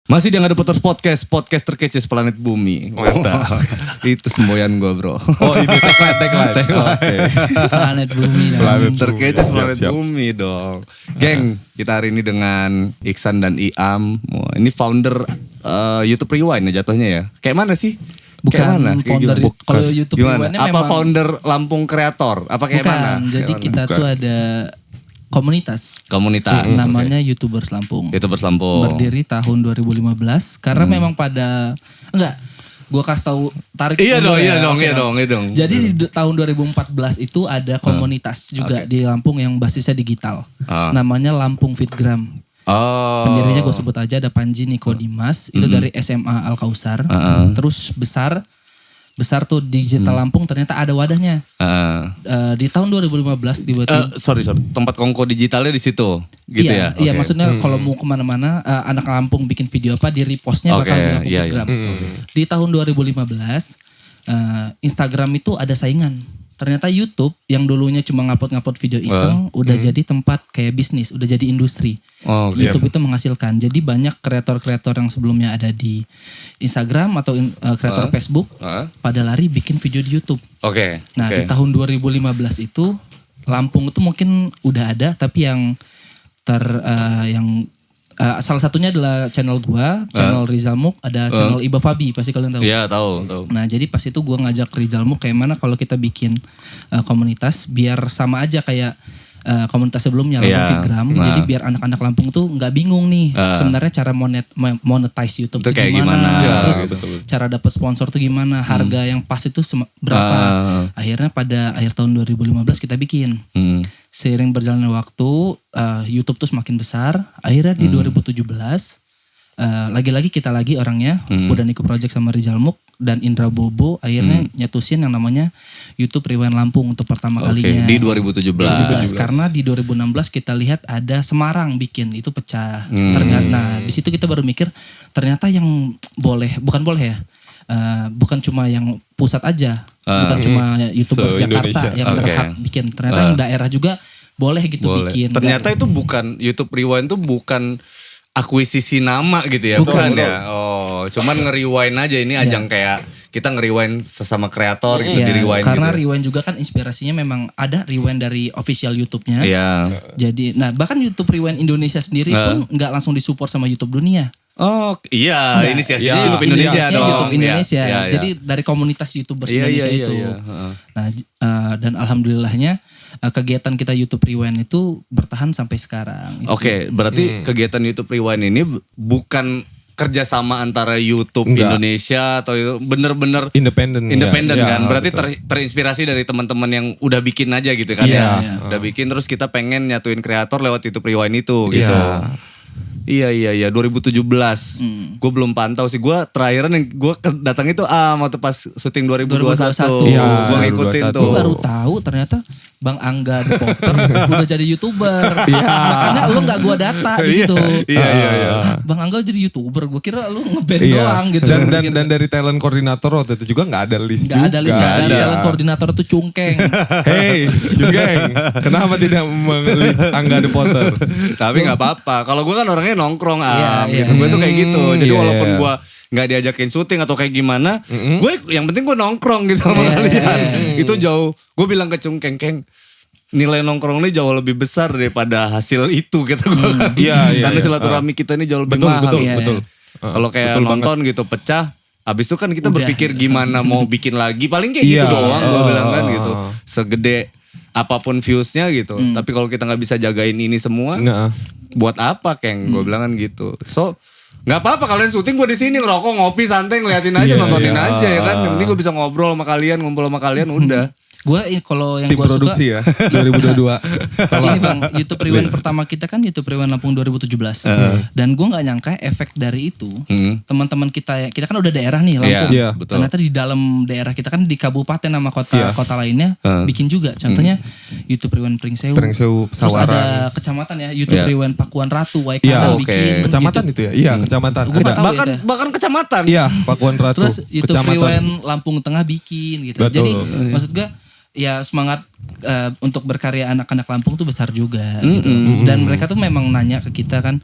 Masih di Ngadu Poters Podcast, podcast terkece seplanet bumi. Mantap. Itu semboyan gue bro. Oh ini tagline. Oke. Planet bumi. Planet Terkece Siap, seplanet siap. bumi dong. Geng, kita hari ini dengan Iksan dan Iam. Wah, ini founder YouTube Rewind ya jatuhnya ya. Kayak mana sih? Bukan Kayak mana? Kayak founder, gimana? kalau YouTube Gimana? Rewind-nya Apa memang founder Lampung Kreator? Apa kayak bukan. mana? Jadi Kayak kita Bukan. tuh ada komunitas. komunitas. Namanya YouTubers Lampung. YouTubers Lampung. Berdiri tahun 2015 karena memang pada gua kasih tahu tarik Iya dulu dong, ya. iya Oke, dong. Jadi di tahun 2014 itu ada komunitas juga di Lampung yang basisnya digital. Namanya Lampung Fitgram. Oh. Pendirinya gue sebut aja ada Panji Niko Dimas, itu dari SMA Al Kausar. Terus besar tuh digital Lampung ternyata ada wadahnya. Di tahun 2015 tiba-tiba. Sorry. Tempat kongko digitalnya di situ, gitu ya? Iya, Oke. maksudnya kalau mau kemana-mana, anak Lampung bikin video apa di repostnya bakal di Lampung iya, Fitgram. Di tahun 2015, Instagram itu ada saingan. Ternyata YouTube yang dulunya cuma ngupload video iseng, udah jadi tempat kayak bisnis, udah jadi industri. Oh, oke. YouTube itu menghasilkan. Jadi banyak kreator-kreator yang sebelumnya ada di Instagram atau kreator Facebook, pada lari bikin video di YouTube. Oke. Nah di tahun 2015 itu Lampung itu mungkin udah ada, tapi yang salah satunya adalah channel gua, channel Rizal Muk, ada channel Iba Fabi, pasti kalian tahu. Iya tahu. Nah jadi pas itu gua ngajak Rizal Muk kayak mana kalau kita bikin komunitas biar sama aja kayak komunitas sebelumnya Lampung Fitgram. Jadi biar anak-anak Lampung tuh nggak bingung nih sebenarnya cara monetize YouTube Itu tuh kayak gimana. gimana? Terus betul. cara dapat sponsor tuh gimana, harga yang pas itu berapa. Akhirnya pada akhir tahun 2015 kita bikin. Seiring berjalannya waktu, YouTube tuh semakin besar. Akhirnya di 2017, lagi-lagi kita orangnya, Puda Niko Project sama Rizal Muk dan Indra Bobo, akhirnya nyetusin yang namanya YouTube Rewind Lampung untuk pertama kalinya. Di 2017. Karena di 2016 kita lihat ada Semarang bikin, itu pecah. Ternyata, nah di situ kita baru mikir, ternyata yang bukan cuma yang pusat aja, bukan cuma YouTuber Jakarta yang berhak bikin. Ternyata yang daerah juga boleh gitu bikin. Ternyata itu bukan YouTube Rewind tuh bukan akuisisi nama gitu ya, bukan ya. Oh, cuman nge-rewind aja ini ajang kayak kita nge-rewind sesama kreator gitu, di-rewind karena gitu. rewind juga kan inspirasinya memang ada rewind dari official YouTube-nya. Iya. Jadi, nah bahkan YouTube Rewind Indonesia sendiri pun nggak langsung disupport sama YouTube dunia. Oh iya, inisiasinya Iya, YouTube Indonesia Inisiasinya dong. YouTube Indonesia. Iya. Jadi dari komunitas YouTubers Indonesia Iya. itu. Nah dan alhamdulillahnya kegiatan kita YouTube Rewind itu bertahan sampai sekarang. Oke, berarti kegiatan YouTube Rewind ini bukan kerjasama antara YouTube Enggak. Indonesia atau bener-bener Independen kan. ya, Berarti betul. terinspirasi dari teman-teman yang udah bikin aja gitu kan Iya. ya. Udah bikin terus kita pengen nyatuin kreator lewat YouTube Rewind itu gitu. Iya 2017. Gue belum pantau sih. Gue terakhiran yang gue datang itu waktu pas syuting 2021. 2021. Iya, Gue ngikutin 2021. tuh. Gue baru tahu ternyata Bang Angga The Potters udah jadi YouTuber. Makanya lu gak gue data di situ. Iya. Bang Angga jadi YouTuber, gue kira lu ngeband Iya. doang gitu. Dan dari talent koordinator waktu itu juga nggak ada list Gak ada list, juga. gak ada talent koordinator tuh cungkeng. Hey, Jugeng, kenapa tidak menulis Angga The Potters? Tapi nggak apa-apa. Kalau gue kan orangnya nongkrong Iya, gitu. Gue tuh kayak gitu. Jadi Iya, walaupun iya. gue nggak diajakin syuting atau kayak gimana, gue yang penting gue nongkrong gitu sama Iya, kalian. iya. Itu jauh. Gue bilang ke Cungkeng, nilai nongkrong ini jauh lebih besar daripada hasil itu gitu. Iya. Karena silaturahmi kita ini jauh lebih Betul, mahal. betul. Kalau kayak Betul nonton gitu pecah. Habis itu kan kita Udah. berpikir gimana mau bikin lagi. Paling kayak gitu Iya. doang gue bilang kan gitu. Segede apapun viewsnya gitu. Tapi kalau kita nggak bisa jagain ini semua, Nggak. buat apa Keng? Gue bilang kan gitu. So nggak apa-apa kalian syuting, gue di sini ngerokok ngopi santai ngeliatin aja, Iya, nontonin iya. aja ya kan. Yang penting gue bisa ngobrol sama kalian, ngumpul sama kalian udah. Gue kalau yang Tim gue suka produksi ya 2022. ini Bang, YouTube Rewind pertama kita kan YouTube Rewind Lampung 2017. Dan gue gak nyangka efek dari itu, teman-teman kita kan udah daerah nih Lampung. Iya, betul. Ternyata di dalam daerah kita kan di kabupaten sama kota lainnya bikin juga. Contohnya YouTube Rewind Pringsewu. Pringsewu, Terus Sawaran. ada kecamatan ya, YouTube Iya. Rewind Pakuan Ratu, Iya, Waikanan oke. bikin. Kecamatan gitu. itu ya? Iya, kecamatan. Gua nggak tahu Bahkan ya, bahkan kecamatan. Iya, Pakuan Ratu. Terus YouTube Rewind Lampung Tengah bikin gitu. Betul. Jadi maksud gue ya semangat untuk berkarya anak-anak Lampung tuh besar juga gitu. Dan mereka tuh memang nanya ke kita kan,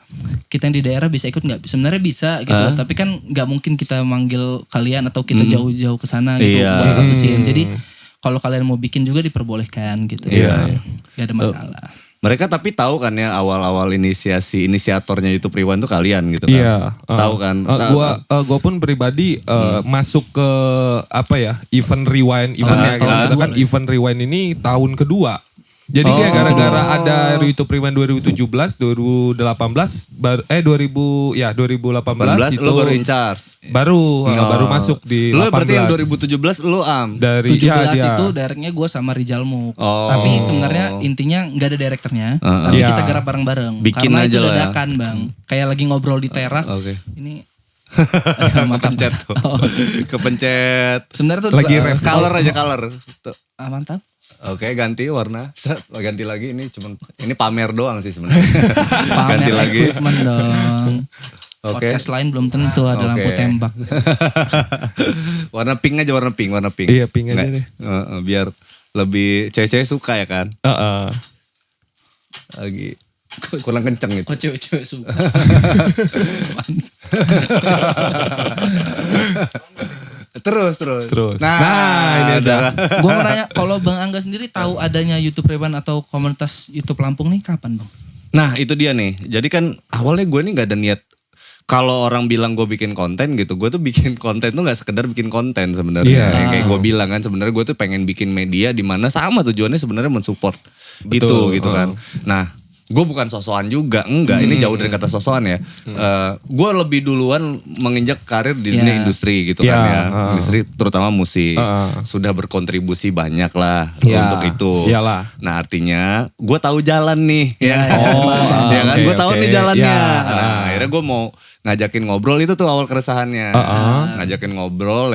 kita yang di daerah bisa ikut nggak? Sebenarnya bisa gitu, tapi kan nggak mungkin kita manggil kalian atau kita jauh-jauh ke sana gitu buat satu scene. Jadi kalau kalian mau bikin juga diperbolehkan gitu. Gak ada masalah. Mereka tapi tahu kan ya awal-awal inisiatornya YouTube Rewind tuh kalian gitu kan. Iya. Tahu kan. Gua pun pribadi masuk ke event Rewind kan event Rewind ini tahun kedua. Jadi kayak gara-gara ada YouTube Rewind 2017, 2018, 2018 itu lu baru in charge. Baru masuk di 18. Lu berarti yang 2017 lu dari 17 itu directnya gue sama Rijal Muk. Tapi sebenarnya intinya nggak ada direkturnya, tapi kita garap bareng-bareng. Bikin karena aja itu lah ya. dadakan bang, kayak lagi ngobrol di teras. Ini kepencet tuh. Kepencet. Sebenarnya tuh lagi color aja color. Tuh. Mantap. Oke, ganti warna. Ganti lagi, ini pamer doang sih sebenarnya. Ganti lagi. Equipment dong. Oke. Podcast lain belum tentu ada lampu tembak. Warna pink aja, warna pink. Iya, pink aja deh. Biar lebih cewek-cewek suka ya kan. Lagi kurang kenceng gitu. Kok cewek-cewek suka? Terus. Nah ini aja. Gue mau nanya, kalau Bang Angga sendiri tahu adanya YouTube Rewind atau komunitas YouTube Lampung nih kapan Bang? Nah itu dia nih. Jadi kan awalnya gue nih gak ada niat. Kalau orang bilang gue bikin konten gitu, gue tuh bikin konten tuh gak sekedar bikin konten sebenarnya. Yang kayak gue bilang kan, sebenarnya gue tuh pengen bikin media di mana sama tujuannya sebenarnya mensupport gitu kan. Nah gue bukan sosokan juga, enggak. Ini jauh dari kata sosokan ya. Gue lebih duluan menginjak karir di dunia industri gitu kan ya. Industri terutama musik. Sudah berkontribusi banyak lah untuk itu. Iyalah. Nah artinya gue tahu jalan nih. Ya kan, gue tahu nih jalannya. Nah akhirnya gue mau ngajakin ngobrol, itu tuh awal keresahannya. Ngajakin ngobrol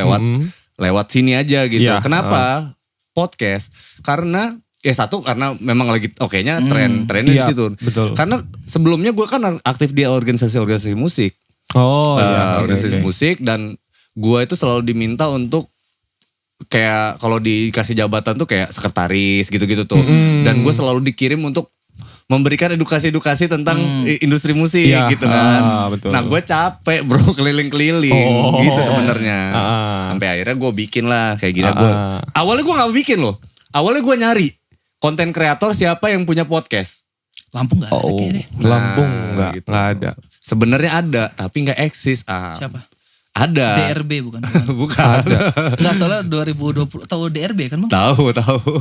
lewat sini aja gitu. Kenapa? Podcast. Karena satu karena memang lagi okenya trennya di situ. Betul. Karena sebelumnya gue kan aktif di organisasi musik. Organisasi musik, dan gue itu selalu diminta untuk kayak kalau dikasih jabatan tuh kayak sekretaris gitu-gitu tuh. Dan gue selalu dikirim untuk memberikan edukasi-edukasi tentang industri musik gitu kan. Betul. Nah gue capek bro keliling-keliling gitu sebenarnya. Sampai akhirnya gue bikin lah kayak gini. Awalnya gue gak bikin loh. Awalnya gue nyari konten kreator siapa yang punya podcast. Lampung gak ada kayaknya. Lampung gitu. gak ada. Sebenarnya ada tapi gak eksis. Siapa? Ada. DRB bukan? Bukan. Enggak, soalnya 2020 tahu DRB kan Bang? Tahu.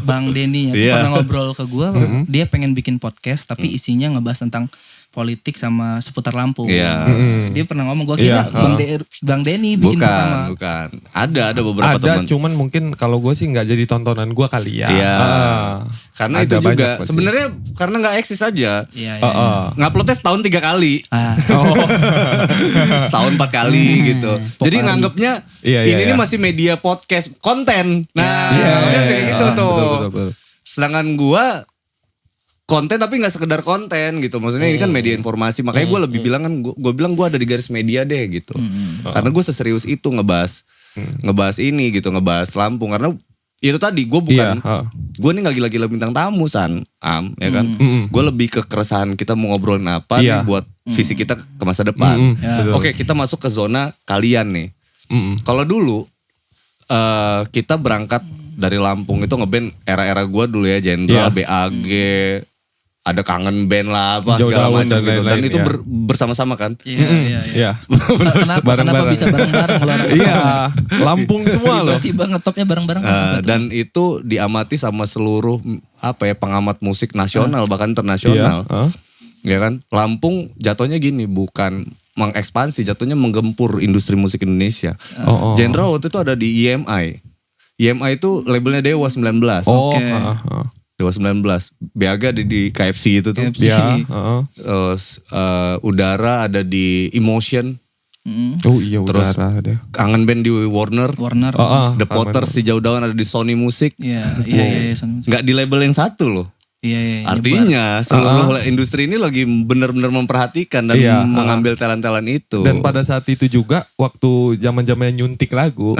Bang Denny ya, pernah ngobrol ke gue, dia pengen bikin podcast tapi isinya ngebahas tentang politik sama seputar Lampung. Dia pernah ngomong, gue kira Bang Denny bikin pertama. Bukan. Ada beberapa teman. Cuman mungkin kalau gue sih gak jadi tontonan gue kali ya. Karena itu juga sebenarnya karena gak eksis aja. Nguploadnya setahun 3 kali. Setahun 4 kali gitu. Jadi nganggapnya ini masih media podcast konten. Nah kayak gitu tuh. Betul. Sedangkan gue konten tapi gak sekedar konten gitu. Maksudnya ini kan media informasi. Makanya gue lebih bilang kan, gue bilang gue ada di garis media deh gitu. Karena gue seserius itu ngebahas ini gitu, ngebahas Lampung. Karena itu tadi gue bukan, gue nih gak gila-gila bintang tamu ya kan. Gue lebih ke keresahan kita mau ngobrolin apa nih buat visi kita ke masa depan. Oke, kita masuk ke zona kalian nih. Kalau dulu kita berangkat dari Lampung itu ngeband era-era gue dulu ya, Jenderal, BAG, ada Kangen Band lah apa segala macam gitu. Dan itu bersama-sama kan. Iya. Kenapa bisa bareng-bareng loh? Iya, Lampung semua loh. Tiba-tiba ngetopnya bareng-bareng. Dan itu diamati sama seluruh pengamat musik nasional bahkan internasional. Ya kan? Lampung jatuhnya gini, bukan mengekspansi, jatuhnya menggempur industri musik Indonesia. Jenderal waktu itu ada di EMI. EMI itu labelnya Dewa 19. Dewa 19. BAG ada di KFC itu tuh. Udara ada di Emotion. Oh iya, terus Udara ada. Kangen Band di Warner. The Potters di Jauh Daun ada di Sony Music. Iya. Nggak di label yang satu loh. Iya, Artinya seluruh industri ini lagi benar-benar memperhatikan dan mengambil talent-talent itu. Dan pada saat itu juga waktu zaman-zamannya nyuntik lagu.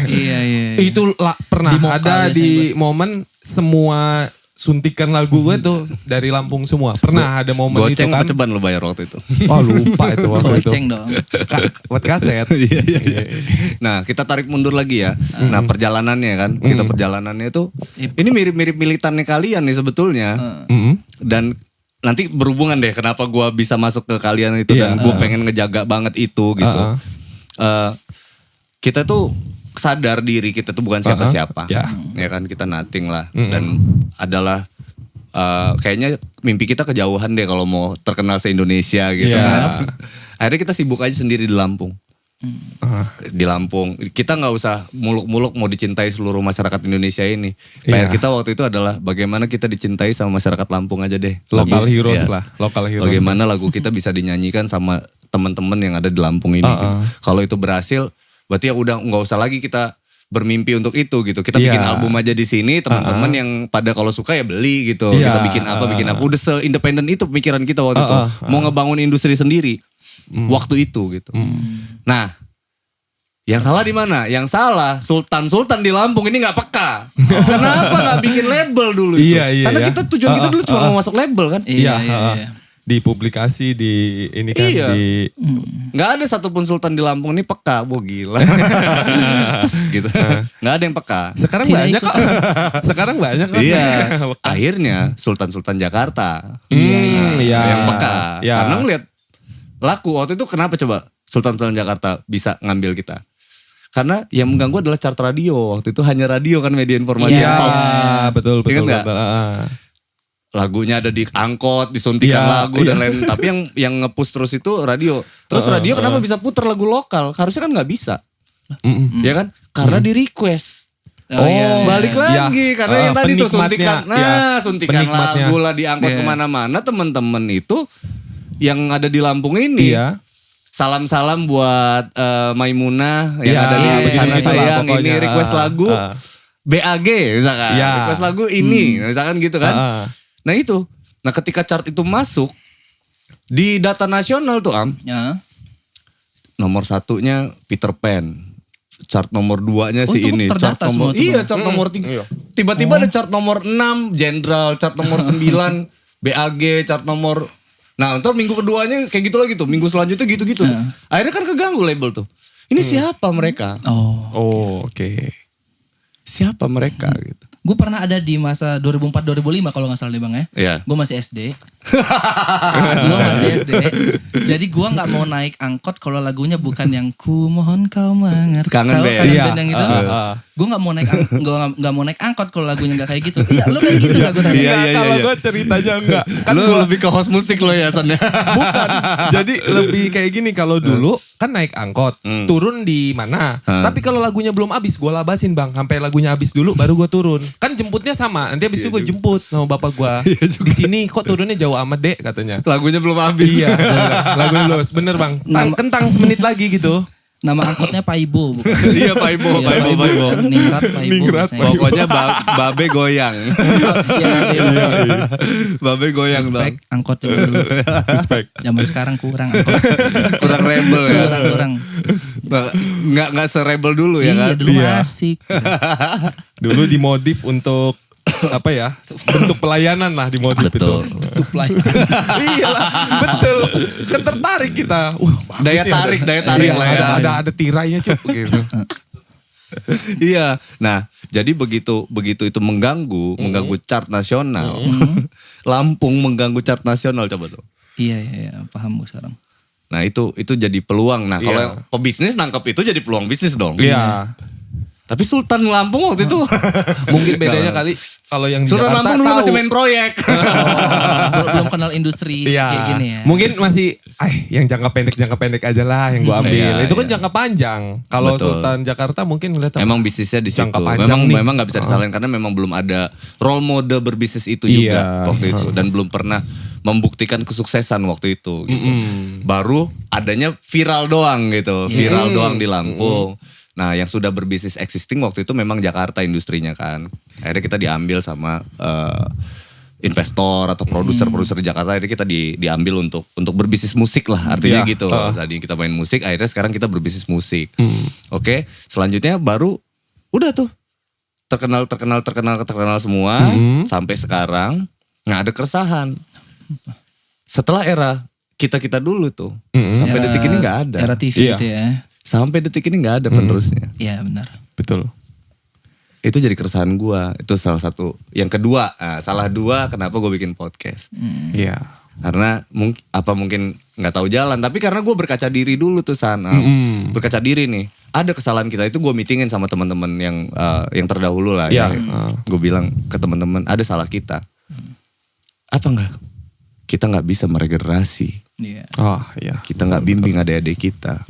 Iya. Itu pernah ada di momen semua suntikan lagu gue tuh dari Lampung semua. Pernah ada momen itu kan. Goceng ceban lo bayar waktu itu. Oh lupa itu waktu itu. Goceng dong. Buat kaset. Iya. Nah kita tarik mundur lagi ya. Nah perjalanannya kan. Kita perjalanannya itu. Ini mirip-mirip militannya kalian nih sebetulnya. Dan nanti berhubungan deh kenapa gue bisa masuk ke kalian itu. Dan gue pengen ngejaga banget itu gitu. Kita tuh sadar diri kita tuh bukan siapa-siapa. Ya kan kita nothing lah. Dan adalah kayaknya mimpi kita kejauhan deh kalau mau terkenal se-Indonesia gitu kan. Akhirnya kita sibuk aja sendiri di Lampung. Di Lampung. Kita gak usah muluk-muluk mau dicintai seluruh masyarakat Indonesia ini. PR kita waktu itu adalah bagaimana kita dicintai sama masyarakat Lampung aja deh. Local heroes lah. Local heroes. Bagaimana lagu kita bisa dinyanyikan sama teman-teman yang ada di Lampung ini. Kalau itu berhasil berarti ya udah nggak usah lagi kita bermimpi untuk itu gitu. Kita bikin album aja di sini, teman-teman yang pada kalau suka ya beli gitu. Kita bikin apa. Udah se-independen itu pemikiran kita waktu itu. Mau ngebangun industri sendiri waktu itu gitu. Nah, yang salah di mana? Yang salah Sultan di Lampung ini nggak peka. Kenapa nggak bikin label dulu itu? Karena kita tujuan kita dulu cuma mau masuk label kan. Iya. Di publikasi di ini kan di nggak ada satupun Sultan di Lampung ini peka. Wah gila. Terus gitu. Nggak ada yang peka. Sekarang banyak kok. Iya. Akhirnya Sultan Jakarta. Yang peka. Karena ngeliat laku waktu itu kenapa coba Sultan Jakarta bisa ngambil kita? Karena yang mengganggu adalah chart radio. Waktu itu hanya radio kan media informasi yang top. Betul. Lagunya ada di angkot, disuntikan lagu dan lain. Tapi yang nge-push terus itu radio. Terus radio kenapa bisa puter lagu lokal? Harusnya kan nggak bisa. Ya kan? Karena di request. Balik lagi. Karena yang tadi tuh suntikan. Suntikan lagu lah di angkot kemana-mana. Teman-teman itu yang ada di Lampung ini. Salam-salam buat Maimunah yang ada di sana sayang. Ini request lagu BAG misalkan. Request lagu ini. Misalkan gitu kan. Nah itu, ketika chart itu masuk di data nasional tuh nomor 1-nya Peter Pan, chart nomor 2-nya ini, chart nomor chart nomor 3, tiba-tiba ada chart nomor 6 Jenderal, chart nomor 9 BAG, chart nomor, ntar minggu keduanya kayak gitu lagi tuh, minggu selanjutnya gitu-gitu, akhirnya kan keganggu label tuh, ini siapa mereka? Oke. Siapa mereka gitu? Gue pernah ada di masa 2004-2005 kalau gak salah deh Bang ya. Gue masih SD. Jadi gue gak mau naik angkot kalau lagunya bukan yang ku mohon kau mengerti. Kangen band yang itu. Gue gak mau naik angkot kalau lagunya gak kayak gitu. Iya lu kayak gitu gak gue tanya. Kalau gue ceritanya enggak. Kan lu lebih ke host musik lo ya Son ya. Bukan. Jadi lebih kayak gini, kalau dulu kan naik angkot. Turun di mana. Tapi kalau lagunya belum habis gue labasin Bang. Sampai lagunya habis dulu baru gue turun. Kan jemputnya sama. Nanti habis itu gue jemput sama bapak gue. Di sini kok turunnya jauh amat Dek katanya. Lagunya belum habis. Iya. Lagunya belum. Bener Bang. Kentang semenit lagi gitu. Nama angkotnya Pak Ibu bukan? Iya Pak Ibu. Ningrat Pak Ibu. Pokoknya babe goyang. Babe goyang dong. Respect angkotnya dulu. Respect. Zaman sekarang kurang angkot. Kurang rebel ya. Kurang. Nggak se-rebel dulu ya kan? Iya dulu asik. Dulu dimodif untuk apa ya, bentuk pelayanan lah dimodif itu. Bentuk pelayanan. Iya lah, betul. Kan tertarik kita. Daya tarik lah ya. Ada tirainya Cuk gitu. Iya. Nah, jadi begitu itu mengganggu chart nasional. Lampung mengganggu chart nasional coba tuh. Iya, paham gue sekarang. Nah, itu jadi peluang. Nah, kalau pebisnis nangkep itu jadi peluang bisnis dong. Iya. Tapi Sultan Lampung waktu itu mungkin bedanya kali kalau yang di Sultan Jakarta Lampung dulu masih main proyek. Belum kenal industri kayak gini ya. Mungkin masih yang jangka pendek aja lah yang gue ambil. Itu kan jangka panjang. Kalau Sultan Jakarta mungkin ngeliat memang bisnisnya di situ. Memang nggak bisa disalahin karena memang belum ada role model berbisnis itu juga waktu itu dan belum pernah membuktikan kesuksesan waktu itu gitu. Baru adanya viral doang gitu. Viral doang di Lampung. Nah yang sudah berbisnis existing waktu itu memang Jakarta industrinya kan. Akhirnya kita diambil sama investor atau produser di Jakarta, akhirnya kita diambil untuk berbisnis musik lah, artinya gitu. Tadi kita main musik, akhirnya sekarang kita berbisnis musik. Oke, selanjutnya baru udah tuh terkenal semua sampai sekarang. Nggak ada keresahan. Setelah era kita dulu tuh, sampai detik ini nggak ada. Era TV gitu ya. Sampai detik ini nggak ada penerusnya. Iya benar. Betul. Itu jadi keresahan gue. Itu salah satu. Yang kedua, salah dua kenapa gue bikin podcast. Iya. Karena mungkin nggak tahu jalan. Tapi karena gue berkaca diri dulu tuh sana. Berkaca diri nih. Ada kesalahan kita itu gue meetingin sama teman-teman yang terdahulu lah. Iya. Gue bilang ke teman-teman ada salah kita. Apa enggak? Kita nggak bisa meregenerasi. Iya. Oh iya. Kita nggak bimbing adik-adik kita.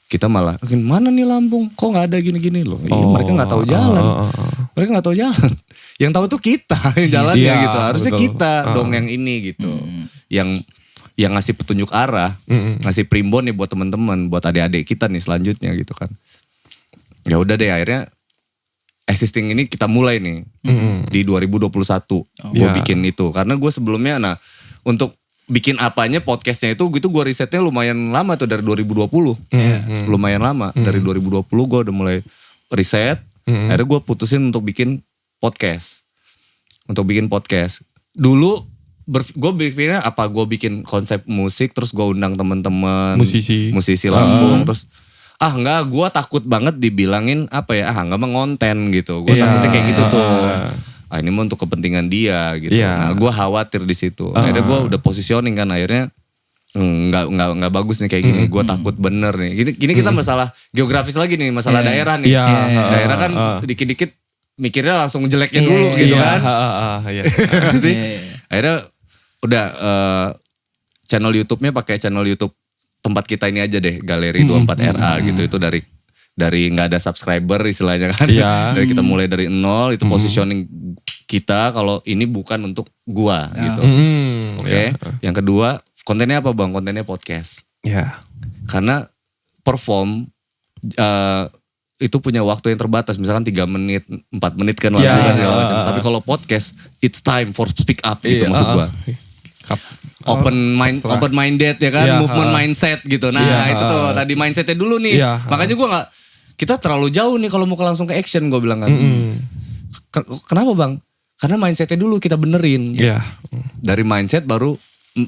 Kita malah, mana nih Lampung? Kok nggak ada gini-gini loh? Iya, mereka nggak tahu jalan. Mereka nggak tahu jalan. Yang tahu tuh kita yang jalannya gitu. Harusnya betul. Kita dong yang ini gitu. Yang ngasih petunjuk arah, ngasih primbon nih buat teman-teman, buat adik-adik kita nih selanjutnya gitu kan. Ya udah deh akhirnya existing ini kita mulai nih di 2021. Gue bikin itu karena gue sebelumnya untuk bikin apanya podcastnya itu gue risetnya lumayan lama tuh dari 2020. Lumayan lama dari 2020 gue udah mulai riset. Akhirnya gue putusin untuk bikin podcast. Dulu gue pikirnya apa, gue bikin konsep musik terus gue undang teman-teman musisi Lampung terus enggak, gue takut banget dibilangin enggak mengonten gitu. Gue takutnya kayak gitu tuh. Ini mah untuk kepentingan dia gitu. Nah, gue khawatir di situ. Akhirnya gue udah positioning kan, akhirnya nggak bagus nih kayak gini. Gue takut bener nih. Gini kita masalah geografis lagi nih, masalah daerah nih. Daerah kan dikit-dikit mikirnya langsung jeleknya dulu gitu kan. Akhirnya udah channel YouTube-nya pakai channel YouTube tempat kita ini aja deh, Galeri 24RA gitu. Itu dari nggak ada subscriber istilahnya kan. Dari kita mulai dari nol, itu positioning kita kalau ini bukan untuk gua gitu. Oke. Yang kedua, kontennya apa Bang? Kontennya podcast. Karena perform itu punya waktu yang terbatas, misalkan 3 menit, 4 menit kan segala macam. Tapi kalau podcast, it's time for speak up gitu maksud gua. Open minded ya kan, movement mindset gitu. Nah itu tuh tadi mindsetnya dulu nih. Makanya gue kita terlalu jauh nih kalau mau langsung ke action, gue bilang kan. Kenapa Bang? Karena mindsetnya dulu kita benerin. Dari mindset baru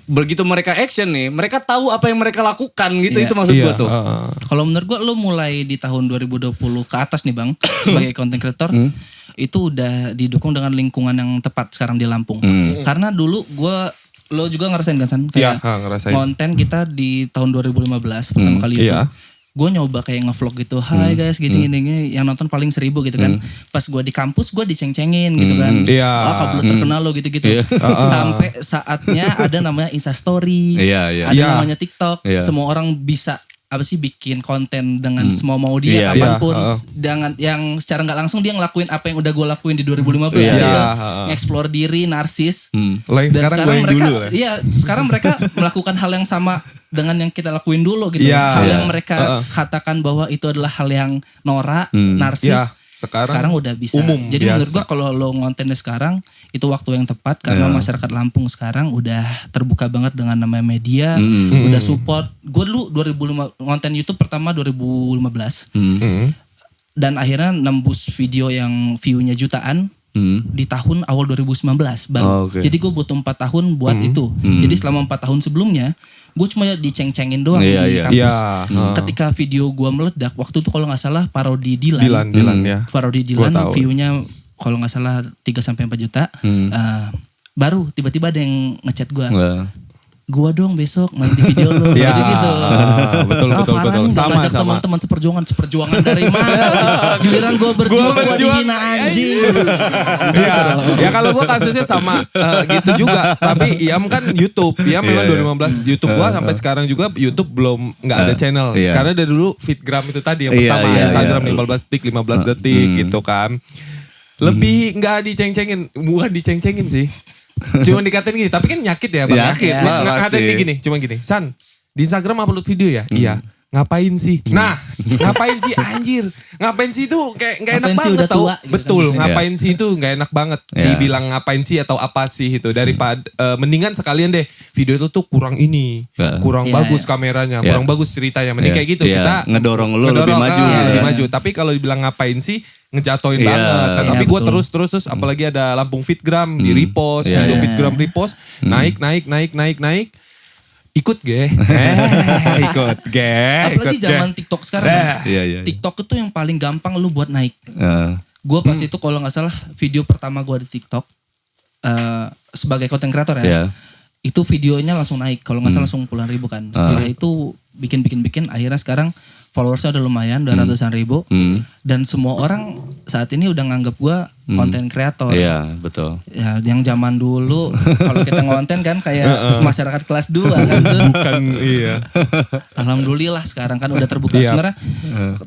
begitu mereka action nih, mereka tahu apa yang mereka lakukan gitu. Itu maksud gue tuh. Kalau menurut gue lo mulai di tahun 2020 ke atas nih Bang, sebagai content creator. Itu udah didukung dengan lingkungan yang tepat sekarang di Lampung. Karena dulu lo juga ngerasain kan San? Kayak konten kita di tahun 2015 pertama kali itu. Gue nyoba kayak ngevlog gitu. Hai guys gini-gini. Yang nonton paling 1,000 gitu kan. Pas gue di kampus gue diceng-cengin gitu kan. Kabel terkenal lo gitu-gitu. Sampai saatnya ada namanya Instastory. Ada namanya TikTok. Semua orang bisa bikin konten dengan semua mau dia apapun. Dengan yang secara gak langsung dia ngelakuin apa yang udah gue lakuin di 2015. Nge-explore diri, narsis. Dan sekarang mereka dulu, sekarang mereka melakukan hal yang sama dengan yang kita lakuin dulu gitu. Hal yang mereka katakan bahwa itu adalah hal yang norak, narsis. Sekarang udah bisa. Jadi menurut gua kalau lo ngontennya sekarang itu waktu yang tepat karena masyarakat Lampung sekarang udah terbuka banget dengan namanya media, udah support. Gue dulu 2005 ngonten YouTube pertama 2015. Dan akhirnya nembus video yang view-nya jutaan di tahun awal 2019 baru. Jadi gue butuh 4 tahun buat itu. Jadi selama 4 tahun sebelumnya gue cuma diceng-cengin doang di kampus. Ketika video gue meledak, waktu itu kalau gak salah parodi Dilan. Parodi Dilan view-nya kalau gak salah 3-4 juta. Baru tiba-tiba ada yang ngechat gue. Gua dong besok main di video lo. Gitu. Betul. Sama teman-teman seperjuangan dari mana? Giliran gua berjuang gua dihina anjing. Ya kalau gua kasusnya sama gitu juga. Tapi Iam kan YouTube. Iam memang 2015 YouTube gua sampai sekarang juga YouTube belum nggak ada channel. Karena dari dulu Fitgram itu tadi yang pertama. Instagram 15 detik gitu kan. Lebih nggak diceng-cengin, bukan diceng-cengin sih. Cuma dikatain gini, tapi kan nyakit ya Bang. Nyakit lah ngatain gini, cuma gini. San, di Instagram upload video ya? Iya. ngapain sih? Nah, ngapain sih anjir? Ngapain sih itu kayak gak enak Ngapain sih banget udah tau. tua, gitu Betul, kan, ngapain sih itu gak enak banget. Dibilang ngapain sih atau apa sih itu. Daripada, mendingan sekalian deh video itu tuh kurang ini. Kurang bagus kameranya, kurang bagus ceritanya. Mending kayak gitu. Kita ngedorong lu lebih maju. Lebih maju. Tapi kalau dibilang ngapain sih, ngejatoin banget. Kan. Tapi gue terus apalagi ada Lampung Fitgram di repost. Video Fitgram repost. Naik. Ikut ge. Ikut ge. Apalagi zaman TikTok sekarang. TikTok itu yang paling gampang lu buat naik. Gue pas itu kalau gak salah video pertama gue di TikTok. Sebagai content creator ya. Itu videonya langsung naik. Kalau gak salah langsung puluhan ribu kan. Setelah itu bikin. Akhirnya sekarang followersnya udah lumayan, udah ratusan ribu. Dan semua orang saat ini udah nganggap gue konten kreator. Iya, betul. Ya, yang zaman dulu kalau kita ngonten kan kayak masyarakat kelas 2 kan. Bukan, iya. Alhamdulillah sekarang kan udah terbuka. Sebenarnya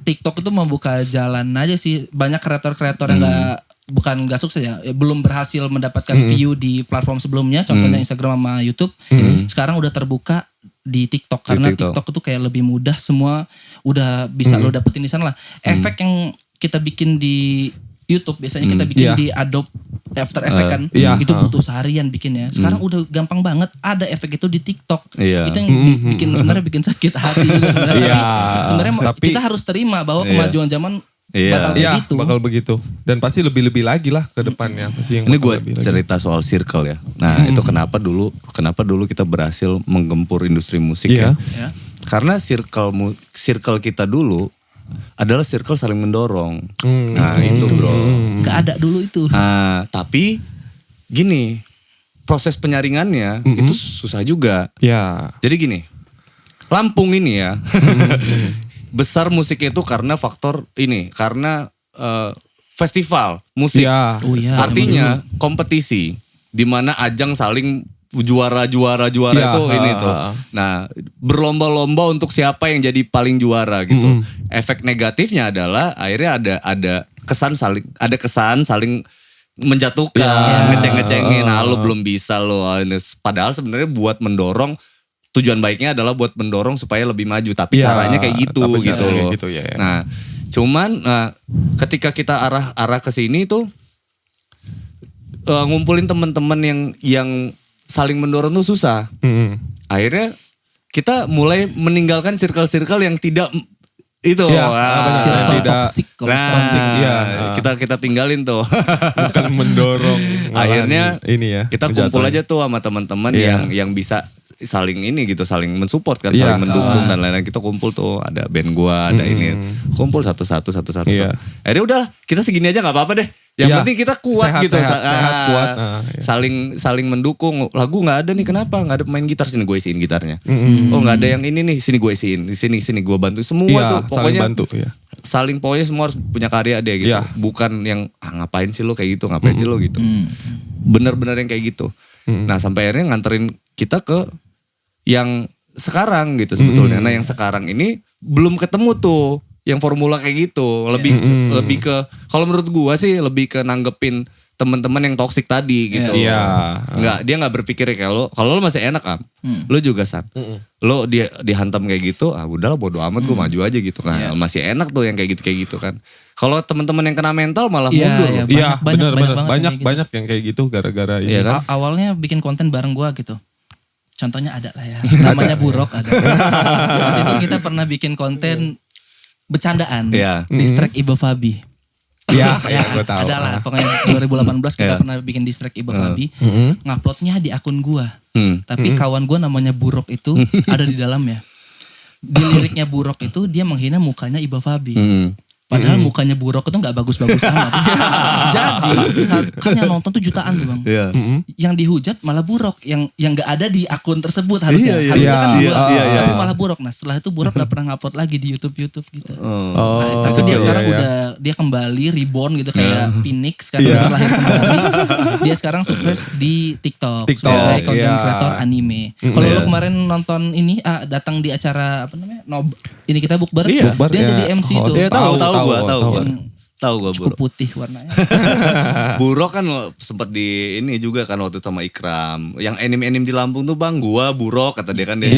TikTok itu membuka jalan aja sih. Banyak kreator-kreator yang gak sukses ya. Belum berhasil mendapatkan view di platform sebelumnya. Contohnya Instagram sama YouTube. Sekarang udah terbuka di TikTok karena TikTok itu kayak lebih mudah, semua udah bisa lo dapetin di sana lah. Efek yang kita bikin di YouTube biasanya kita bikin di Adobe After Effects kan, itu butuh seharian bikinnya. Sekarang udah gampang banget ada efek itu di TikTok. Itu yang bikin sebenarnya bikin sakit hati juga sebenarnya. Sebenarnya kita harus terima bahwa kemajuan zaman bakal begitu. Dan pasti lebih-lebih lagi lah ke depannya. Ini gue cerita soal circle ya. Nah itu kenapa dulu kita berhasil menggempur industri musik ya. Karena circle kita dulu adalah circle saling mendorong. Nah itu bro. Gak ada dulu itu. Nah tapi gini, proses penyaringannya itu susah juga. Jadi gini, Lampung ini ya. Besar musik itu karena faktor ini, karena festival musik. Artinya kompetisi di mana ajang saling juara itu ini tuh. Nah, berlomba-lomba untuk siapa yang jadi paling juara gitu. Efek negatifnya adalah akhirnya ada kesan saling menjatuhkan, ngeceng-ngecengin, lu belum bisa lo. Padahal sebenarnya buat mendorong, tujuan baiknya adalah buat mendorong supaya lebih maju, tapi caranya kayak gitu loh. Nah, cuman ketika kita arah ke sini tuh ngumpulin teman-teman yang saling mendorong tuh susah. Akhirnya kita mulai meninggalkan circle-circle yang tidak itu. Toxic. Kita tinggalin tuh. Bukan mendorong. Akhirnya ini ya. Kita kumpul aja tuh sama teman-teman yang bisa saling ini gitu, saling mensupport kan, saling mendukung dan lain-lain. Kita kumpul tuh, ada band gua, ada ini, kumpul satu-satu. Akhirnya udah, kita segini aja nggak apa-apa deh. Yang penting kita kuat sehat, gitu, sehat, kuat. Saling mendukung. Lagu nggak ada nih, kenapa? Nggak ada pemain gitar, sini gue isiin gitarnya. Oh nggak ada yang ini nih, sini gue isiin, sini gue bantu. Semua tuh pokoknya saling pokoknya semua harus punya karya deh gitu. Bukan yang ngapain sih lo kayak gitu, ngapain sih lo gitu. Bener-bener yang kayak gitu. Nah sampai akhirnya nganterin kita ke yang sekarang gitu sebetulnya. Nah yang sekarang ini belum ketemu tuh yang formula kayak gitu. Lebih ke, kalau menurut gua sih lebih ke nanggepin teman-teman yang toksik tadi gitu. Dia nggak berpikir kayak kalau lo masih enak kan, lo juga San. Lo dihantam kayak gitu, udahlah bodo amat, gua maju aja gitu kan. Masih enak tuh yang kayak gitu kan. Kalau teman-teman yang kena mental malah mundur. Banyak yang kayak gitu gara-gara ini. Kan? Awalnya bikin konten bareng gua gitu. Contohnya ada lah ya, namanya Burok ada. Pas itu kita pernah bikin konten bercandaan diss track Iba Fabi. Gue tahu. Ada lah, pokoknya 2018 kita pernah bikin diss track Iba Fabi. Nguploadnya di akun gua. Tapi kawan gua namanya Burok itu ada di dalamnya. Di liriknya Burok itu dia menghina mukanya Iba Fabi. Padahal mukanya Burok itu gak bagus-bagus amat. Jadi kan yang nonton tuh jutaan tuh bang. Yang dihujat malah Burok. Yang gak ada di akun tersebut harusnya. Harusnya kan tapi malah Burok. Nah setelah itu Burok gak pernah ngupload lagi di YouTube gitu. Tapi dia sekarang dia kembali reborn gitu kayak Phoenix. Sekarang dia terlahir kembali. Dia sekarang sukses di TikTok. Sebagai content creator anime. Kalau lo kemarin nonton ini datang di acara apa namanya? Ini kita bukber. Dia jadi MC tuh. Tahu gue cukup putih warnanya. Burok kan sempat di ini juga kan waktu sama Ikram. Yang anime di Lampung tuh bang, gua Burok kata dia kan dia.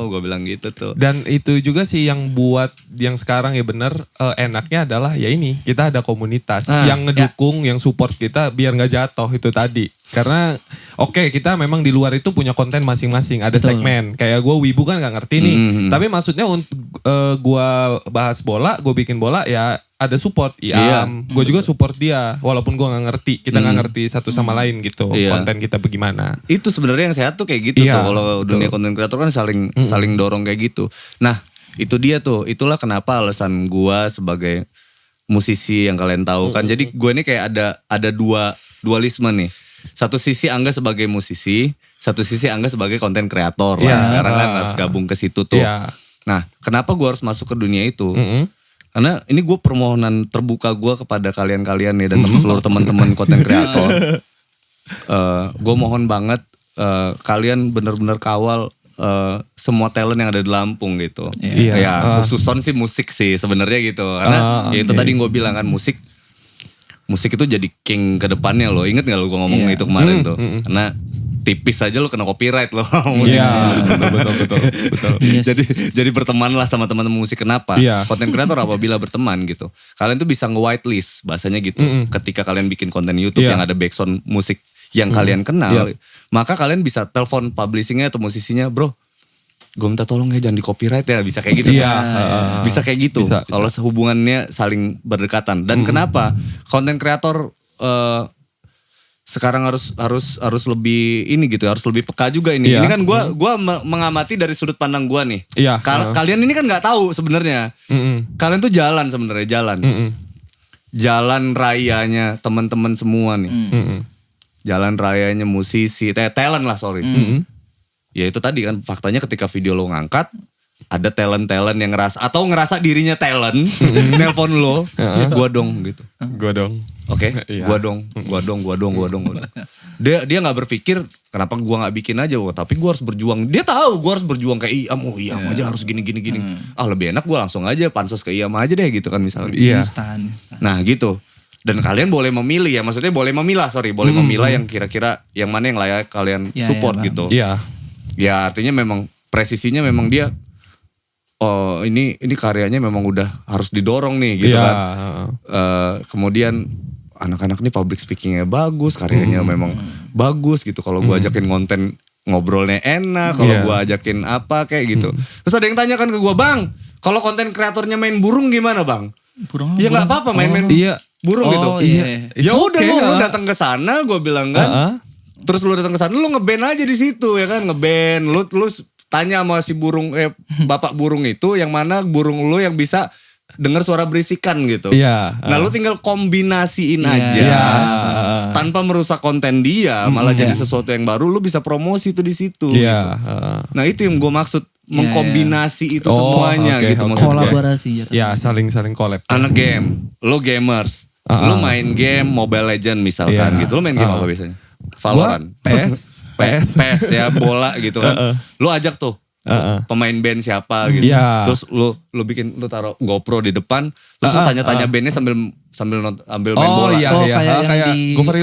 gue bilang gitu tuh. Dan itu juga sih yang buat yang sekarang ya bener enaknya adalah ya ini kita ada komunitas yang ngedukung, yang support kita biar nggak jatuh itu tadi. Karena oke, kita memang di luar itu punya konten masing-masing, ada segmen. Kayak gue wibu kan nggak ngerti nih, tapi maksudnya untuk gue bahas bola, gue bikin bola ya ada support. Gue juga support dia walaupun gue nggak ngerti, kita nggak ngerti satu sama lain gitu konten kita bagaimana. Itu sebenarnya yang sehat tuh kayak gitu tuh. Kalau dunia konten kreator kan saling dorong kayak gitu. Nah itu dia tuh, itulah kenapa alasan gue sebagai musisi yang kalian tahu kan. Jadi gue ini kayak ada dualisme nih. Satu sisi Angga sebagai musisi, satu sisi Angga sebagai konten kreator lah. Sekarang kan harus gabung ke situ tuh. Nah kenapa gue harus masuk ke dunia itu? Karena ini gue permohonan terbuka gue kepada kalian-kalian nih dan seluruh teman-teman konten kreator. Gue mohon banget kalian benar-benar kawal semua talent yang ada di Lampung gitu. Ya khususon sih musik sih sebenarnya gitu. Karena ya itu tadi gue bilang kan musik itu jadi king ke depannya loh. Ingat gak lo gue ngomong itu kemarin tuh? Karena tipis aja lo kena copyright loh. Betul. Jadi berteman lah sama teman-teman musik. Kenapa? Konten kreator apabila berteman gitu, kalian tuh bisa nge-whitelist bahasanya gitu. Ketika kalian bikin konten YouTube yang ada backsound musik yang kalian kenal, maka kalian bisa telepon publishingnya atau musisinya, bro, gue minta tolong ya jangan di copyright ya, bisa kayak gitu. Bisa kayak gitu kalau hubungannya saling berdekatan. Dan kenapa konten kreator sekarang harus lebih ini gitu, harus lebih peka juga ini. Ini kan gue mengamati dari sudut pandang gue nih. Kalian ini kan nggak tahu sebenarnya. Kalian tuh jalan sebenarnya jalan rayanya teman-teman semua nih. Jalan rayanya musisi, talent lah Ya itu tadi kan faktanya ketika video lo ngangkat, ada talent-talent yang ngerasa dirinya talent, nelpon lo, gua dong gitu. Oke, gua dong. Dia nggak berpikir kenapa gua nggak bikin aja, tapi gua harus berjuang. Dia tahu gua harus berjuang kayak Iam, aja harus gini. Lebih enak gua langsung aja pansos ke Iam aja deh gitu kan misalnya. Instan. Nah gitu. Dan kalian boleh memilih ya, maksudnya boleh memilah yang kira-kira yang mana yang layak kalian support gitu. Ya artinya memang presisinya memang dia ini karyanya memang udah harus didorong nih gitu kan. Kemudian anak-anak nih public speakingnya bagus, karyanya memang bagus gitu. Kalau gue ajakin konten ngobrolnya enak, kalau gue ajakin apa kayak gitu. Terus ada yang tanya kan ke gue, bang, kalau konten kreatornya main burung gimana bang? Burung ya nggak apa-apa main burung gitu. Ya udah lu datang ke sana, gue bilang kan. Terus lu datang ke sana, lu ngeband aja di situ ya kan, ngeband. Lu tanya sama si burung bapak burung itu yang mana burung lu yang bisa dengar suara berisikan gitu. Nah lu tinggal kombinasiin aja tanpa merusak konten dia, malah jadi sesuatu yang baru. Lu bisa promosi itu di situ. Gitu. Nah itu yang gue maksud. Mengkombinasi itu semuanya gitu maksudnya. Kolaborasi ya. Saling collab. Anak game, lo gamers, lo main game Mobile Legend misalkan gitu. Lo main game apa biasanya? Valorant. PS ya, bola gitu kan. Lo ajak tuh pemain band siapa gitu. Terus lu taruh GoPro di depan, terus lu tanya-tanya bandnya sambil ambil main bola. Kayak Gofar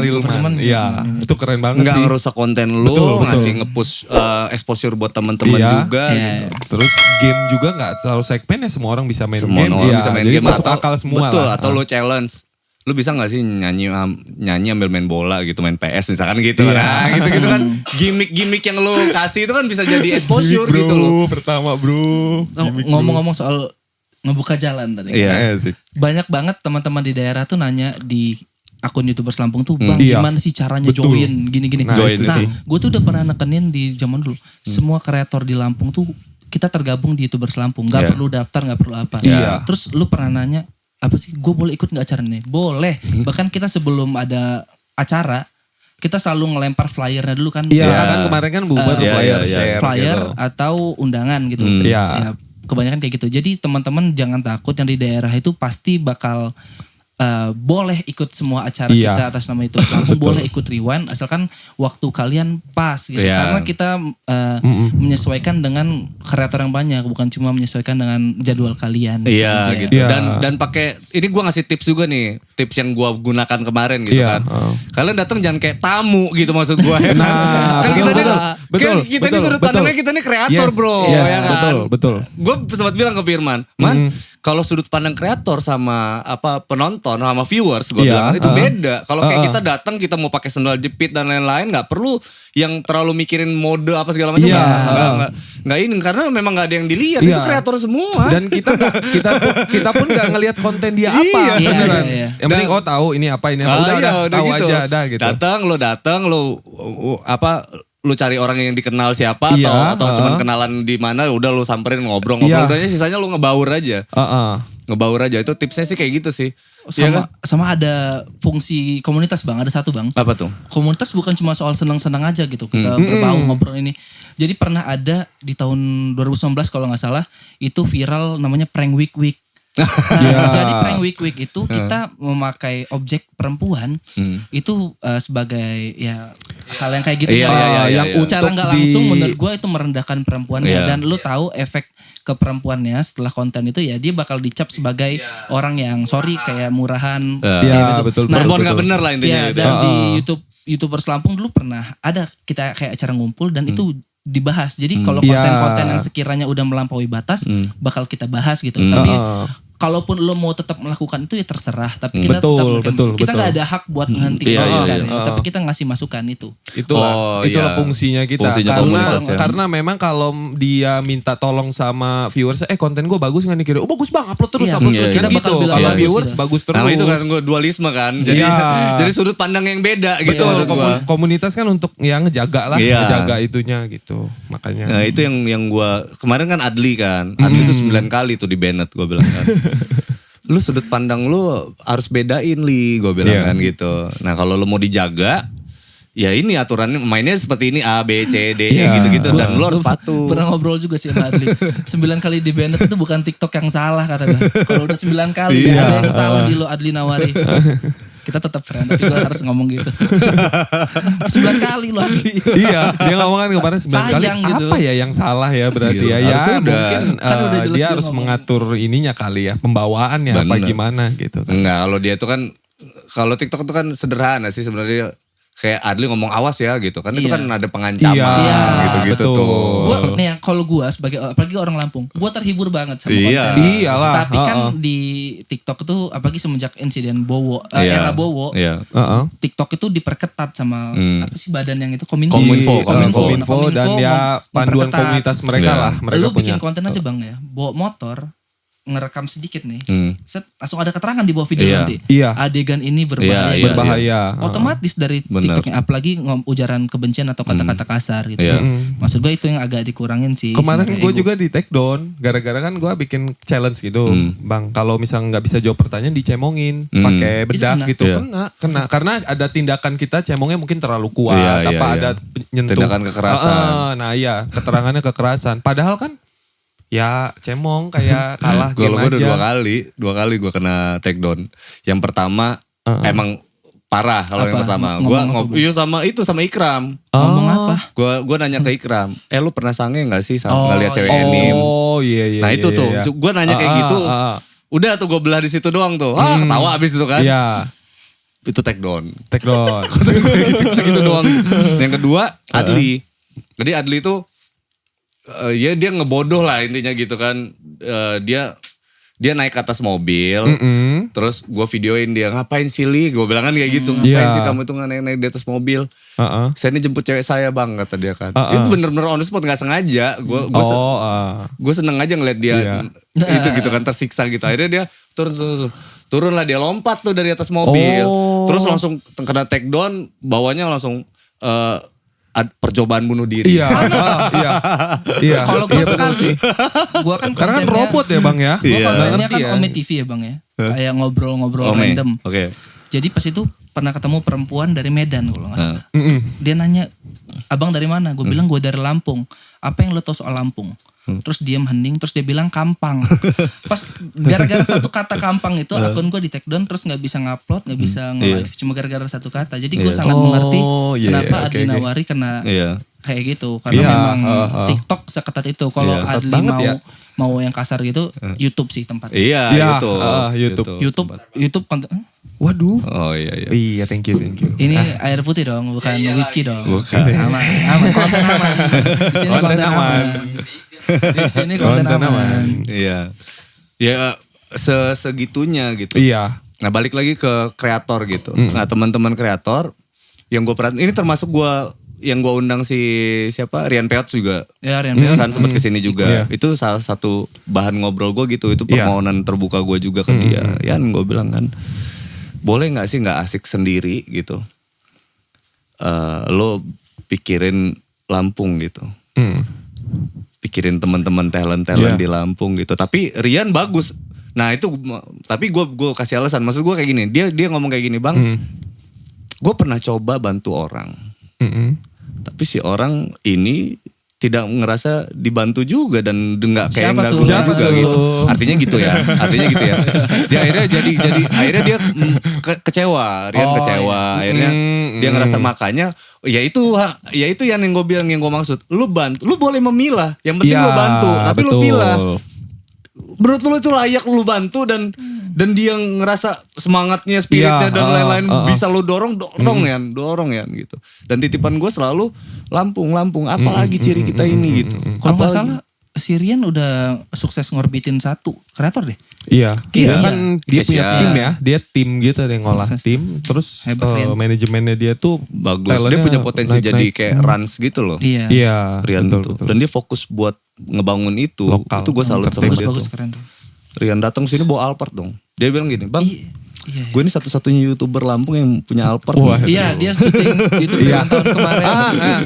Hilman. Iya, itu keren banget sih. Nggak ngerusak konten lu, ngasih nge-push exposure buat teman-teman juga gitu. Terus game juga nggak selalu segmen ya, semua orang bisa main game. Semua orang bisa main game. Masuk akal semua betul, lah. Atau lu challenge. Lu bisa gak sih nyanyi ambil main bola gitu, main PS misalkan gitu. Nah gitu-gitu kan gimmick yang lu kasih itu kan bisa jadi exposure gitu loh. Pertama bro. Ngomong-ngomong soal ngebuka jalan tadi. Sih. Banyak banget teman-teman di daerah tuh nanya di akun YouTubers Lampung tuh, bang gimana sih caranya join gini-gini. Nah gue tuh udah pernah nekenin di zaman dulu. Semua kreator di Lampung tuh kita tergabung di YouTubers Lampung. Gak perlu daftar, gak perlu apa. Terus lu pernah nanya, apa sih, gue boleh ikut gak acara nih? Boleh. Bahkan kita sebelum ada acara, kita selalu ngelempar flyernya dulu kan. Kan kemarin kan bubar flyer share flyer gitu. Atau undangan gitu. Ya, kebanyakan kayak gitu. Jadi teman-teman jangan takut, yang di daerah itu pasti bakal boleh ikut semua acara kita atas nama YouTube Lampung, boleh ikut rewind asalkan waktu kalian pas gitu. Karena kita menyesuaikan dengan kreator yang banyak, bukan cuma menyesuaikan dengan jadwal kalian. Iya gitu. Dan pakai ini gue ngasih tips juga nih, tips yang gue gunakan kemarin gitu kan. Kalian datang jangan kayak tamu gitu maksud gue. Nah, kan kita ini sudut pandangnya kita ini kreator bro. Ya kan? Betul. Gue sempat bilang ke Firman, kalau sudut pandang kreator sama penonton sama viewers gue bilang itu beda. Kalau kayak kita datang kita mau pakai sendal jepit dan lain-lain, nggak perlu yang terlalu mikirin mode apa segala macam. Nggak ini karena memang nggak ada yang dilihat, itu kreator semua. Dan kita pun nggak ngelihat konten dia apa, beneran. Yang penting tahu ini apa udah tahu gitu. Aja gitu. Datang lo lu cari orang yang dikenal siapa atau cuman kenalan di mana, udah lu samperin ngobrol udahnya sisanya lu ngebaur aja. Ngebaur aja, itu tipsnya sih kayak gitu sih. Sama ada fungsi komunitas bang, ada satu bang. Apa tuh? Komunitas bukan cuma soal senang-senang aja gitu, kita berbaur ngobrol ini. Jadi pernah ada di tahun 2019 kalau gak salah, itu viral namanya prank week. Jadi prank week itu kita memakai objek perempuan itu sebagai hal yang kayak gitu yang secara nggak langsung menurut gue itu merendahkan perempuannya dan lu tahu efek ke perempuannya setelah konten itu dia bakal dicap sebagai orang yang kayak murahan. Betul. Perempuan nggak benar lah intinya. Dan di YouTubers Lampung dulu pernah ada kita kayak acara ngumpul dan itu dibahas. Jadi kalau konten-konten yang sekiranya udah melampaui batas bakal kita bahas gitu. Tapi kalaupun lo mau tetap melakukan itu ya terserah, tapi kita kita nggak ada hak buat menghentikan tapi kita ngasih masukan itu. Itulah fungsinya kita. Karena memang kalau dia minta tolong sama viewers, konten gue bagus nggak nih, kira bagus bang, upload terus kan gitu. Kalau viewers bagus terus. Nah itu kan dualisme kan, jadi sudut pandang yang beda gitu maksud gue. Komunitas kan untuk yang ngejaga lah, ngejaga itunya gitu. Makanya. Nah itu yang gue kemarin kan Adli itu 9 kali tuh di banned gue bilang kan. Lu sudut pandang lu harus bedain gue bilang kan gitu. Nah kalau lu mau dijaga, ya ini aturannya mainnya seperti ini A, B, C, D gitu-gitu dan lu harus patuh. Pernah ngobrol juga sih sama Adli. 9 kali di banned itu bukan TikTok yang salah kata gue. Kalau udah 9 kali ada yang salah di lo Adli Nawari. Kita tetap friend, tapi gue harus ngomong gitu. 9 kali lo Adli. Dia ngomong kan kemarin 9 kali. Gitu. Apa ya yang salah ya berarti mungkin kan dia harus mengatur ininya kali ya, pembawaannya apa gimana gitu. Enggak, kalau dia itu kan, kalau TikTok itu kan sederhana sih sebenarnya. Kayak Adli ngomong awas ya gitu kan, itu kan ada pengancaman gitu-gitu tuh. Kalau gue sebagai apalagi orang Lampung, gue terhibur banget sama konten. Iyalah. Tapi kan di TikTok itu apalagi semenjak insiden Bowo, era Bowo, TikTok itu diperketat sama apa sih badan yang itu Kominfo dan panduan komunitas mereka lah. Lu bikin konten aja bang ya, bawa motor, ngerekam sedikit nih, langsung ada keterangan di bawah video nanti. Adegan ini berbahaya. Otomatis dari TikToknya, apalagi ujaran kebencian atau kata-kata kasar gitu. Maksud gue itu yang agak dikurangin sih. Kemarin gue juga di take down, gara-gara kan gue bikin challenge gitu, bang. Kalau misalnya nggak bisa jawab pertanyaan dicemongin, pakai bedak gitu, kena. Karena ada tindakan kita cemongnya mungkin terlalu kuat, ada nyentuh. Tindakan kekerasan. Keterangannya kekerasan. Padahal kan ya cemong kayak kalah game aja. Gue udah dua kali gue kena take down. Yang pertama emang parah kalau yang pertama. Gue sama Ikram. Ngomong apa? Gue nanya ke Ikram, lu pernah sange gak sih ngeliat cewek anime? Iya. Nah itu tuh, gue nanya kayak gitu. Udah tuh gue belah di situ doang tuh. Ketawa abis itu kan. Iya. Itu take down. Gitu doang. Yang kedua Adli. Jadi Adli tuh dia ngebodoh lah intinya gitu kan. Dia naik ke atas mobil, terus gue videoin dia, ngapain sih Li? Gue bilang kan kayak gitu, ngapain sih kamu tuh naik di atas mobil? Saya ini jemput cewek saya bang, kata dia kan. Itu bener-bener on the spot, gak sengaja. Gue seneng aja ngeliat dia itu gitu kan, tersiksa gitu. Akhirnya dia turun lah, dia lompat tuh dari atas mobil. Terus langsung kena take down, bawahnya langsung percobaan bunuh diri. Iya. Kalau gue sekali, gue kan karena kan robot ya bang ya. Gue kontennya kan Ome TV ya bang ya. Kayak ngobrol-ngobrol random. Jadi pas itu pernah ketemu perempuan dari Medan kalau gak salah. Dia nanya, abang dari mana? Gue bilang gue dari Lampung. Apa yang lo tau soal Lampung? terus diam hening, terus dia bilang kampang. Pas gara-gara satu kata kampang itu akun gue di take down, terus nggak bisa ngupload, nggak bisa nge-live, cuma gara-gara satu kata. Jadi gue sangat mengerti kenapa Adli Nawari kena kayak gitu, karena memang TikTok seketat itu. Kalau Adli mau yang kasar gitu, YouTube sih tempatnya. YouTube konten. Waduh. Oh iya. Iya, thank you. Ini air putih dong, bukan whisky dong. Bukan. Aman, konten aman. Di sini konten aman. Di sini konten aman. Iya. Ya segitunya gitu. Iya. Nah, balik lagi ke kreator gitu. Nah, teman-teman kreator yang gue perhatiin, ini termasuk yang gue undang siapa? Rian Peot juga. Ya, Rian Peot kan sempat kesini juga. Itu salah satu bahan ngobrol gue gitu. Itu permohonan terbuka gue juga ke dia. Ya, gue bilang kan, boleh nggak sih nggak asik sendiri gitu? Lo pikirin Lampung gitu. Pikirin teman-teman talent di Lampung gitu. Tapi Rian bagus. Nah itu, tapi gue kasih alasan. Maksud gue kayak gini. Dia ngomong kayak gini, Bang. Gue pernah coba bantu orang. Tapi si orang ini tidak ngerasa dibantu juga dan nggak kayak nggak guna juga gitu. Artinya gitu ya. Dia akhirnya akhirnya dia kecewa. Rian kecewa. Akhirnya dia ngerasa, makanya ya itu yang gue bilang, yang gue maksud. Lu boleh memilah. Yang penting lu bantu. Tapi lu pilah. Menurut lu itu layak lu bantu dan dia ngerasa semangatnya, spiritnya dan lain-lain bisa lu dorong ya gitu. Dan titipan gue selalu Lampung, apalagi ciri kita ini gitu. Kalau nggak salah, si Rian udah sukses ngorbitin satu kreator deh. Iya, kan dia punya tim ya, dia tim gitu, dia ngolah tim, terus manajemennya dia tuh bagus, dia punya potensi jadi kayak Rans gitu loh. Iya, Rian betul. Dan dia fokus buat ngebangun itu. Lokal. Itu gue salut sama dia tuh. Keren tuh. Rian datang sini bawa Alphard dong. Dia bilang gini, Bang, gue ini satu-satunya YouTuber Lampung yang punya Alphard. Iya, dia syuting YouTube Rewind tahun kemarin.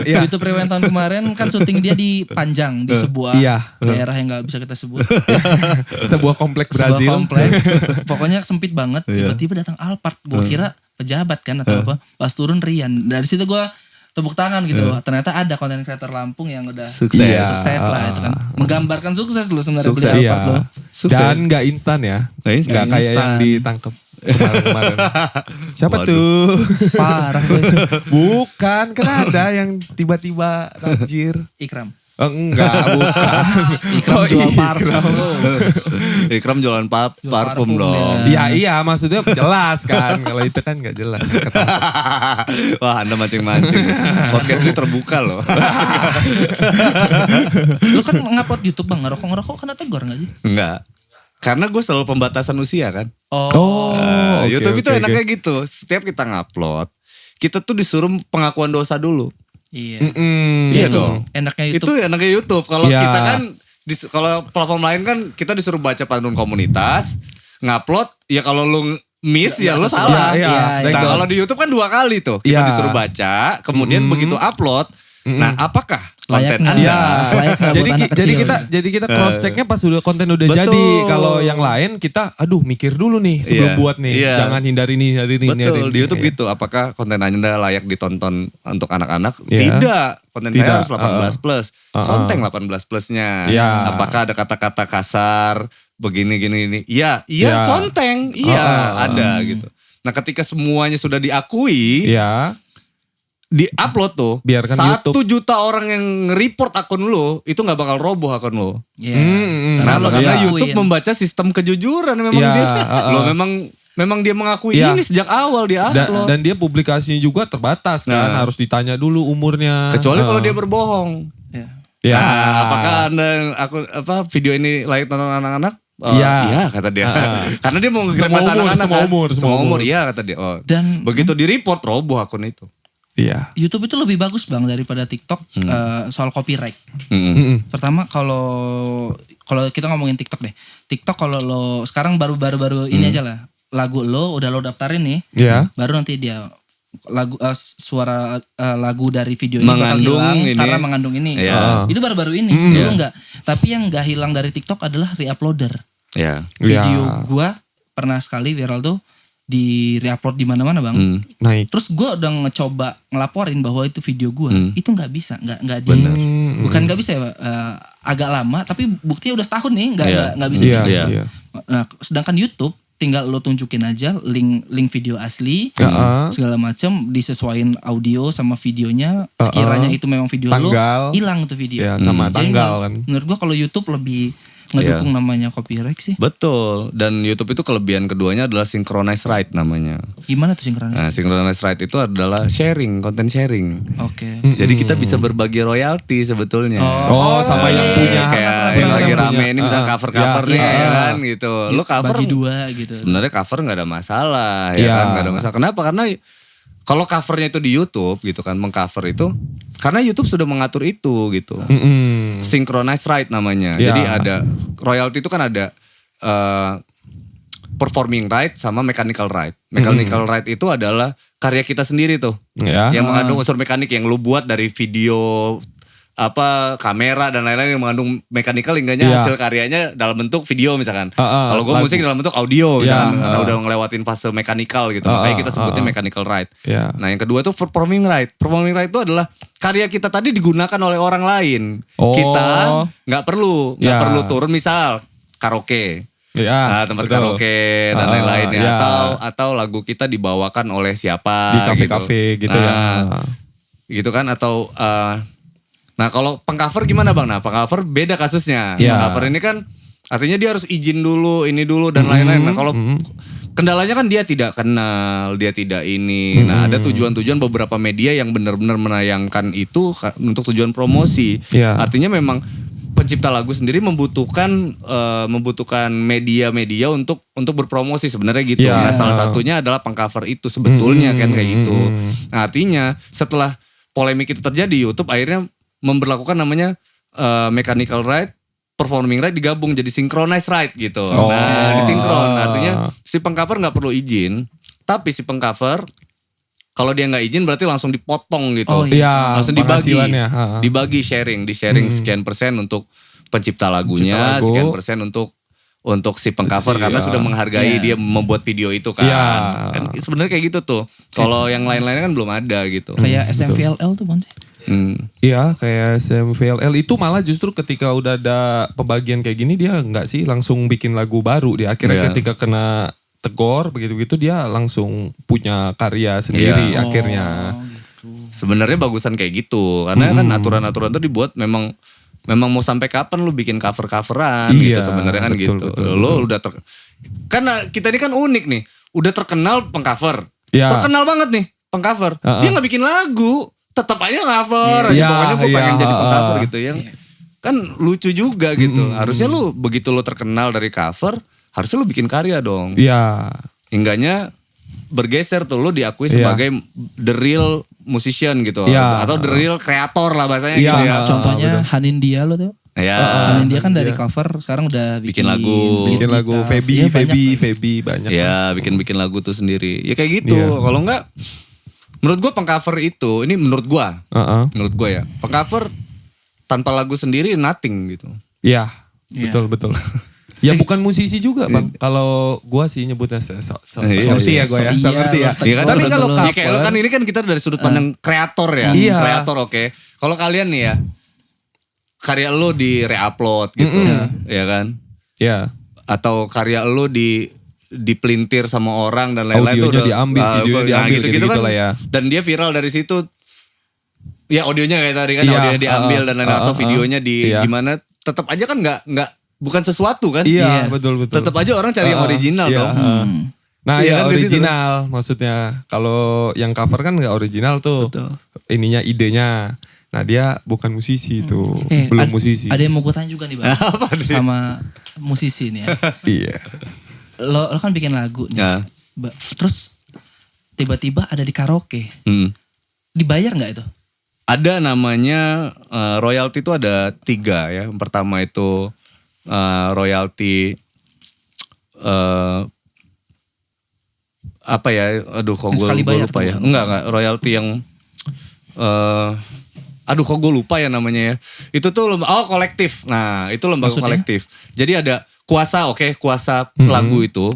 YouTube Rewind tahun kemarin kan syuting dia di Panjang, di sebuah daerah yang gak bisa kita sebut. Sebuah komplek Brazil. Sebuah komplek. Pokoknya sempit banget. Tiba-tiba datang Alphard. Gue kira pejabat kan atau apa. Pas turun Rian. Dari situ gue tepuk tangan gitu. Ternyata ada konten kreator Lampung yang udah sukses lah itu kan. Menggambarkan sukses lu sebenarnya beli Alphard lu. Dan gak instan ya. Gak kayak yang ditangkap kemarin. Siapa tuh? Parah. Bukan, kan ada yang tiba-tiba tajir. Ikram. Enggak, bukan. Ikram jual parfum. Ikram jualan parfum dong. Iya, maksudnya jelas kan. Kalau itu kan gak jelas. Wah, Anda mancing-mancing. Podcast ini terbuka loh. Lu kan ngupload YouTube, Bang. Ngerokok kena tegur gak sih? Enggak. Karena gue selalu pembatasan usia kan. YouTube itu enaknya gitu. Setiap kita ngupload, kita tuh disuruh pengakuan dosa dulu. Iya. Iya dong. Enaknya YouTube. Itu enaknya YouTube. Kalau kita kan, kalau platform lain kan kita disuruh baca panduan komunitas, ngupload, ya kalau lu miss ya lu salah. Nah kalau di YouTube kan 2 kali tuh. Kita disuruh baca, kemudian begitu upload. Nah, apakah konten Anda? Jadi kita cross checknya pas udah konten udah jadi. Kalau yang lain kita mikir dulu nih sebelum buat nih. Jangan hindari nih. Betul, di YouTube gitu. Apakah konten Anda layak ditonton untuk anak-anak? Tidak. Konten saya harus 18 plus. Conteng 18 plusnya. Apakah ada kata-kata kasar? Begini. Iya, conteng. Ada gitu. Nah, ketika semuanya sudah diakui, di upload tuh, biarkan 1 juta orang yang nge-report akun lo, itu gak bakal roboh akun lo. Karena YouTube membaca sistem kejujuran memang dia. Memang dia mengakui ini sejak awal dia upload. Dan dia publikasinya juga terbatas kan, harus ditanya dulu umurnya. Kecuali kalau dia berbohong. Apakah video ini layak tonton anak-anak? Iya kata dia. Karena dia mau nge-grab anak-anak semua umur. Iya kata dia. Dan begitu di-report roboh akun itu. Iya. YouTube itu lebih bagus Bang daripada TikTok soal copyright. Pertama kalau kita ngomongin TikTok deh. TikTok kalau lo sekarang baru ini aja lah. Lagu lo udah lo daftarin nih. Baru nanti dia suara lagu dari video ini bakal hilang karena mengandung ini. Itu baru-baru ini. Dulu enggak. Tapi yang enggak hilang dari TikTok adalah reuploader. Video gua pernah sekali viral tuh di reupload di mana-mana Bang. Naik. Terus gue udah ngelaporin bahwa itu video gue. Itu nggak bisa, nggak di. Bukan nggak bisa ya. agak lama tapi buktinya udah setahun nih nggak bisa Iya, bisa. iya. Nah, sedangkan YouTube tinggal lo tunjukin aja link video asli segala macam, disesuaiin audio sama videonya, sekiranya itu memang video tanggal, lo, hilang tuh video. Ya, sama Jadi tanggal kan. menurut gua kalau YouTube lebih ngedukung namanya copyright sih. Betul. Dan YouTube itu kelebihan keduanya adalah synchronize right namanya. Gimana tuh sinkronis? Nah, synchronize right itu adalah sharing, konten sharing. Oke. Jadi kita bisa berbagi royalti sebetulnya. Oh, sama yang punya. Kayak yang lagi rame ini misalnya cover-cover nih ya kan gitu. Lu cover Bagi dua gitu. sebenarnya cover nggak ada masalah ya kan, nggak ada masalah. Kenapa? Karena kalau covernya itu di YouTube gitu kan, mengcover itu karena YouTube sudah mengatur itu gitu. Synchronize right namanya. Jadi ada royalti itu kan ada performing right sama mechanical right. Mechanical right itu adalah karya kita sendiri tuh. Yang mengandung unsur mekanik yang lu buat dari video kamera dan lain-lain yang mengandung mechanical hingganya hasil karyanya dalam bentuk video misalkan. Kalau gue musik dalam bentuk audio misalkan. Udah ngelewatin fase mechanical gitu. Makanya kita sebutnya mechanical right. Nah yang kedua tuh performing right. Performing right itu adalah karya kita tadi digunakan oleh orang lain. Kita nggak perlu turun misal karaoke. Nah, tempat karaoke dan lain-lain atau lagu kita dibawakan oleh siapa di kafe-kafe gitu ya. Gitu kan atau nah kalau pengcover gimana Bang? Nah pengcover beda kasusnya. Pengcover ini kan artinya dia harus izin dulu, ini dulu dan lain-lain. Nah kalau kendalanya kan dia tidak kenal, dia tidak ini. Nah ada tujuan-tujuan beberapa media yang benar-benar menayangkan itu untuk tujuan promosi. Artinya memang pencipta lagu sendiri membutuhkan media-media untuk berpromosi sebenarnya gitu. Nah, salah satunya adalah pengcover itu sebetulnya kan kayak gitu. Nah artinya setelah polemik itu terjadi, YouTube akhirnya memberlakukan namanya mechanical right, performing right digabung jadi synchronize right gitu. Nah disinkron artinya si pengcover nggak perlu izin, tapi si pengcover kalau dia nggak izin berarti langsung dipotong gitu. Langsung dibagi sharing, sekian persen untuk pencipta lagunya, sekian persen untuk si pengcover karena sudah menghargai dia membuat video itu kan. Kan sebenarnya kayak gitu tuh. Kalau yang lain-lainnya kan belum ada gitu. Kayak SMVLL tuh Bang. Iya kayak SMVLL itu malah justru ketika udah ada pembagian kayak gini dia nggak sih langsung bikin lagu baru. Dia akhirnya ketika kena tegor begitu-begitu dia langsung punya karya sendiri akhirnya. Sebenarnya bagusan kayak gitu karena kan aturan-aturan itu dibuat memang mau sampai kapan lu bikin cover-coveran gitu sebenarnya kan betul, gitu. Lu udah karena kita ini kan unik nih, udah terkenal pengcover. Terkenal banget nih pengcover. Dia nggak bikin lagu, tetap aja cover aja. Pokoknya gue pengen jadi pengcover gitu ya. Kan lucu juga gitu. Harusnya lu begitu lu terkenal dari cover, harusnya lu bikin karya dong. Hingganya bergeser tuh lu diakui sebagai the real musician gitu. Atau the real kreator lah bahasanya gitu ya. Contohnya Hanindia lo tuh. Hanindia kan dari cover sekarang udah bikin lagu. Feby banyak. Bikin lagu tuh sendiri. Ya kayak gitu. Kalau enggak menurut gue pengcover itu, ini menurut gue. Menurut gue ya. Pengcover tanpa lagu sendiri nothing gitu. Betul. Ya bukan musisi juga Bang. Kalau gue sih nyebutnya seperti ya gue ya. Seperti ya. Tapi kalau cover. Kayak lo kan ini kan kita dari sudut pandang kreator ya. Kreator oke. Kalau kalian nih ya. Karya lo di re-upload gitu. Ya kan. Atau karya lo dipelintir sama orang dan lain-lain. Audionya diambil, videonya diambil gitu kan, lah ya. Dan dia viral dari situ. Ya audionya kayak tadi kan audionya diambil dan lain-lain. Atau videonya gimana. Tetap aja kan gak bukan sesuatu kan? Betul. Tetap aja orang cari yang original dong. Nah kan original maksudnya. Kalau yang cover kan gak original tuh. Ininya idenya. Nah dia bukan musisi tuh. Belum musisi. Ada yang mau gue tanya juga nih Bang. Sama musisi nih ya. Lo kan bikin lagu nih. Terus tiba-tiba ada di karaoke. Dibayar gak itu? Ada namanya royalti itu ada 3 ya. Yang pertama itu royalti apa ya? Aduh kok gue lupa ya. Enggak royalti yang aduh kok gue lupa ya namanya ya. Itu tuh kolektif. Nah itu lembaga kolektif. Jadi ada kuasa kuasa lagu itu.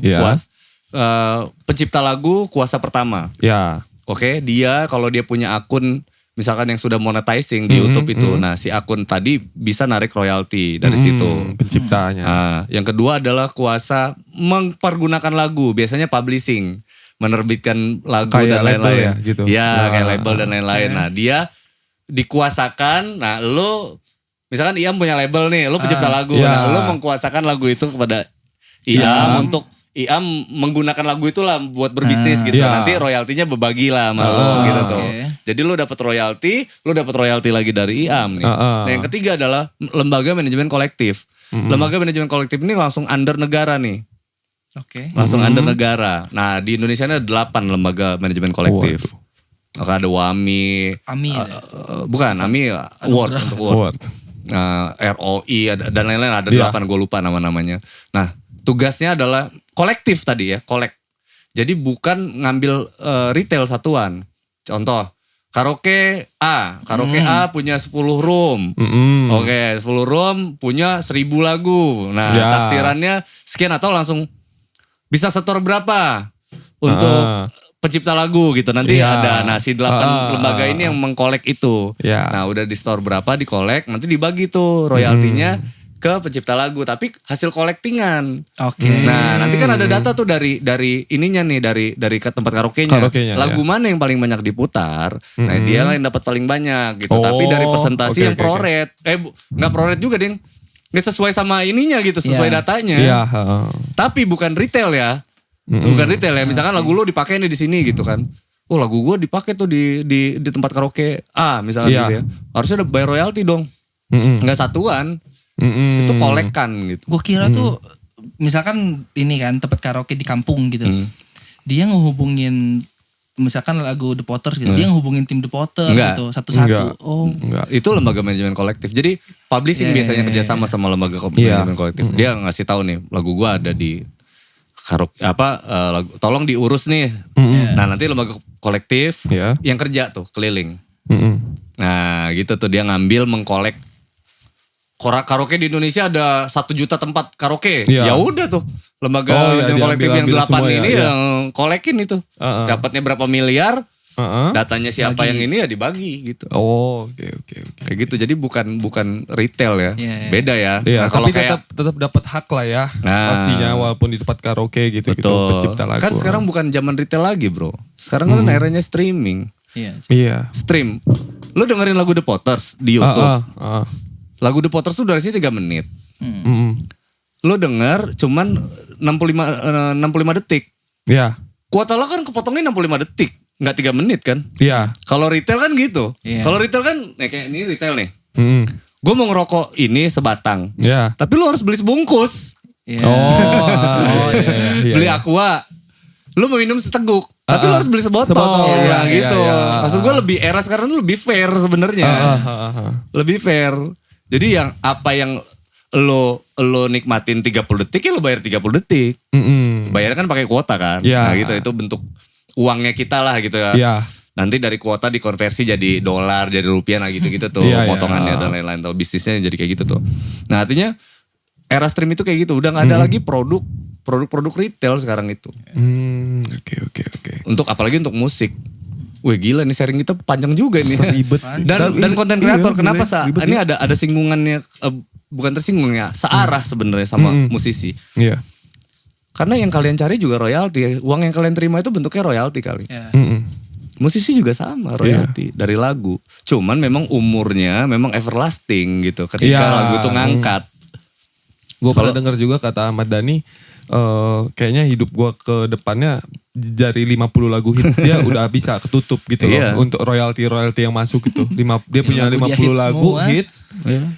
Pencipta lagu kuasa pertama. Dia kalau dia punya akun misalkan yang sudah monetizing di YouTube itu, nah si akun tadi bisa narik royalti dari situ. Penciptanya. Nah, yang kedua adalah kuasa mempergunakan lagu, biasanya publishing, menerbitkan lagu Kayak dan label lain-lain. ya, gitu. Ya, Nah, kayak label dan lain-lain. Nah, dia dikuasakan. Nah, lo misalkan Iam punya label nih, lo pencipta lagu. Iya. Nah, lo mengkuasakan lagu itu kepada Iam untuk Iam menggunakan lagu itulah buat berbisnis gitu. Iya. Nanti royaltinya berbagi lah sama lo gitu tuh. Jadi lo dapat royalti lagi dari Iam nih. Nah, yang ketiga adalah lembaga manajemen kolektif. Lembaga manajemen kolektif ini langsung under negara nih. Oke. Langsung under negara. Nah, di Indonesia ini ada 8 lembaga manajemen kolektif. Maka ada WAMI. AMI. Bukan, AMI Award untuk Award. ROI dan lain-lain ada 8, gue lupa nama-namanya. Nah, tugasnya adalah kolektif tadi ya, Jadi bukan ngambil retail satuan. Contoh, karaoke A punya 10 room. Oke, 10 room punya 1000 lagu. Nah, taksirannya sekian atau langsung bisa setor berapa untuk pencipta lagu gitu. Nanti ada si 8 lembaga ini yang mengkolek itu. Nah, udah di store berapa dikolek, nanti dibagi tuh royaltinya ke pencipta lagu, tapi hasil kolektingan. Oke. Nah, nanti kan ada data tuh dari ininya nih, dari ke tempat karaoke-nya. Lagu mana yang paling banyak diputar? Nah, dia lah yang dapat paling banyak gitu. Tapi dari persentase yang pro-rate. Enggak pro-rate juga, Ding. Nggak sesuai sama ininya gitu, sesuai datanya. Tapi bukan retail ya. Bukan retail ya. Misalkan lagu lo dipakai nih di sini gitu kan. Oh, lagu gue dipakai tuh di tempat karaoke A misalnya gitu ya. Harusnya ada bayar royalti dong. Enggak satuan. Itu kolekkan gitu. Gue kira tuh misalkan ini kan tempat karaoke di kampung gitu. Dia ngehubungin misalkan lagu The Potters gitu. Dia ngehubungin tim The Potters gitu satu-satu. Enggak. Itu lembaga manajemen kolektif. Jadi publishing biasanya kerjasama sama lembaga manajemen kolektif. Dia ngasih tahu nih lagu gue ada di karaoke lagu, tolong diurus nih. Nah, nanti lembaga kolektif yang kerja tuh keliling. Nah, gitu tuh dia ngambil mengkolek. Karaoke di Indonesia ada 1 juta tempat karaoke. Ya udah tuh lembaga kolektif yang 8 ini yang kolekin itu. Dapatnya berapa miliar? Datanya siapa yang ini ya dibagi gitu. Oke. Kayak gitu. Jadi bukan retail ya. Beda ya. Nah, tapi tetap dapat hak lah ya. Pastinya walaupun di tempat karaoke gitu. Betul. Pencipta lagu. Kan sekarang bukan zaman retail lagi, Bro. Sekarang kan eranya streaming. Iya. Stream. Lu dengerin lagu The Potters di YouTube. Lagu The Potters tuh durasinya 3 menit. Lu denger cuman 65 detik. Iya. Kuota lo kan kepotongnya 65 detik. Nggak 3 menit kan? Iya. Kalau retail kan gitu. Kalau retail kan, kayak ini retail nih. Gue mau ngerokok ini sebatang. Tapi lu harus beli sebungkus. Beli Aqua. Lu mau minum seteguk. Tapi lu harus beli sebotol. Gitu. Maksud gue lebih era sekarang tuh lebih fair sebenarnya. Lebih fair. Jadi yang apa yang lo nikmatin 30 detik ya lo bayar 30 detik. Bayarnya kan pakai kuota kan. Nah gitu, itu bentuk uangnya kita lah gitu ya. Nanti dari kuota dikonversi jadi dolar, jadi rupiah, nah gitu-gitu tuh potongannya dan lain-lain tuh. Bisnisnya jadi kayak gitu tuh. Nah artinya era stream itu kayak gitu. Udah gak ada lagi produk retail sekarang itu. Oke. Untuk apalagi untuk musik. Wih gila nih sharing kita panjang juga nih. Ribet. Dan konten kreator kenapa ini ada singgungannya, bukan tersinggung ya, searah sebenarnya sama musisi. Iya. Karena yang kalian cari juga royalti. Uang yang kalian terima itu bentuknya royalti kali. Musisi juga sama royalti dari lagu. Cuman memang umurnya memang everlasting gitu. Ketika lagu itu ngangkat. Gue pernah denger juga kata Ahmad Dhani. Kayaknya hidup gue ke depannya dari 50 lagu hits dia udah bisa ketutup gitu loh. Untuk royalti yang masuk gitu. Dia punya 50 lagu hits.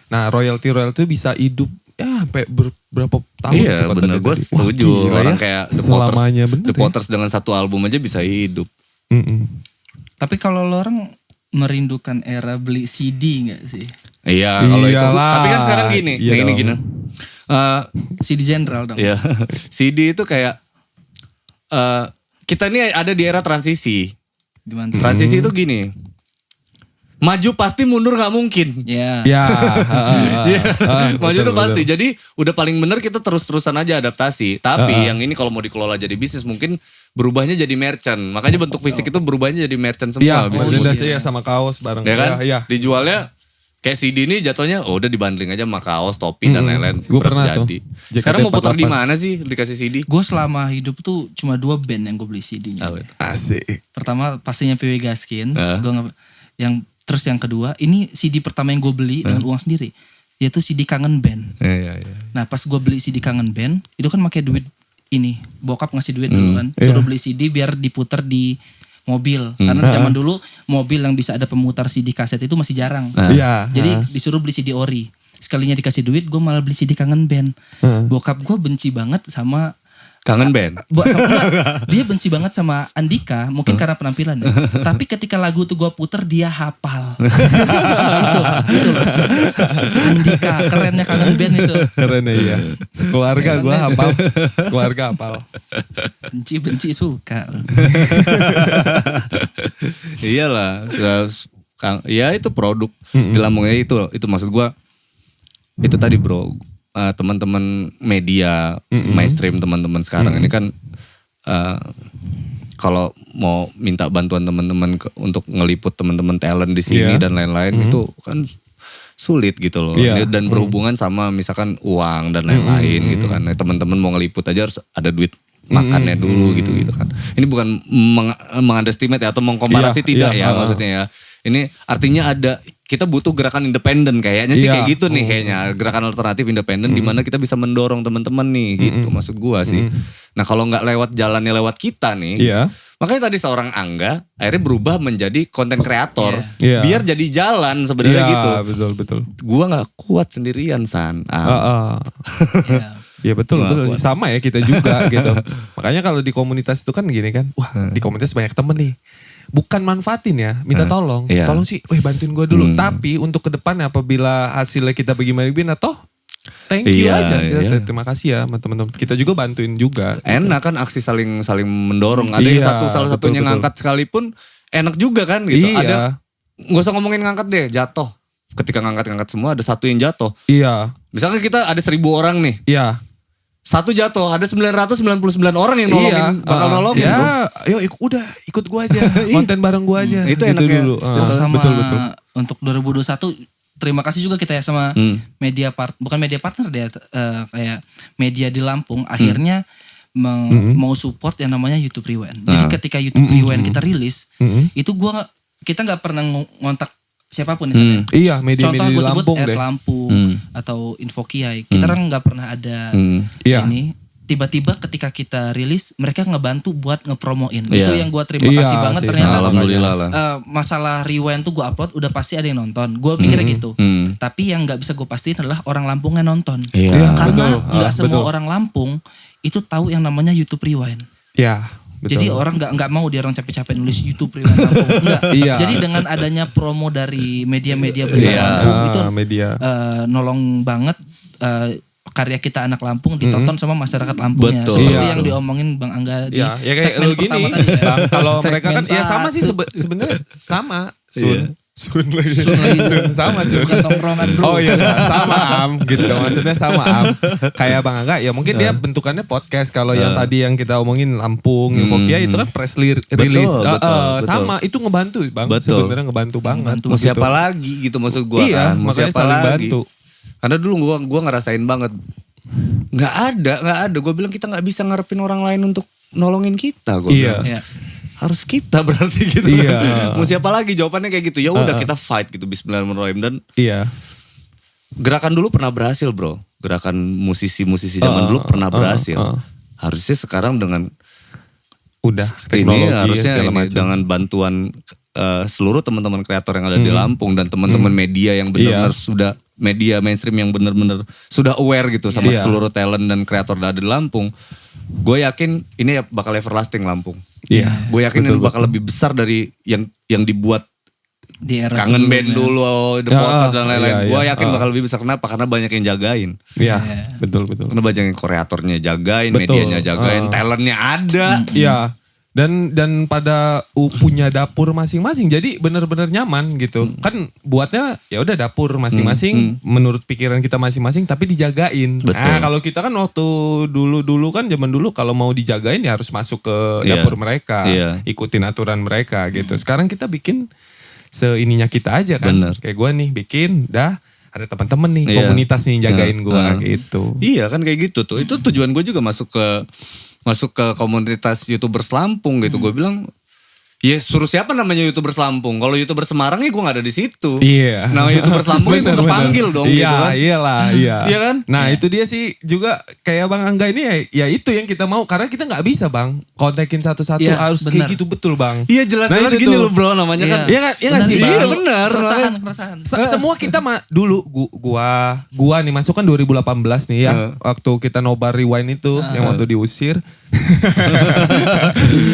Nah royalti bisa hidup ya sampai berapa tahun. Iya bener, gue setuju. Orang kayak The Potters dengan 1 album aja bisa hidup. Tapi kalau lo orang merindukan era beli CD gak sih? Iya kalau itu. Tapi kan sekarang gini. CD General dong. Iya. CD itu kayak kita ini ada di era transisi. Gimana? Transisi itu gini. Maju pasti, mundur gak mungkin. Maju itu pasti. Jadi udah paling bener kita terus-terusan aja adaptasi. Tapi yang ini kalau mau dikelola jadi bisnis mungkin berubahnya jadi merchant. Makanya bentuk fisik itu berubahnya jadi merchant semua. Iya, bisnis merchandise musik. iya sama kaos bareng. Ya kan? Iya. Dijualnya kayak CD ini jatuhnya udah dibundling aja sama kaos, topi dan lain-lain. Gue pernah tuh. Jadi. Sekarang mau putar di mana sih dikasih CD? Gue selama hidup tuh cuma 2 band yang gue beli CD-nya. Asik. Pertama pastinya PW Gaskins. Terus yang kedua, ini CD pertama yang gue beli dengan uang sendiri. Yaitu CD Kangen Band. Iya. Nah pas gue beli CD Kangen Band, itu kan pakai duit ini. Bokap ngasih duit dulu kan. Suruh beli CD biar diputar di mobil. Karena zaman dulu mobil yang bisa ada pemutar CD kaset itu masih jarang. Jadi disuruh beli CD ori. Sekalinya dikasih duit gue malah beli CD Kangen Band. Bokap gue benci banget sama Kangen Band. Dia benci banget sama Andika, mungkin karena penampilannya. Tapi ketika lagu itu gue puter dia hafal. Gitu. Andika, kerennya Kangen Band itu. Kerennya iya. Sekeluarga gue hafal. Sekeluarga hafal. Benci suka. Iyalah. Ya itu produk di lambungnya itu maksud gue. Itu tadi bro. Teman-teman media mainstream teman-teman sekarang ini kan kalau mau minta bantuan teman-teman untuk ngeliput teman-teman talent di sini dan lain-lain itu kan sulit gitu loh dan berhubungan sama misalkan uang dan lain-lain gitu kan. Teman-teman mau ngeliput aja harus ada duit makannya dulu gitu kan. Ini bukan mengunderestimate atau mengkomparasi tidak ya maksudnya ya. Ini artinya kita butuh gerakan independen kayaknya sih kayak gitu nih kayaknya. Gerakan alternatif independen di mana kita bisa mendorong teman-teman nih gitu maksud gua sih. Nah kalau nggak lewat jalannya lewat kita nih. Makanya tadi seorang Angga akhirnya berubah menjadi konten kreator. Biar jadi jalan sebenarnya gitu. Betul. Gua nggak kuat sendirian San. Iya betul. Sama ya kita juga gitu. Makanya kalau di komunitas itu kan gini kan. Wah di komunitas banyak temen nih. Bukan manfaatin ya, minta tolong. Tolong sih, bantuin gue dulu. Tapi untuk ke depan apabila hasilnya kita bagaimana toh thank you aja. Terima kasih ya sama teman-teman. Kita juga bantuin juga. Enak kan aksi saling mendorong. Ada yang salah satunya ngangkat sekalipun enak juga kan gitu. Ada nggak usah ngomongin ngangkat deh, jatuh. Ketika ngangkat semua ada satu yang jatuh. Misalkan kita ada 1.000 orang nih. Satu jatuh, ada 999 orang yang nolongin, bakal nolongin. Yuk ikut gua aja, konten bareng gua aja. Itu gitu enaknya. Dulu. Sama betul. Untuk 2021, terima kasih juga kita ya sama bukan media partner deh, kayak media di Lampung. Akhirnya mau support yang namanya YouTube Rewind. Jadi ketika YouTube Rewind kita rilis, itu kita nggak pernah ngontak siapapun misalnya. Iya, media contoh gue sebut Lampung deh. Lampung atau Info Kiai. Kita orang nggak pernah ada ini. Tiba-tiba ketika kita rilis, mereka ngebantu buat ngepromoin. Itu yang gue terima kasih banget. Ternyata alhamdulillah lah. Masalah Rewind tuh gue upload udah pasti ada yang nonton. Gue mikirnya gitu. Tapi yang nggak bisa gue pastiin adalah orang Lampungnya nonton. Karena nggak semua orang Lampung itu tahu yang namanya YouTube Rewind. Betul. Jadi orang nggak mau dia orang capek-capek nulis YouTube Rewind Lampung. Enggak. Jadi dengan adanya promo dari media-media besar Lampung itu nolong banget karya kita anak Lampung ditonton sama masyarakat Lampungnya. Seperti yang diomongin Bang Angga di segmen pertama tadi ya. Bang, kalau mereka kan sama sih sebenarnya sama. Sun lagi. Sama Sun. Bukan tongkrongan bro. Oh iya sama Am gitu. Maksudnya sama Am. Kayak Bang Angga ya mungkin dia bentukannya podcast. Kalau yang tadi yang kita omongin Lampung, Info Kiai itu kan press release. Betul. Sama itu ngebantu Bang. Sebenarnya ngebantu banget. Mau siapa lagi gitu maksud gue kan. Mau siapa lagi. Bantu. Karena dulu gue ngerasain banget. Gak ada. Gue bilang kita gak bisa ngarepin orang lain untuk nolongin kita. Gue bilang. Harus kita berarti gitu. Mau siapa lagi jawabannya kayak gitu. Ya udah kita fight gitu bismillahirrahmanirrahim dan gerakan dulu pernah berhasil bro. Gerakan musisi-musisi zaman dulu pernah berhasil. Harusnya sekarang dengan teknologi harusnya dengan bantuan seluruh teman-teman kreator yang ada di Lampung dan teman-teman media yang benar-benar sudah media mainstream yang benar-benar sudah aware gitu sama seluruh talent dan kreator yang ada di Lampung. Gue yakin ini bakal everlasting Lampung. Gue yakin ini bakal lebih besar dari yang dibuat di era Kangen Band dulu, The Potters dan lain-lain. Gue yakin bakal lebih besar. Kenapa? Karena banyak yang jagain. Betul. Karena banyak yang kreatornya jagain, medianya jagain, talentnya ada. Dan pada punya dapur masing-masing, jadi benar-benar nyaman gitu. Kan buatnya ya udah dapur masing-masing menurut pikiran kita masing-masing, tapi dijagain. Betul. Nah kalau kita kan waktu dulu kan zaman dulu kalau mau dijagain ya harus masuk ke dapur mereka, ikutin aturan mereka gitu. Sekarang kita bikin seininya kita aja kan. Bener. Kayak gue nih bikin, ada teman-teman nih komunitas nih jagain gue gitu. Iya kan kayak gitu tuh. Itu tujuan gue juga masuk ke komunitas YouTubers Lampung gitu. Gue bilang, ya suruh siapa namanya YouTubers Lampung? Kalau YouTuber Semarang ya gue gak ada di situ. Iya. Nah YouTubers Lampung itu kepanggil dong gitu kan. Iyalah. Iya kan? Nah itu dia sih juga kayak Bang Angga ini ya itu yang kita mau. Karena kita gak bisa Bang kontekin satu-satu harus kayak gitu betul Bang. Iya jelas-jelas gini loh bro namanya kan. Iya gak sih Bang? Iya benar. Keresahan. Semua kita dulu gua nih masuk kan 2018 nih ya. Waktu kita nobar rewind itu yang waktu diusir.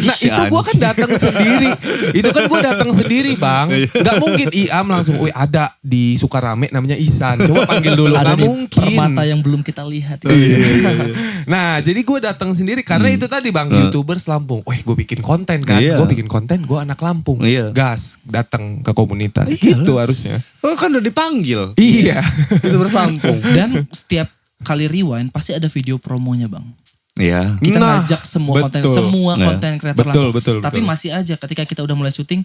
Nah itu gue kan datang sendiri. Itu kan gue datang sendiri Bang. Gak mungkin Iam langsung, ada di Sukarame namanya Isan. Coba panggil dulu. Ada gak mungkin. Permata yang belum kita lihat. Nah jadi gue datang sendiri karena itu tadi Bang. YouTubers Lampung. Gue bikin konten kan. Gue bikin konten, gue anak Lampung. Gas datang ke komunitas. Gitu harusnya. Oh kan udah dipanggil. Iya. YouTubers Lampung. Dan setiap kali rewind pasti ada video promonya Bang. Iya. Kita ngajak semua konten kreator Lampung. Betul. Tapi masih aja ketika kita udah mulai syuting,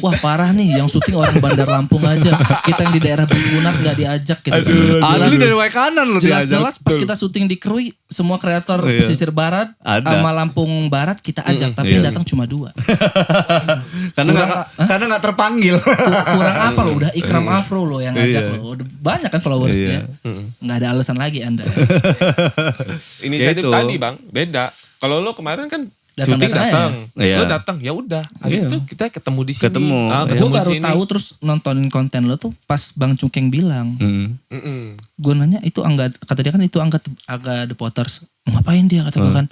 wah parah nih yang syuting orang Bandar Lampung aja. Kita yang di daerah Bengkunat gak diajak gitu. Adli dari Waikanan lo diajak. Jelas pas kita syuting di Krui, semua kreator pesisir barat sama Lampung Barat kita ajak. Tapi yang datang cuma 2. Karena gak terpanggil. Kurang apa lo? Udah Ikram Afro lo yang ngajak lo. Udah banyak kan followersnya. Gak ada alasan lagi Anda. Inisiatif tadi Bang, beda. Kalau lo kemarin kan syuting datang, lo datang ya udah. Habis itu kita ketemu di sini. Gue baru tahu terus nontonin konten lo tuh pas Bang Cungkeng bilang. Gue nanya itu kata dia kan itu Angga The Potters. Ngapain dia kata gue kan.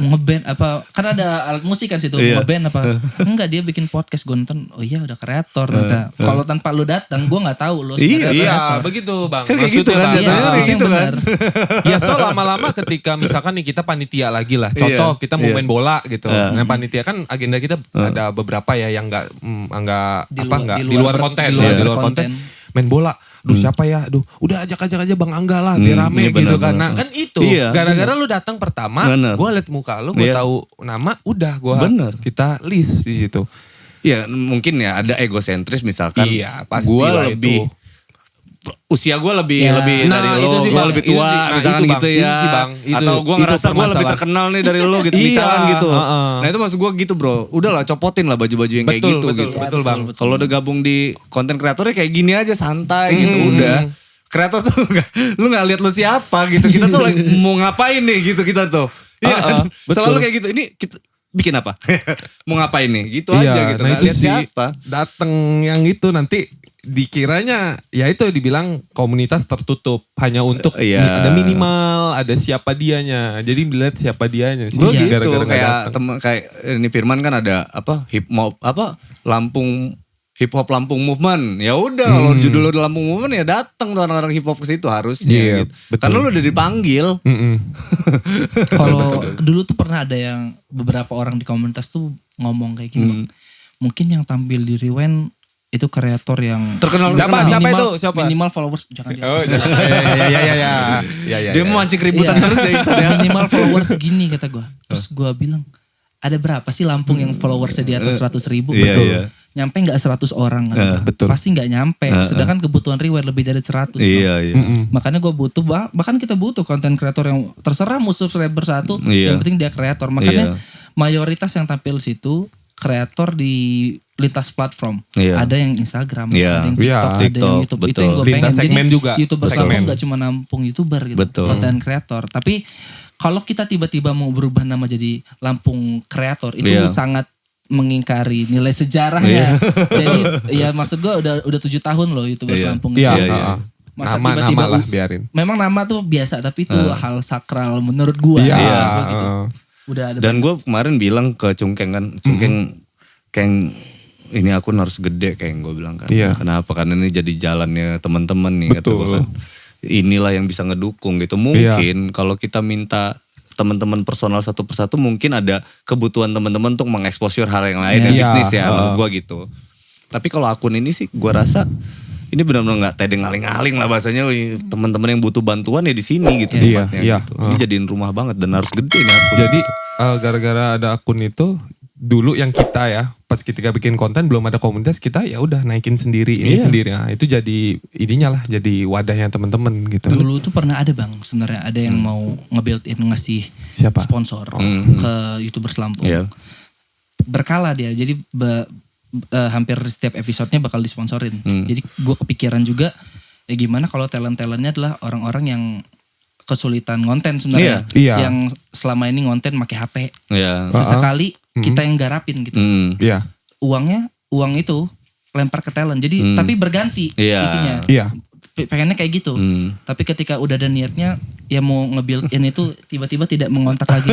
Mau ngeband apa. Kan ada alat musik kan situ. Ngeband apa. Enggak dia bikin podcast. Gue nonton. Oh iya udah kreator. Kalau tanpa lo datang gue gak tahu lo sebenarnya kreator. Iya begitu Bang. Kan kayak gitu kan. Kayak gitu kan. Ya so lama-lama ketika misalkan nih kita panitia lagi lah. Contoh kita mau main bola gitu. Nah panitia kan agenda kita ada beberapa ya yang gak di luar konten. Main bola. Siapa ya? Udah ajak aja Bang Angga lah biar rame gitu kan. Nah kan itu gara-gara lu datang pertama, gue liat muka lu, gue tahu nama, udah kita list di situ. Iya mungkin ya ada egosentris misalkan. Iya pasti gue lah lebih itu. Usia gue lebih dari lo, gue lebih tua misalkan gitu ya. Atau gue ngerasa gue lebih terkenal nih dari lo gitu misalkan gitu. Nah itu maksud gue gitu bro. Udahlah copotin lah baju-baju yang kayak gitu. Betul Bang. Kalau udah gabung di konten kreatornya kayak gini aja santai gitu udah. Kreator tuh lu gak lihat lu siapa gitu. Kita tuh mau ngapain nih gitu kita tuh. Iya kan? Selalu kayak gitu. Ini kita bikin apa? Mau ngapain nih? Gitu aja gitu. Gak lihat siapa. Dateng yang itu nanti dikiranya ya itu dibilang komunitas tertutup hanya untuk ada minimal ada siapa dianya jadi melihat siapa dianya sih gitu kayak ini Firman kan ada Lampung hip hop Lampung Movement ya udah kalau judul udah Lampung Movement ya datang tuh orang-orang hip hop ke situ harusnya gitu. Karena lu udah dipanggil. Kalau dulu tuh pernah ada yang beberapa orang di komunitas tuh ngomong kayak gini mungkin yang tampil di Rewind itu kreator yang terkenal. Siapa itu? Minimal followers jangan dia. Dia mau mancing keributan terus ya Iksan ya. Minimal followers segini kata gue. Terus gue bilang ada berapa sih Lampung yang followersnya di atas 100.000? Betul. Nyampe gak 100 orang kan? Betul. Pasti gak nyampe. Sedangkan kebutuhan Rewind lebih dari 100. Makanya gue butuh, bahkan kita butuh konten kreator yang terserah mau subscriber 1. Yang penting dia kreator. Makanya mayoritas yang tampil situ kreator di lintas platform. Ada yang Instagram, ada yang TikTok, ada yang YouTube. Itu yang gue pengen. Segmen jadi juga. YouTuber Lampung gak cuma nampung YouTuber gitu. Konten kreator. Tapi kalau kita tiba-tiba mau berubah nama jadi Lampung Kreator itu sangat mengingkari nilai sejarahnya. Jadi ya maksud gue udah 7 tahun loh YouTuber Lampung. Masa nama lah biarin. Memang nama tuh biasa tapi itu hal sakral menurut gue. Gitu. Udah ada. Dan gue kemarin bilang ke Cungkeng kan, Keng ini akun harus gede kayak gue bilang kan. Kenapa? Karena ini jadi jalannya teman-teman nih kata gue kan. Inilah yang bisa ngedukung gitu. Mungkin kalau kita minta teman-teman personal satu persatu mungkin ada kebutuhan teman-teman untuk mengeksposur hal yang lain dan bisnis ya, maksud gue gitu. Tapi kalau akun ini sih gue rasa ini benar-benar nggak tedeng ngaling-ngaling lah bahasanya. Teman-teman yang butuh bantuan ya di sini gitu tempatnya gitu. Ini jadiin rumah banget dan harus gede nih akun. Jadi gara-gara ada akun itu dulu yang kita ya pas ketika bikin konten belum ada komunitas, kita ya udah naikin sendiri ini sendiri. Nah, itu jadi ininya lah, jadi wadahnya teman-teman gitu. Dulu tuh pernah ada bang, sebenarnya ada yang mau nge-build in ngasih sponsor ke YouTubers Lampung. Berkala dia, jadi hampir setiap episodenya bakal disponsorin. Jadi gue kepikiran juga, ya gimana kalau talent-talentnya adalah orang-orang yang kesulitan ngonten sebenarnya, yang selama ini ngonten pakai HP. Sesekali kita yang garapin gitu. Uang itu lempar ke talent. Jadi tapi berganti isinya. Pengennya kayak gitu. Tapi ketika udah ada niatnya ya mau nge-build in itu tiba-tiba tidak mengontak lagi.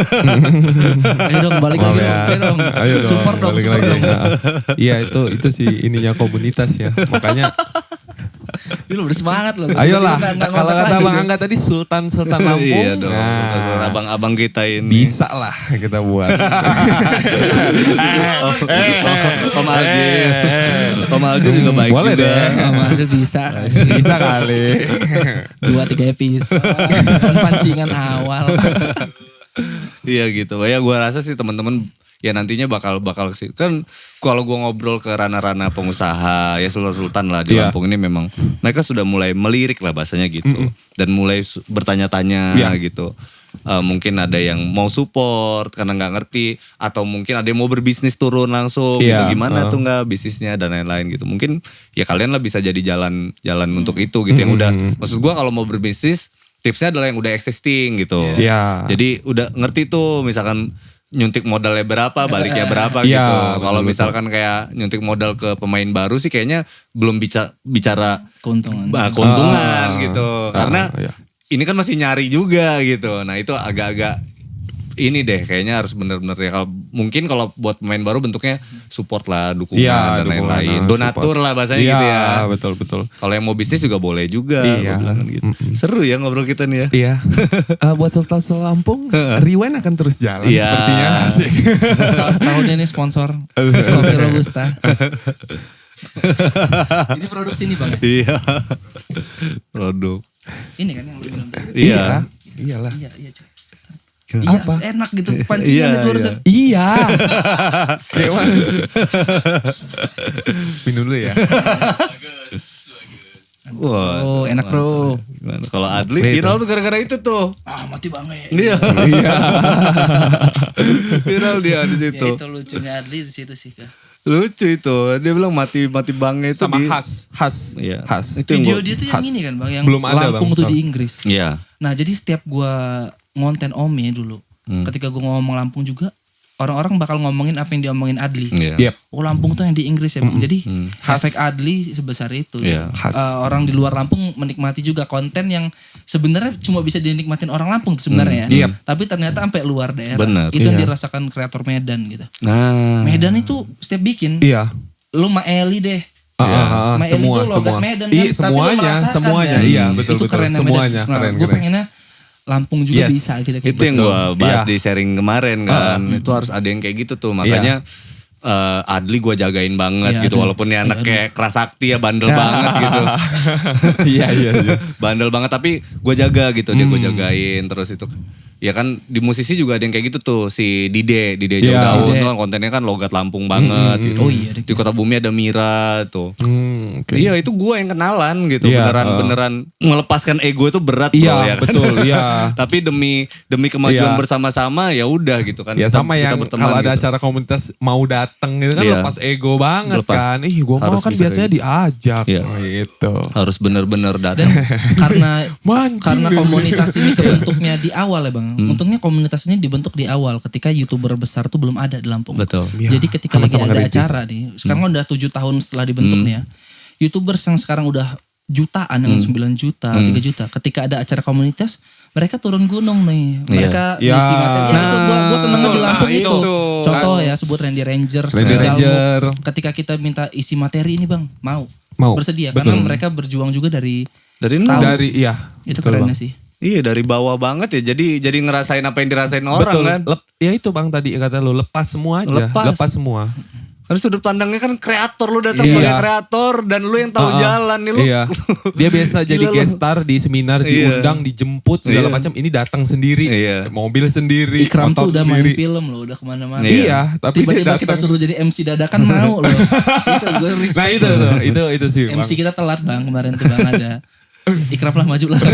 Ayo dong balik lagi. Ayo dong. Support dong. Iya itu sih ininya komunitas ya. Makanya ini lo bersemangat loh. Ayolah, kalau kata Bang Angga tadi Sultan Lampung. Iya dong, abang-abang kita ini. Bisa lah kita buat. Om Alji juga baik. Boleh juga. deh. Om Alji bisa. Bisa kali. 2-3 episode. Pancingan awal. Iya gitu. Ya gue rasa sih teman-teman ya nantinya bakal sih. Kan kalau gue ngobrol ke ranah-ranah pengusaha ya Sultan lah di Lampung ini memang mereka sudah mulai melirik lah bahasanya gitu. Dan mulai bertanya-tanya gitu. Mungkin ada yang mau support karena nggak ngerti, atau mungkin ada yang mau berbisnis turun langsung gitu, gimana tuh nggak bisnisnya dan lain-lain gitu. Mungkin ya kalian lah bisa jadi jalan untuk itu gitu yang udah. Maksud gue kalau mau berbisnis tipsnya adalah yang udah existing gitu. Jadi udah ngerti tuh misalkan nyuntik modalnya berapa, baliknya berapa gitu. Kalau misalkan kayak nyuntik modal ke pemain baru sih kayaknya belum bicara keuntungan gitu. Karena ini kan masih nyari juga gitu. Nah itu agak-agak ini deh kayaknya harus bener-bener ya. Mungkin kalau buat pemain baru bentuknya support lah, dukungan dan lain-lain. Donatur lah bahasanya gitu ya. Betul. Kalau yang mau bisnis juga boleh juga. Gitu. Seru ya ngobrol kita nih ya. Iya. Buat Sultan Lampung, Rewind akan terus jalan sepertinya. Tahun ini sponsor Kopi Robusta. Ini produksi nih bang. Iya. Produk. Ini kan yang lu bilang. Iya. Iyalah. Iya cuy. Iya, apa? Enak gitu pancingan itu harusnya. Iya. Kayak mana sih? Minum dulu ya. Wah, enak bro. Kalau Adli viral tuh gara-gara itu tuh. Mati banget. Iya. Viral dia di situ. Ya, itu lucunya Adli di situ sih kak. Lucu itu, dia bilang mati banget itu sama khas. Iya. Khas. Itu video dia tuh yang ini kan bang, yang belum ada Lampung bang, tuh di Inggris. Iya. Nah jadi setiap gua ngonten Ome dulu, ketika gua ngomong Lampung juga, orang-orang bakal ngomongin apa yang diomongin Adli. Oh Lampung tuh yang di Inggris ya bang. Jadi efek Adli sebesar itu. Orang di luar Lampung menikmati juga konten yang sebenarnya cuma bisa dinikmatin orang Lampung tuh sebenarnya ya. Tapi ternyata sampai luar daerah. Bener. Itu yang dirasakan kreator Medan gitu. Nah. Medan itu setiap bikin. Lu Ma Eli deh. Ma Eli itu logat Medan kan. Semuanya. Kan? Iya betul. Itu keren semuanya. Medan. Keren. Gue pengennya Lampung juga bisa gitu. Itu yang gue bahas di sharing kemarin kan. Itu harus ada yang kayak gitu tuh. Makanya Adli gue jagain banget gitu. Walaupun dia anak kayak keras sakti ya, bandel banget gitu. Iya. Bandel banget tapi gue jaga gitu. Dia gue jagain terus itu. Ya kan di musisi juga ada yang kayak gitu tuh. Si Dide Jauh Daun tuh kan kontennya kan logat Lampung banget gitu. Oh iya. Di Kota Bumi ada Mira tuh. Iya itu gue yang kenalan gitu. Beneran melepaskan ego itu berat bro ya kan. Betul. Tapi demi kemajuan bersama-sama ya udah gitu kan. Ya sama yang kalau ada gitu. acara komunitas mau datang gitu kan lepas ego banget kan. Gue mau kan biasanya diajak gitu. Harus bener-bener datang. Dan karena komunitas ini kebentuknya di awal ya bang. Untungnya komunitas ini dibentuk di awal ketika YouTuber besar tuh belum ada di Lampung. Betul. Jadi ketika lagi ada acara nih, sekarang udah 7 tahun setelah dibentuk nih ya. YouTubers yang sekarang udah jutaan, yang 9 juta, 3 juta. Ketika ada acara komunitas, mereka turun gunung nih. Mereka ngisi materi. Itu gua senengnya di Lampung itu. Contoh ya sebut Randy Ranger. Ketika kita minta isi materi ini bang, mau bersedia. Karena mereka berjuang juga dari nol. Itu kerennya sih. Iya dari bawah banget ya. Jadi ngerasain apa yang dirasain orang Betul. kan. Ya itu Bang tadi kata lu, lepas semua aja. Lepas semua. Karena sudut pandangnya kan kreator, lu datang sebagai kreator dan lu yang tahu jalan nih lu. Iya. Dia biasa jadi guest star di seminar, diundang, dijemput segala macam. Ini datang sendiri, mobil sendiri, Ikram motor tuh udah sendiri. main film loh, udah kemana-mana. Iya, tapi tiba-tiba kita suruh jadi MC dadakan mau loh. Itu gue respect. Nah itu sih. MC kita telat Bang kemarin tuh Bang ada. Ikram lah maju lah.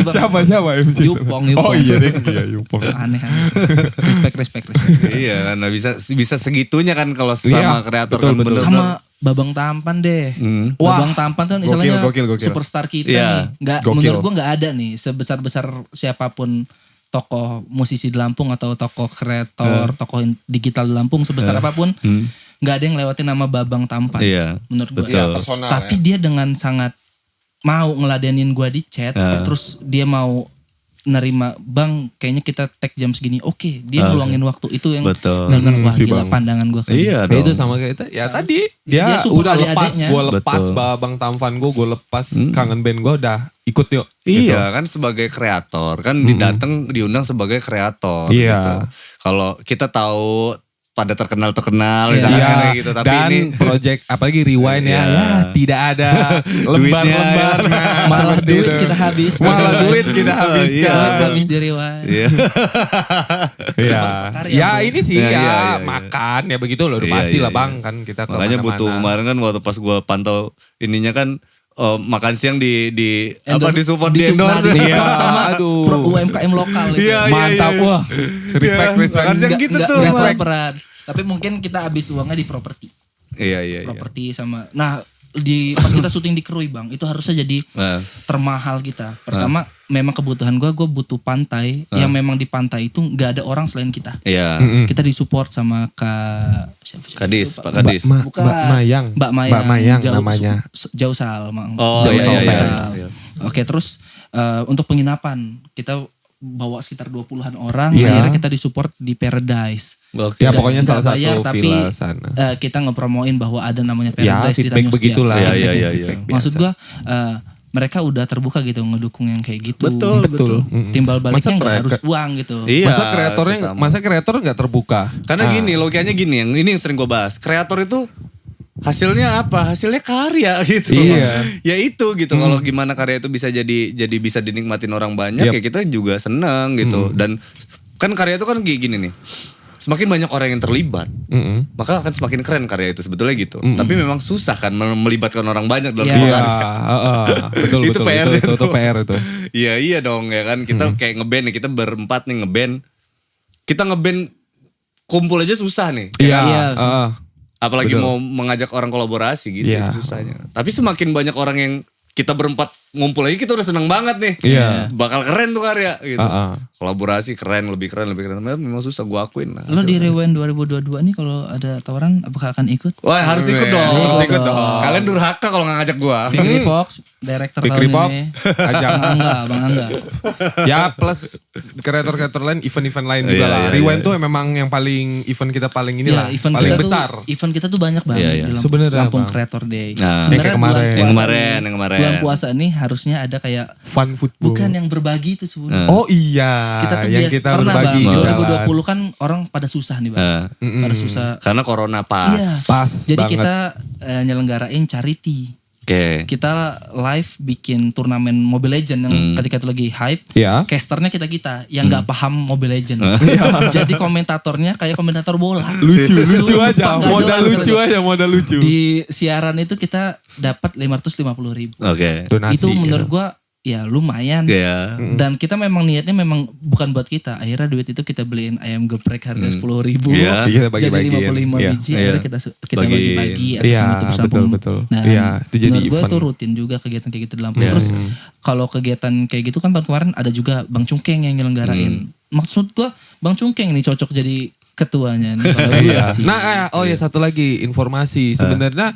Siapa MC? Yupong. Oh iya deh, iya Yupong. Aneh. Respect. Iya, nah bisa segitunya kan kalau sama kreator kan bener. Sama Babang Tampan deh. Babang Tampan tuh istilahnya gokil. superstar kita nih. Menurut gue nggak ada nih sebesar siapapun tokoh musisi di Lampung atau tokoh kreator, tokoh digital di Lampung sebesar apapun, nggak ada yang lewatin nama Babang Tampan. Iya, menurut gue. Personal, tapi dia dengan sangat mau ngeladenin gue di chat, terus dia mau nerima, Bang kayaknya kita tag jam segini, oke, dia ngeluangin waktu itu yang benar-benar wah gila pandangan gue. Iya dong. Itu sama kayak kita, ya tadi dia udah lepas, gue lepas Babang Tampan gue lepas kangen band gue udah ikut yuk. Iya kan sebagai kreator kan diundang sebagai kreator. Iya. Gitu. Kalau kita tahu pada terkenal misalnya gitu, tapi dan ini project apalagi Rewind ya tidak ada lembar-lembar malah duit kita habis. Habis di Rewind. Ya ini sih makan ya begitu loh, udah pasti lah Bang kan kita ke makanya butuh kemarin kan waktu pas gue pantau ininya kan makan siang di support di endorse sama UMKM lokal itu. Mantap wah. Respect. Makan siang gitu tuh. Enggak berat. Tapi mungkin kita habis uangnya di properti. Iya. Properti sama. Nah, pas kita syuting di Krui Bang, itu harusnya jadi termahal kita. Pertama, memang kebutuhan gue butuh pantai yang memang di pantai itu nggak ada orang selain kita. Iya. Kita disupport sama Pak Kadis. Mbak Mayang namanya. Jausal, Mang. Oh iya. Oke, terus untuk penginapan kita bawa sekitar 20-an orang, akhirnya kita disupport di Paradise. Ya pokoknya salah satu villa sana. Kita ngepromoin bahwa ada namanya Paradise di Tanjung begitulah. Iya. Maksud gue mereka udah terbuka gitu ngedukung yang kayak gitu. Betul. Timbal baliknya nggak harus uang gitu. Iya, masa kreator nggak terbuka? Karena gini, logikanya gini, ini yang sering gue bahas. Kreator itu hasilnya apa? Hasilnya karya gitu. Iya. Ya itu gitu. Kalau gimana karya itu bisa jadi bisa dinikmatin orang banyak, ya kita juga seneng gitu. Dan kan karya itu kan gini nih. Semakin banyak orang yang terlibat, maka akan semakin keren karya itu sebetulnya gitu. Tapi memang susah kan melibatkan orang banyak dalam karya. Betul. Itu PR itu. Iya dong ya kan. Kita kayak ngeband nih, kita berempat nih ngeband. Kita ngeband kumpul aja susah nih. Iya. Apalagi mau mengajak orang kolaborasi gitu, itu susahnya. Tapi semakin banyak orang yang kita berempat ngumpul lagi, kita udah seneng banget nih. Bakal keren tuh karya gitu. Kolaborasi lebih keren. Memang susah, gue akuin lah. Lo di Rewind 2022 nih kalau ada tawaran apakah akan ikut? Wah harus ikut dong. Kalian durhaka kalau gak ngajak gue. Fikri Fox, director tahun ini. Ajak Bang Angga. Ya plus kreator-kreator lain, event-event lain juga lah. Rewind tuh memang yang paling event kita paling inilah, paling besar. Event kita tuh banyak banget di Lampung Creator Day. Sebenarnya yang kemarin. Bulan puasa nih harusnya ada kayak fun football. Bukan yang berbagi itu sebenarnya. Oh iya. Kita tuh yang kita berbagi. 2020 kan orang pada susah nih Bang. Pada susah. Karena corona pas. Iya. Pas. Jadi banget. kita nyelenggarain charity. Oke. Kita live bikin turnamen Mobile Legend yang ketika itu lagi hype. Casternya kita yang nggak paham Mobile Legend. Jadi komentatornya kayak komentator bola. Lucu aja. Modal lucu. Di siaran itu kita dapat 550.000. Oke. Itu menurut gua ya lumayan. Dan kita memang niatnya memang bukan buat kita. Akhirnya duit itu kita beliin ayam geprek harga 10.000. Jadi 55 biji. Akhirnya kita bagi-bagi. Betul. Nah menurut gue itu rutin juga kegiatan kayak gitu di Lampung. Terus kalau kegiatan kayak gitu kan tahun kemarin ada juga Bang Cungkeng yang nyelenggarain. Maksud gue Bang Cungkeng nih cocok jadi ketuanya nih. Satu lagi informasi sebenarnya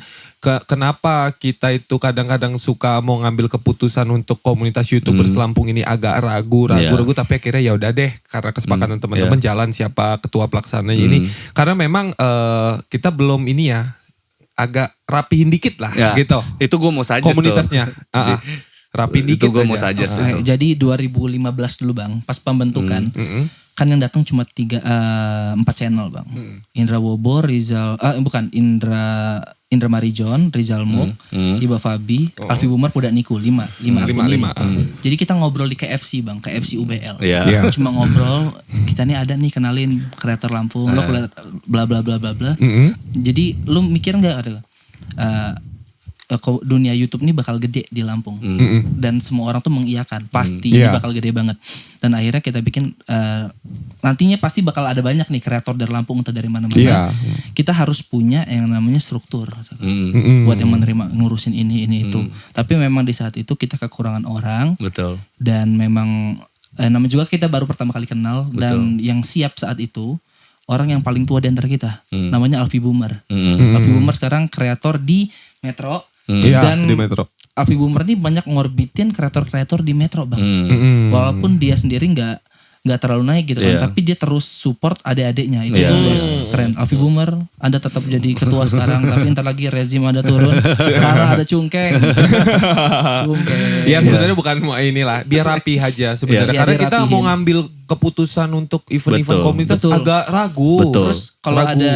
kenapa kita itu kadang-kadang suka mau ngambil keputusan untuk komunitas YouTubers Lampung ini agak ragu tapi akhirnya ya udah deh karena kesepakatan teman-teman jalan siapa ketua pelaksananya ini karena memang kita belum ini ya agak rapihin dikit lah gitu. Itu gue mau saja komunitasnya. Rapi itu dikit gue aja. mau suggest Oke, itu. jadi 2015 dulu Bang, pas pembentukan. Kan yang datang cuma 4 channel Bang. Indra Wobor, Indra Marijon, Rizal Muk, Iba Fabi, Alfi Bumar, Pudak Niku, 5 akun ini. Jadi kita ngobrol di KFC Bang, KFC UBL. Iya. Cuma ngobrol, kita nih ada nih kenalin kreator Lampung, lo bla bla bla bla bla. Jadi lu mikir nggak ada dunia YouTube ini bakal gede di Lampung dan semua orang tuh mengiyakan pasti ini bakal gede banget, dan akhirnya kita bikin nantinya pasti bakal ada banyak nih kreator dari Lampung atau dari mana-mana. Kita harus punya yang namanya struktur buat yang menerima ngurusin ini itu. Tapi memang di saat itu kita kekurangan orang. Betul. Dan memang namanya juga kita baru pertama kali kenal. Betul. Dan yang siap saat itu orang yang paling tua di antara kita, namanya Alfi Bumar. Alfi Bumar sekarang kreator di Metro. Dan di Metro. Alfi Bumar ini banyak ngorbitin kreator-kreator di Metro Bang. Walaupun dia sendiri nggak terlalu naik gitu kan, tapi dia terus support adik-adiknya, itu keren. Alfi Bumar, Anda tetap jadi ketua sekarang, tapi ntar lagi rezim Anda turun karena ada cungkeng. Ya sebenarnya bukan mau inilah, biar rapi aja sebenarnya. Karena kita mau ngambil keputusan untuk event-event komunitas agak ragu. Terus kalau ada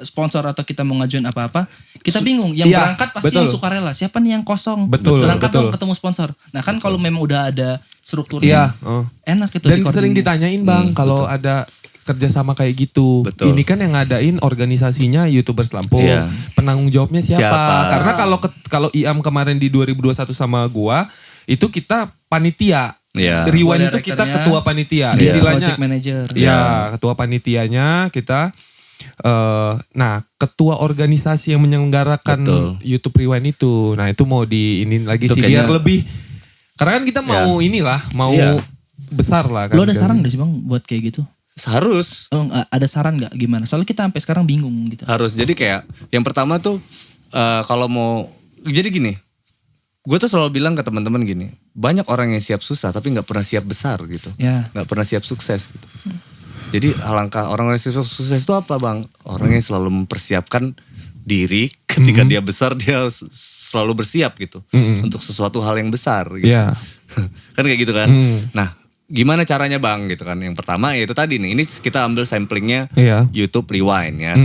sponsor atau kita mau ngajuin apa-apa, kita bingung. Yang berangkat pasti yang sukarela. Siapa nih yang kosong? Berangkat dong ketemu sponsor. Nah kan kalau memang udah ada strukturnya, enak itu. Dan sering ditanyain Bang, kalau ada kerjasama kayak gitu. Ini kan yang ngadain organisasinya YouTubers Lampung. Penanggung jawabnya siapa? Karena kalau IAM kemarin di 2021 sama gua, itu kita panitia. Rewind itu kita ketua panitia. Istilahnya project manager. Ketua panitianya kita. Nah, ketua organisasi yang menyelenggarakan YouTube Rewind itu. Nah, itu mau diinin lagi sih biar lebih. Karena kan kita mau mau besar lah kan. Lo ada saran gak sih Bang buat kayak gitu? Harus. Ada saran gak gimana? Soalnya kita sampai sekarang bingung gitu. Harus. Jadi kayak yang pertama tuh kalau mau, jadi gini. Gue tuh selalu bilang ke teman-teman gini, banyak orang yang siap susah tapi nggak pernah siap besar gitu, nggak pernah siap sukses gitu. Jadi alangkah orang yang siap sukses itu apa Bang? Orang yang selalu mempersiapkan diri ketika dia besar, dia selalu bersiap gitu untuk sesuatu hal yang besar gitu. Kan kayak gitu kan. Nah gimana caranya Bang gitu kan. Yang pertama ya itu tadi nih, ini kita ambil samplingnya YouTube Rewind ya.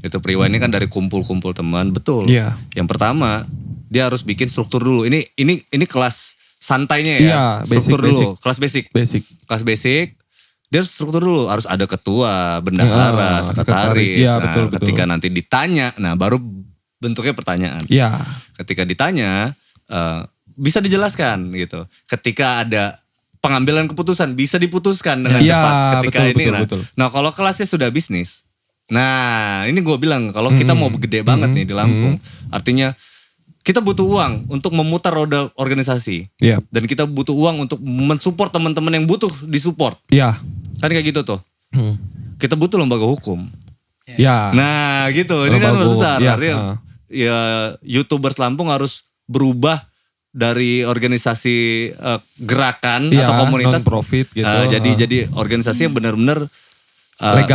YouTube Rewind ini kan dari kumpul-kumpul teman, betul. Yang pertama dia harus bikin struktur dulu. Ini kelas santainya ya. Struktur dulu, kelas basic. Kelas basic. Dia harus struktur dulu, harus ada ketua, bendahara, sekretaris. Nah, ketika nanti ditanya, nah baru bentuknya pertanyaan. Ketika ditanya, bisa dijelaskan gitu. Ketika ada pengambilan keputusan, bisa diputuskan dengan cepat. Ketika nah kalau kelasnya sudah bisnis, nah ini gue bilang kalau kita mau gede banget nih di Lampung, artinya kita butuh uang untuk memutar roda organisasi. Dan kita butuh uang untuk mensupport teman-teman yang butuh disupport. Kan kayak gitu tuh. Kita butuh lembaga hukum. Nah gitu, ini kan besar. Artinya ya YouTubers Lampung harus berubah dari organisasi gerakan atau komunitas non-profit gitu. Jadi organisasi yang benar-benar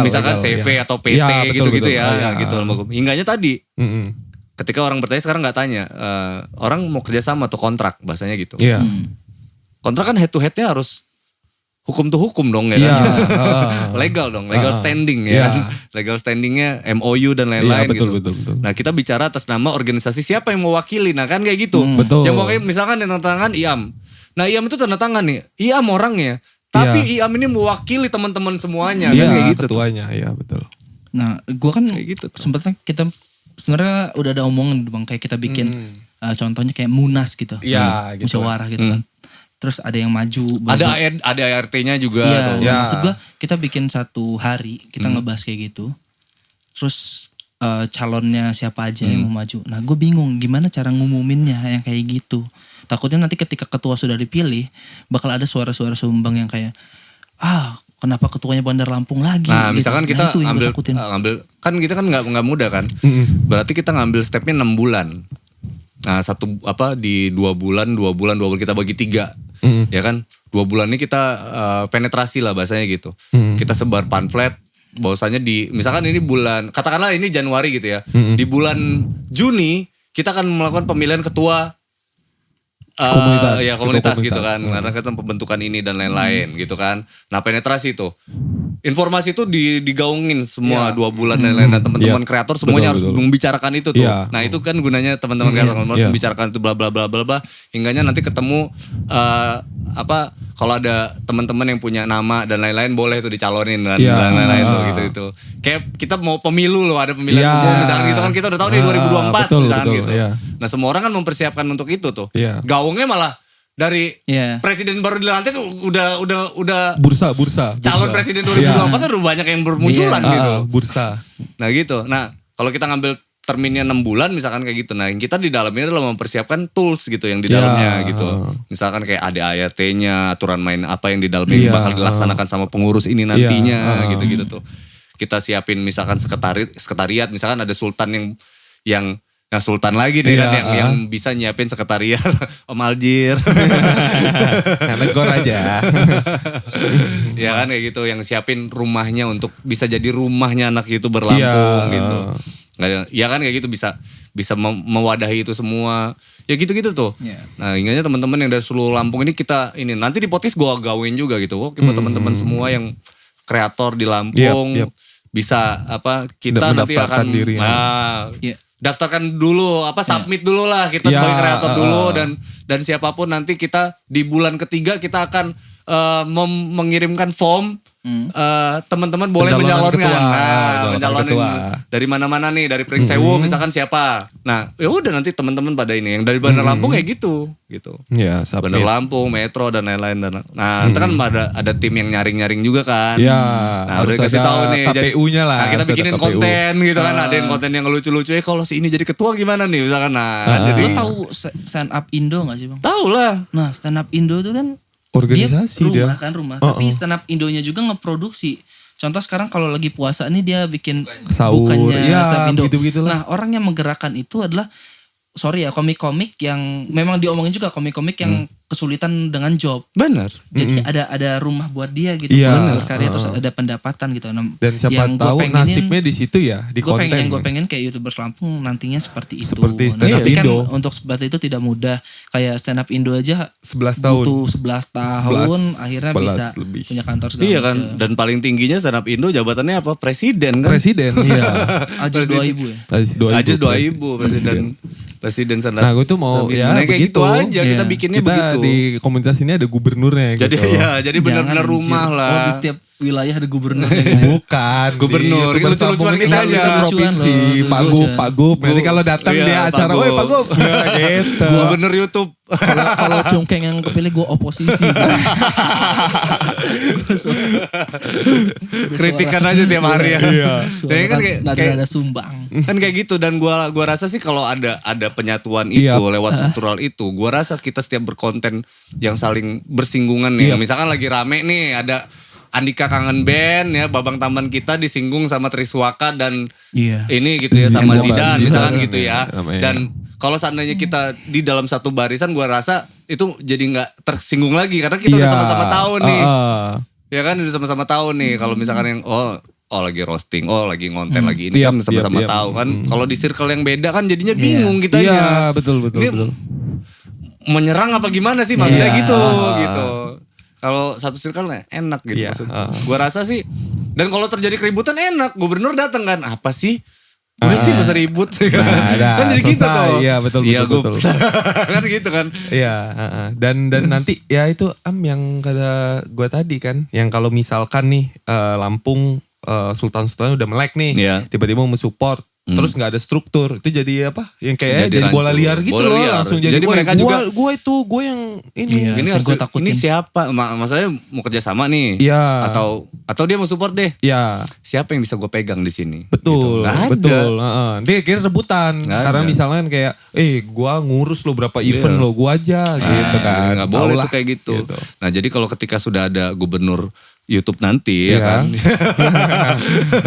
misalkan CV atau PT gitu-gitu ya. Gitu lembaga hukum. Hingganya tadi. Ketika orang bertanya sekarang nggak tanya, orang mau kerjasama atau kontrak bahasanya gitu. Kontrak kan head to headnya harus hukum to hukum dong ya kan. Legal dong, legal standing ya kan. Legal standingnya MOU dan lain-lain gitu. Betul. Nah kita bicara atas nama organisasi siapa yang mewakili, nah kan kayak gitu. Yang pokoknya misalkan yang tanda tangan IAM. Nah IAM itu tanda tangan nih, IAM orangnya. Tapi IAM ini mewakili teman-teman semuanya kan kayak gitu. Ketuanya, betul. Nah gua kan gitu sempatnya kita sebenarnya udah ada omongan Bang, kayak kita bikin contohnya kayak munas gitu. Gitu. Musyawarah gitu kan. Terus ada yang maju. Ada ART-nya juga. Maksud gue kita bikin satu hari kita ngebahas kayak gitu. Terus calonnya siapa aja yang mau maju. Nah gue bingung gimana cara ngumuminnya yang kayak gitu. Takutnya nanti ketika ketua sudah dipilih bakal ada suara-suara sumbang yang kayak kenapa ketuanya Bandar Lampung lagi? Nah gitu. misalkan kita ngambil kan kita kan nggak mudah kan. Berarti kita ngambil stepnya 6 bulan. Nah di 2 bulan kita bagi 3. Ya kan 2 bulan ini kita penetrasi lah bahasanya gitu. Kita sebar pamflet bahwasanya misalkan ini bulan, katakanlah ini Januari gitu ya. Di bulan Juni kita akan melakukan pemilihan ketua komunitas gitu kan. Karena kan pembentukan ini dan lain-lain gitu kan. Nah penetrasi itu. Informasi itu digaungin semua 2 bulan dan lain-lain. Dan teman-teman kreator semuanya harus membicarakan itu tuh. Nah itu kan gunanya teman-teman kreator harus membicarakan itu bla bla bla bla bla. Hingganya nanti ketemu kalau ada teman-teman yang punya nama dan lain-lain boleh tuh dicalonin dan lain-lain tuh gitu. Kayak kita mau pemilu loh, ada pemilihan umum misalkan gitu kan, kita udah tahu nih 2024 misalkan gitu. Nah semua orang kan mempersiapkan untuk itu tuh. Gaungnya malah dari presiden baru dilantik udah bursa calon presiden 2024 kan udah banyak yang bermunculan gitu. Bursa. Nah gitu. Nah kalau kita ngambil terminnya 6 bulan misalkan kayak gitu. Nah yang kita di dalamnya adalah mempersiapkan tools gitu yang di dalamnya gitu. Misalkan kayak ada ART-nya, aturan main apa yang di dalamnya bakal dilaksanakan sama pengurus ini nantinya gitu-gitu tuh. Kita siapin misalkan sekretariat misalkan ada sultan yang sultan lagi nih kan yang bisa nyiapin sekretariat. Om Aljir. Negor aja. Ya kan kayak gitu yang siapin rumahnya untuk bisa jadi rumahnya anak YouTuber Lampung gitu. Ya kan kayak gitu bisa mewadahi itu semua. Ya gitu-gitu tuh. Nah, ingatnya teman-teman yang dari seluruh Lampung ini nanti di podcast gue gawin juga gitu. Oke buat teman-teman semua yang kreator di Lampung bisa kita nanti akan diri, daftarkan dulu submit dulu lah kita sebagai kreator dulu dan siapapun nanti kita di bulan ketiga kita akan mengirimkan form teman-teman boleh mencalonkan. Mencalonin dari mana-mana nih, dari Pringsewu misalkan siapa. Nah, ya udah nanti teman-teman pada ini yang dari Bandar Lampung kayak gitu. Ya, Bandar Lampung, Metro dan lain-lain nah, itu kan ada tim yang nyaring-nyaring juga kan. Nah, udah dikasih tahu nih. KPU-nya lah. Nah, kita bikinin konten gitu kan. Ada yang konten yang lucu-lucu kalau si ini jadi ketua gimana nih misalkan. Nah, jadi lo tahu Stand Up Indo enggak sih, Bang? Tahu lah. Nah, Stand Up Indo itu kan organisasi dia rumah. Tapi Stand Up Indonya juga ngeproduksi. Contoh sekarang kalau lagi puasa nih dia bikin sahur, bukannya Stand Up Indo. Gitu-gitulah. Nah orang yang menggerakkan itu adalah komik-komik yang memang diomongin juga komik-komik yang kesulitan dengan job. Benar. Jadi ada rumah buat dia gitu. Berkarya terus ada pendapatan gitu. Dan siapa tahu nasibnya di situ ya, di konten. Gue pengen kayak YouTubers Lampung nantinya seperti itu. Seperti Stand Up tapi Indo. kan untuk seperti itu tidak mudah. Kayak Stand Up Indo aja 11 tahun. Butuh 11 tahun akhirnya bisa lebih. Punya kantor segala macam. Kan. Dan paling tingginya Stand Up Indo jabatannya apa? Presiden kan? Presiden, iya. Ajis 2000 ya? Ajis 2000 Presiden Stand Up. Nah gue tuh mau kayak begitu gitu aja kita bikinnya begitu. Kita di komunitas ini ada gubernurnya jadi gitu. Jadi benar-benar rumah lah. Oh di setiap wilayah ada gubernur. Bukan. Gubernur. Itu lucu-lucuan kita aja. Provinsi. Pak Gub. Nanti kalau datang dia acara. Woi Pak Gub. Gitu. Gubernur YouTube. Kalau Cungkeng yang kepilih gue oposisi. Kritikan aja tiap hari ya. Iya. Kan kayak ada sumbang. Kan kayak gitu dan gua rasa sih kalau ada penyatuan itu lewat struktural itu, gua rasa kita setiap berkonten yang saling bersinggungan nih. Misalkan lagi rame nih ada Andika Kangen Band ya, Babang Tamban kita disinggung sama Triswaka dan ini gitu ya sama Zidan misalkan gitu ya. Dan kalau seandainya kita di dalam satu barisan gua rasa itu jadi gak tersinggung lagi karena kita udah sama-sama tahu nih. Ya kan udah sama-sama tahu nih kalau misalkan yang lagi roasting, lagi ngonten lagi ini kan sama-sama tahu kan. Kalau di circle yang beda kan jadinya bingung kitanya. Iya, betul. Menyerang apa gimana sih maksudnya gitu. Kalau satu circle enak gitu maksud. Gua rasa sih dan kalau terjadi keributan enak, gubernur datang kan. Apa sih? Udah sih gak usah ribut kan jadi gitu tuh. Iya betul. Kan gitu kan. Iya dan nanti ya itu yang kata gue tadi kan, yang kalau misalkan nih Lampung Sultan-Sultan udah melek nih, tiba-tiba mau support terus nggak ada struktur, itu jadi apa? Yang kayak jadi bola liar gitu loh, langsung jadi mereka juga gue yang ini. Ini harus ini siapa? Maksudnya mau kerja sama nih? Iya. Atau dia mau support deh? Iya. Siapa yang bisa gue pegang di sini? Betul, gitu. betul. Dia kira rebutan, karena misalnya kayak, gue ngurus lo berapa event lo, gue aja gitu kan. Nggak boleh tuh kayak gitu. Nah jadi kalau ketika sudah ada gubernur YouTube nanti ya kan.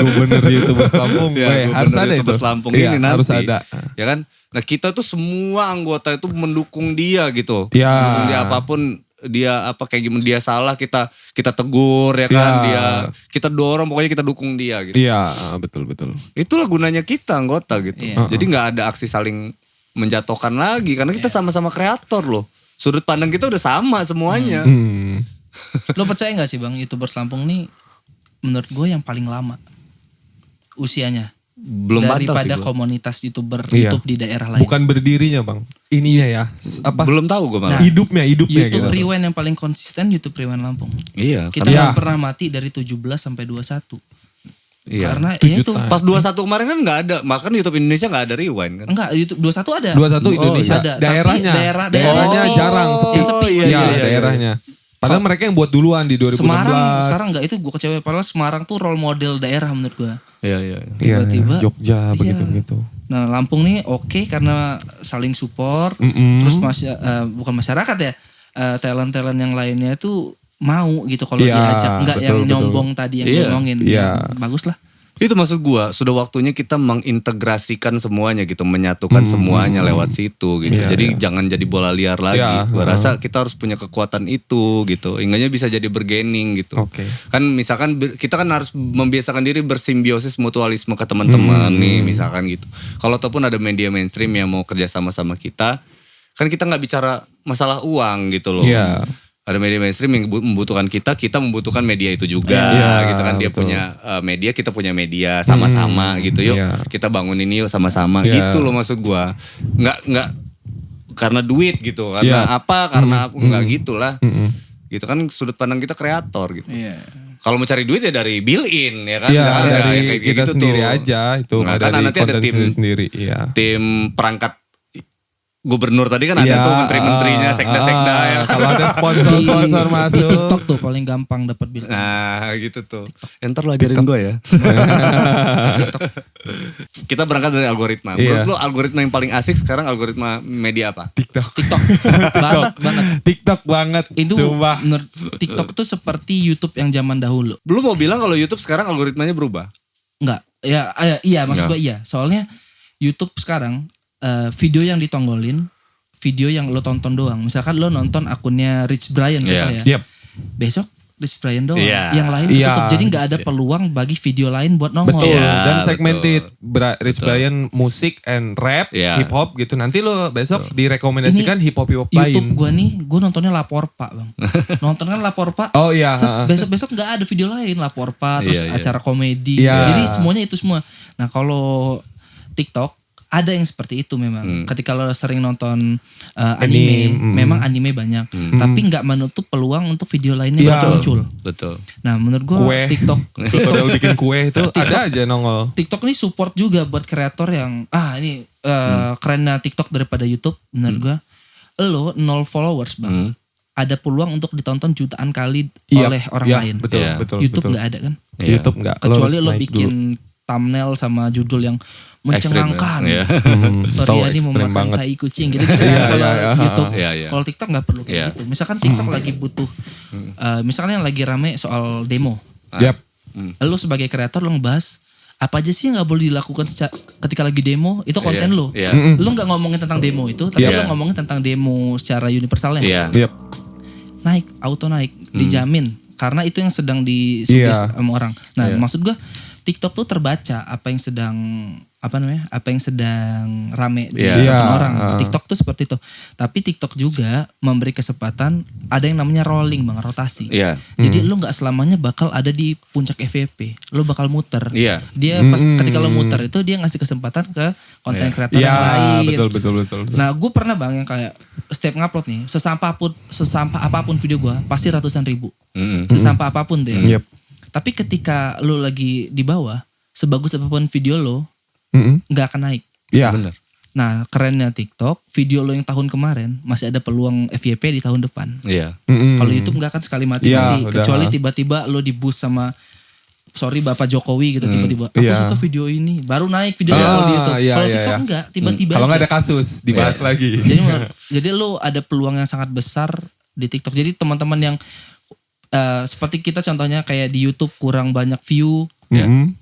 Gubernur YouTube Lampung. Harus ada itu. Lampung ini nanti. Harus ada. Ya kan. Nah kita tuh semua anggota itu mendukung dia gitu. Ya. Mendukung dia apapun dia kayak gimana dia salah kita tegur ya kan. Kita dorong pokoknya kita dukung dia gitu. Iya betul. Itulah gunanya kita anggota gitu. Jadi gak ada aksi saling menjatuhkan lagi karena kita sama-sama kreator loh. sudut pandang kita udah sama semuanya. Lo percaya gak sih Bang, YouTubers Lampung nih menurut gue yang paling lama usianya Belum pantau sih daripada gua. komunitas YouTuber Iya. YouTube di daerah lain. Bukan berdirinya Bang. Ininya ya. Apa? Belum tahu gue malah. Nah, Hidupnya YouTube gitu. Rewind yang paling konsisten YouTube Rewind Lampung. Iya. Kita Iya. gak pernah mati dari 17 sampai 21. Iya. Karena 7 ya itu tahun. Pas 21 kemarin kan nggak ada, bahkan YouTube Indonesia nggak ada rewind kan. enggak YouTube 21 ada. 21 Indonesia. ada. Tapi Daerahnya. daerahnya jarang yang sepi. sepi. Iya, daerahnya. Padahal mereka yang buat duluan di 2016. Sekarang enggak, itu gue kecewa. Padahal Semarang tuh role model daerah menurut gue. Iya. Iya, Tiba-tiba, Jogja iya. begitu-begitu. Nah Lampung nih oke karena saling support. Terus bukan masyarakat ya, talent-talent yang lainnya tuh mau gitu kalau Iya, diajak. Enggak betul, yang betul. nyombong tadi yang Iya, gue ngomongin. iya. Ya, bagus lah. Itu maksud gua, sudah waktunya kita mengintegrasikan semuanya gitu, menyatukan semuanya lewat situ gitu. Iya, Jadi jangan jadi bola liar lagi. Iya, Gua rasa kita harus punya kekuatan itu gitu. Ingatnya bisa jadi bergaining gitu. Oke. Kan misalkan kita kan harus membiasakan diri bersimbiosis mutualisme ke teman-teman nih misalkan gitu. Kalau ataupun ada media mainstream yang mau kerja sama kita, kan kita nggak bicara masalah uang gitu loh. Iya. Ada media mainstream yang membutuhkan kita membutuhkan media itu juga Iya, gitu kan. Dia betul. punya media, kita punya media sama-sama gitu. Yuk iya. kita bangun ini yuk sama-sama Iya. gitu loh maksud gua. Nggak karena duit gitu, karena Iya. apa, karena nggak gitulah. Mm-mm. Gitu kan sudut pandang kita kreator gitu. Iya. Kalau mau cari duit ya dari bill in ya kan. Iya, Misalkan dari ya kayak kita gitu sendiri tuh. aja itu. Nah, Nggak kan dari nanti ada konten tim sendiri. Iya. tim perangkat gubernur tadi kan ada Iya, tuh menteri-menterinya, sekda-sekda ya. Kalau ada sponsor-sponsor Di masuk. TikTok tuh paling gampang dapat bill. Nah gitu tuh. Ntar lo ajarin gue ya. Kita berangkat dari algoritma. Iya. Menurut lo algoritma yang paling asik sekarang algoritma media apa? TikTok. TikTok. banget. TikTok banget. Itu Sumpah. menurut TikTok tuh seperti YouTube yang zaman dahulu. Belum mau bilang kalau YouTube sekarang algoritmanya berubah. Enggak. Ya, iya maksud Enggak. gue iya. Soalnya YouTube sekarang video yang ditonggolin, video yang lo tonton doang. Misalkan lo nonton akunnya Rich Brian Iya. ya. Yep. Besok Rich Brian doang. Iya. Yang lain Iya. tutup. Jadi nggak ada peluang bagi video lain buat nongol. Betul. Iya, Dan betul. segmented Rich Brian musik and rap, Iya. hip hop gitu. Nanti lo besok direkomendasikan hip hop lain. YouTube gue nih, gue nontonnya Lapor Pak bang. Nonton kan Lapor Pak. Oh iya. Besok-besok nggak ada video lain Lapor Pak, terus Iya, iya. acara komedi. Iya. Jadi semuanya itu semua. Nah kalau TikTok ada yang seperti itu memang. Ketika lo sering nonton anime, memang anime banyak. Tapi nggak menutup peluang untuk video lainnya Iya. muncul. Betul. Nah menurut gue Kue. TikTok Tutorial bikin kue itu ada aja nongol. TikTok ini support juga buat kreator yang ini kerennya TikTok daripada YouTube menurut gue. Lo 0 followers bang. Ada peluang untuk ditonton jutaan kali oleh orang lain. Betul, Iya. betul. YouTube betul. nggak ada kan? Iya. YouTube nggak. Kecuali harus lo naik bikin dulu. thumbnail sama judul yang mencengangkan. Ekstrim, ya. Toriani ekstrim memakan banget. tai kucing gitu kan kalau iya. YouTube. Iya, iya. Kalau TikTok nggak perlu kayak Iya. gitu. Misalkan TikTok lagi butuh, misalkan yang lagi rame soal demo. Yap. Lo sebagai kreator lo ngebahas apa aja sih yang nggak boleh dilakukan ketika lagi demo, itu konten lo. Iya. Lo nggak ngomongin tentang demo itu, tapi Iya. lo ngomongin tentang demo secara universalnya. Iya. Yap. Naik, auto naik, dijamin. Karena itu yang sedang disuggest Iya. sama orang. Nah, Iya. maksud gue TikTok tuh terbaca apa yang sedang rame di Iya. depan Iya. orang. TikTok tuh seperti itu. Tapi TikTok juga memberi kesempatan ada yang namanya rolling bang, rotasi. Iya. Jadi lu nggak selamanya bakal ada di puncak FYP. Lu bakal muter. Iya. Dia pas ketika lu muter itu dia ngasih kesempatan ke konten kreator Iya, yang lain. betul. Nah, gue pernah bang yang kayak setiap ngupload nih, sesampah apapun video gue, pasti ratusan ribu. Sesampah apapun deh. Yep. Tapi ketika lu lagi di bawah, sebagus apapun video lo, nggak akan naik. Iya. Bener. Nah, kerennya TikTok, video lo yang tahun kemarin masih ada peluang FYP di tahun depan. Iya. Kalau YouTube nggak akan sekali mati Iya, udah. kecuali tiba-tiba lo di boost sama Bapak Jokowi gitu tiba-tiba. Aku Iya. suka video ini, baru naik video kalau di YouTube. iya, Kalau iya, TikTok iya. enggak, tiba-tiba Kalau nggak aja. ada kasus dibahas lagi. Jadi lo ada peluang yang sangat besar di TikTok. Jadi teman-teman yang seperti kita contohnya kayak di YouTube kurang banyak view,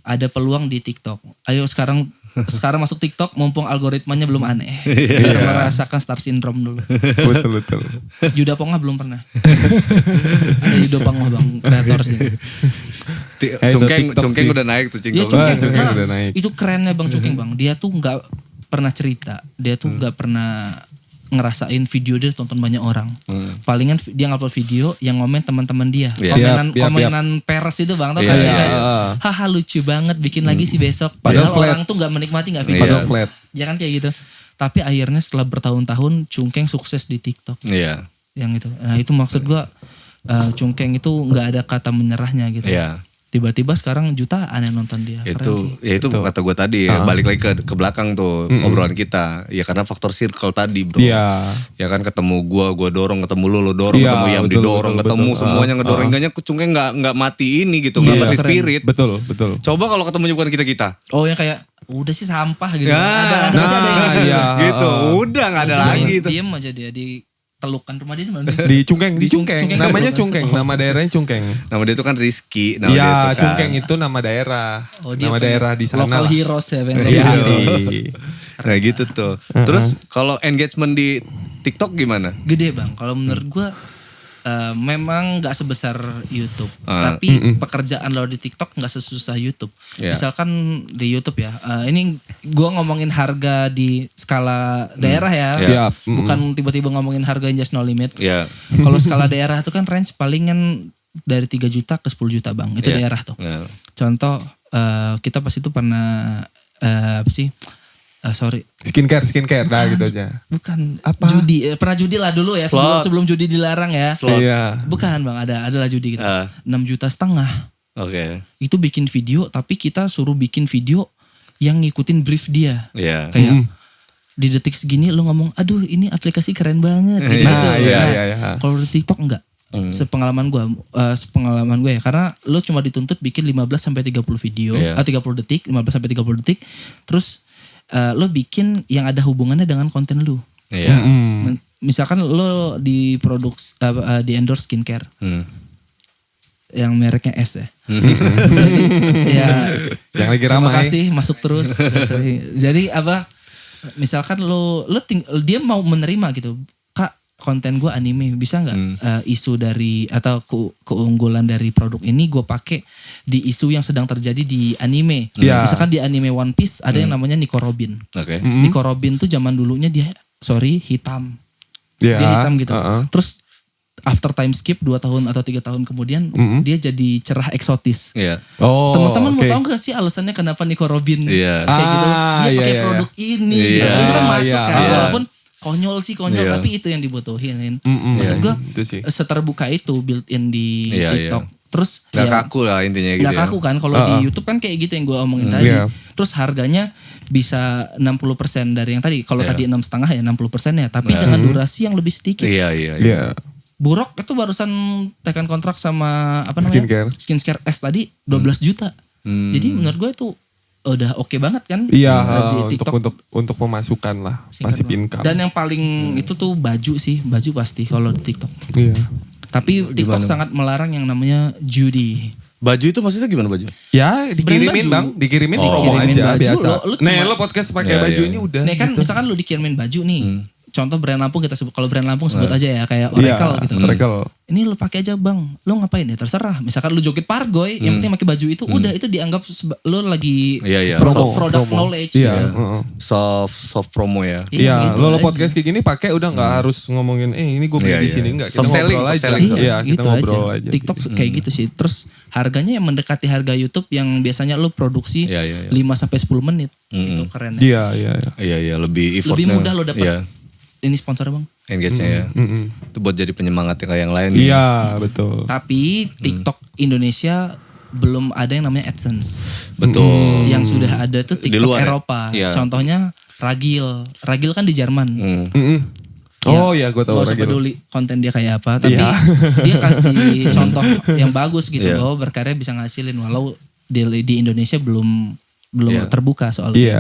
ada peluang di TikTok. Ayo sekarang masuk TikTok mumpung algoritmanya belum aneh. Biar merasakan star syndrome dulu. betul. Yuda Ponga belum pernah. Ada Yuda Ponga bang, kreator sih. Cungkeng TikTok sih. udah naik tuh Iya Cingkong. Cungkeng. Cungkeng Nah, udah naik. itu kerennya bang Cungkeng bang. Dia tuh nggak pernah cerita. Dia tuh nggak pernah ngerasain video dia tonton banyak orang. Palingan dia ngupload video yang ngomen teman-teman dia. Komenan peres itu Bang, tau kan kayak haha lucu banget bikin lagi sih besok. Padahal orang tuh gak menikmati gak video. Padahal flat. Ya kan kayak gitu. Tapi akhirnya setelah bertahun-tahun Cungkeng sukses di TikTok. Iya. Yang itu. Nah itu maksud gue Cungkeng itu gak ada kata menyerahnya gitu. Iya. Tiba-tiba sekarang jutaan yang nonton dia. Itu kata gue tadi balik lagi ke belakang tuh obrolan kita. Ya karena faktor circle tadi bro. Iya. Ya kan ketemu gue dorong, ketemu lu dorong, ketemu Yam didorong, ketemu semuanya ngedorong. Enggaknya Cungkeng gak mati ini gitu, gak mati spirit. Betul. Coba kalau ketemu bukan kita. Oh yang kayak udah sih sampah gitu. Ya, ada gitu. Udah gak ada lagi itu. Diem aja dia di telukan rumah dia di mana? Di Cungkeng. Namanya Cungkeng. Nama daerahnya Cungkeng. Nama dia itu kan Rizky. Iya, Cungkeng itu nama daerah. Nama daerah di sana. Local heroes ya. Iya. Nah gitu tuh. Terus kalau engagement di TikTok gimana? Gede Bang. Kalau menurut gue memang gak sebesar YouTube. Tapi pekerjaan lo di TikTok gak sesusah YouTube. Misalkan di YouTube ya. Ini gue ngomongin harga di skala daerah ya. Bukan tiba-tiba ngomongin harga Just No Limit. Kalau skala daerah itu kan range palingan dari 3 juta ke 10 juta Bang. Itu daerah tuh. Contoh kita pas itu pernah apa sih? Skincare lah gitu aja. Bukan. Apa? Judi. Pernah judi lah dulu ya. Sebelum judi dilarang ya. Iya. Bukan Bang. Adalah judi gitu. 6,5 juta. Oke. Itu bikin video. Tapi kita suruh bikin video yang ngikutin brief dia. Iya. Kayak di detik segini lo ngomong. Aduh ini aplikasi keren banget. Gitu. Iya. Kalau di TikTok enggak. Sepengalaman gue ya. Karena lo cuma dituntut bikin 15-30 video. 30 detik. 15-30 detik. Terus lo bikin yang ada hubungannya dengan konten lo. Iya. Misalkan lo di di endorse skincare. Yang mereknya S ya. Ya. Yang lagi ramai. Terima kasih masuk terus. Jadi apa? Misalkan dia mau menerima gitu. Kak, konten gue anime bisa nggak isu dari atau keunggulan dari produk ini gue pakai di isu yang sedang terjadi di anime. Misalkan di anime One Piece ada yang namanya Nico Robin. Nico Robin tuh zaman dulunya dia hitam. Dia hitam gitu. Terus after time skip 2 tahun atau 3 tahun kemudian dia jadi cerah eksotis. Teman-teman mau tahu gak sih alasannya kenapa Nico Robin kayak gitu? Dia pakai produk ini. Gitu. Itu kan masuk kan. Walaupun konyol tapi itu yang dibutuhin. Maksud gue seterbuka itu built in di TikTok. Terus gak kaku lah intinya gitu. Gak kaku kan. Kalau di YouTube kan kayak gitu yang gue omongin tadi. Terus harganya bisa 60% dari yang tadi. Kalau tadi 6,5 ya 60% ya. Tapi dengan durasi yang lebih sedikit. Iya. Burok itu barusan tekan kontrak sama apa namanya? Skincare S tadi 12 juta. Jadi menurut gue itu udah oke banget kan. Iya, untuk pemasukan lah, pasif income. Dan yang paling itu tuh baju pasti kalau di TikTok. Iya. Tapi TikTok sangat melarang yang namanya judi. Baju itu maksudnya gimana baju? Ya dikirimin Bang, dikirimin promo aja baju, biasa. Lo podcast pakai baju ini udah. Nih kan gitu. Misalkan lo dikirimin baju nih. Contoh brand Lampung kita sebut, kalau brand Lampung sebut aja ya kayak Oracle gitu. Oracle. Ini lu pakai aja Bang, lu ngapain ya terserah. Misalkan lu joget Pargoy, yang penting pakai baju itu, udah itu dianggap lu lagi promo, product knowledge. Iya. Soft promo ya. Iya, gitu lo podcast kayak gini pakai udah nggak harus ngomongin, ini gue beli di sini nggak. Kita ngobrol aja. Iya, kita ngobrol aja. TikTok kayak gitu sih. Terus harganya yang mendekati harga YouTube yang biasanya lu produksi 5-10 menit. Itu keren. Iya, lebih mudah lo dapet. Ini sponsor Bang. Engage-nya ya. Itu buat jadi penyemangat kayak yang lain. Iya, betul. Tapi TikTok Indonesia belum ada yang namanya AdSense. Betul. Yang sudah ada tuh TikTok Eropa. Ya? Contohnya Ragil. Ragil kan di Jerman. Oh iya, gue tahu Ragil. Gak usah peduli konten dia kayak apa. Tapi dia kasih contoh yang bagus gitu. Bahwa berkarya bisa ngasilin. Walau di Indonesia belum terbuka soal gitu.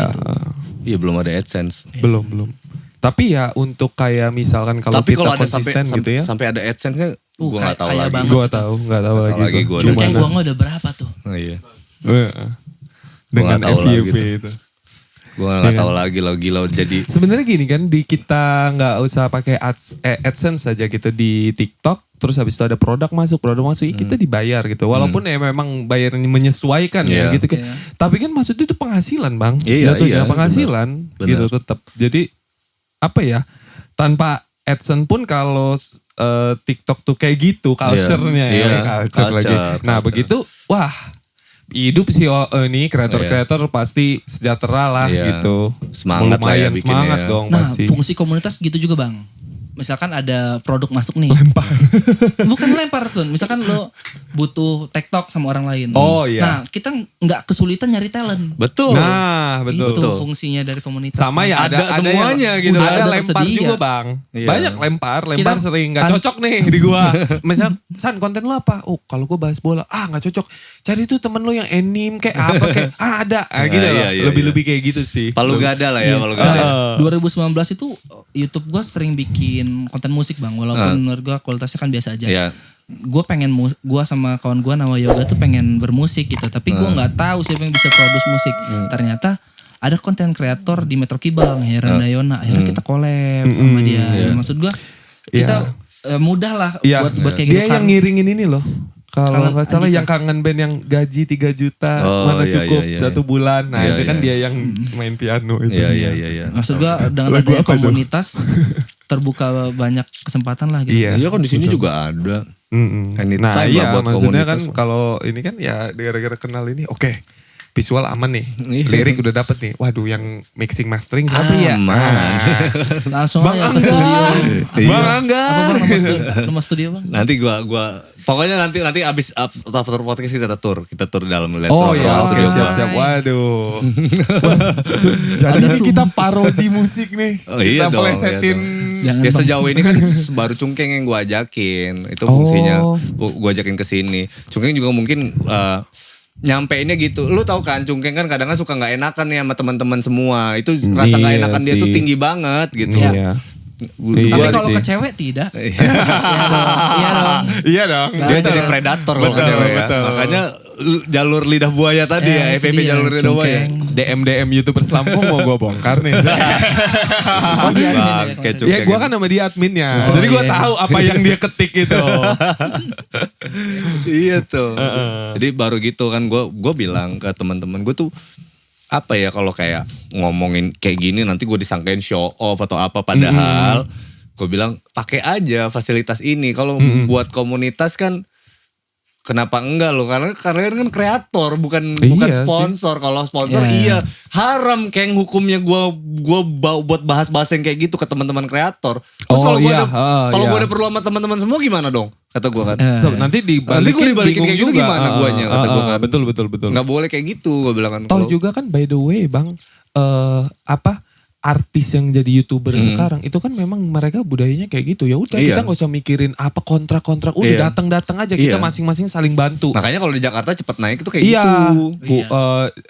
Iya, belum ada AdSense. Belum. Tapi ya untuk kayak misalkan kalau kita konsisten gitu ya. Sampai ada AdSense-nya gue gak tahu lagi. Gue gak tahu lagi. Yang gue udah berapa tuh? Oh iya. Dengan FYP itu. Gue gak tahu lagi lo gila jadi. Sebenarnya gini kan, di kita gak usah pakai AdSense aja gitu di TikTok. Terus habis itu ada produk masuk kita dibayar gitu. Walaupun ya memang bayarnya menyesuaikan ya gitu kan. Tapi kan maksudnya itu penghasilan Bang. Iya, penghasilan bener. gitu tetap. Jadi apa ya, tanpa AdSense pun kalau TikTok tuh kayak gitu culture-nya culture lagi. Nah begitu, wah hidup sih ini kreator-kreator pasti sejahtera lah gitu. Semangat lumayan lah ya semangat ya. dong Nah, pasti. fungsi komunitas gitu juga Bang. Misalkan ada produk masuk nih. Lempar. Bukan lempar Sun. Misalkan lo butuh TikTok sama orang lain. Oh iya. Nah kita nggak kesulitan nyari talent. Betul. Nah betul. Itu fungsinya dari komunitas. Sama ya ada semuanya yang, gitu. Ada Udah lempar tersedia. juga Bang. Iya. Banyak lempar Kita- sering gak cocok nih di gua. Misal, San konten lu apa? Oh kalau gua bahas bola, gak cocok. Cari tuh temen lu yang anime kayak apa kayak ada. Gitu loh. Iya, Lebih-lebih kayak gitu sih. Palu gada lah ya, Iya. palu gada. 2019 itu YouTube gue sering bikin konten musik Bang. Walaupun menurut gue kualitasnya kan biasa aja. Iya. Gue pengen, gue sama kawan gue nama Yoga tuh pengen bermusik gitu. Tapi gue gak tahu siapa yang bisa produce musik. Ternyata ada konten kreator di Metro Kibang, Heran Dayona. Akhirnya kita collab sama dia. Maksud gue kita mudah lah buat kayak gitu. Dia yang ngiringin ini loh. Kalau Kangen nggak salah Andika. yang kangen band yang gaji 3 juta mana iya, cukup iya, 1 bulan. Nah Iya, itu kan iya. dia yang main piano itu. Iya. Maksud gue dengan Lagu adanya apa itu? komunitas terbuka banyak kesempatan lah gitu. Iya. Iya kan di sini juga ada. Anytime Nah lah iya buat maksudnya kan komunitas. kalau ini kan ya gara-gara kenal ini oke. Visual aman nih, Iya. lirik udah dapet nih. Waduh yang mixing mastering siapa ya? Aman. Nah, Langsung Bang aja ke Angga. studio. Iya. Bang Angga. Apa Bang nama studio Bang? Nanti gua pokoknya nanti abis after podcast kita tur dalam Oh Electro iya, oke Studio gua. siap-siap. Waduh. Jadi Ada nih tuh. kita parodi musik nih. Oh, iya Kita dong, plesetin. Jangan Ya Bang. sejauh ini kan baru Cungkeng yang gua ajakin. Itu fungsinya Oh. gua ajakin ke sini. Cungkeng juga mungkin nyampeinnya gitu. Lu tahu kan Cungkeng kan kadang-kadang suka nggak enakan ya sama teman-teman semua. Itu rasa nggak Iya enakan dia tuh sih. tinggi banget gitu. Iya. Gua- Iya Tapi gua kalau sih. ke cewek tidak. Iya. Iya dong. Iya dong. Dia Betul. jadi predator kalau ke Betul, cewek ya. betul. Makanya jalur lidah buaya tadi ya, itu FVP dia, jalur lidah buaya. Cungkeng. DM YouTuber Selampung mau gue bongkar nih. Oh, dia admin ya, Bangke, konten. Ya gue kan sama dia adminnya. Oh, Jadi gue iya. tahu apa yang dia ketik gitu. Iya tuh. Jadi baru gitu kan gue bilang ke teman-teman gue tuh apa ya kalau kayak ngomongin kayak gini nanti gue disangkain show off atau apa padahal gue bilang pakai aja fasilitas ini kalau buat komunitas kan kenapa enggak loh karena kalian kan kreator bukan Iya sponsor. Kalau sponsor Iya. iya haram kayak hukumnya gue buat bahas-bahas yang kayak gitu ke teman-teman kreator. Terus Oh, kalau gue iya. kalau Iya. gue ada perlu sama teman-teman semua gimana dong? Kata gue kan. So, nanti dibalikin, gua dibalikin bingung kayak gitu juga. gimana guanya, kata gua kan. Betul. Nggak boleh kayak gitu gue bilang kan. Toh Kalau- juga kan by the way bang, artis yang jadi YouTuber sekarang itu kan memang mereka budayanya kayak gitu. Ya udah Iya. kita nggak usah mikirin apa kontrak-kontrak. Udah Iya. datang-datang aja kita Iya. masing-masing saling bantu. Makanya kalau di Jakarta cepet naik itu kayak Iya. gitu.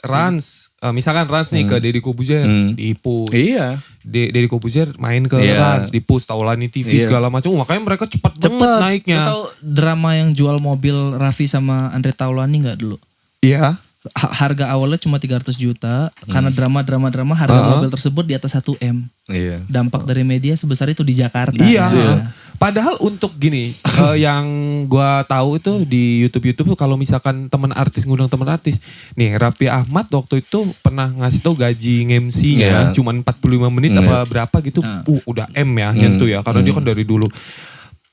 Rans, misalkan Rans nih ke Deddy Kobuzer di push. Iya. Deddy Kobuzer main ke Iya. Rans di push, Taulani TV Iya. segala macam. Makanya mereka cepat banget naiknya. Lo tau drama yang jual mobil Raffi sama Andre Taulani gak dulu? Iya. Harga awalnya cuma 300 juta. Karena drama harga mobil tersebut di atas 1 M. Iya. Dampak dari media sebesar itu di Jakarta. Iya. Nah, Padahal untuk gini, yang gua tahu itu di YouTube tuh kalau misalkan teman artis ngundang teman artis, nih Raffi Ahmad waktu itu pernah ngasih tau gaji MC-nya Iya. cuma 45 menit apa berapa gitu, udah M ya nyentuh ya, karena dia kan dari dulu.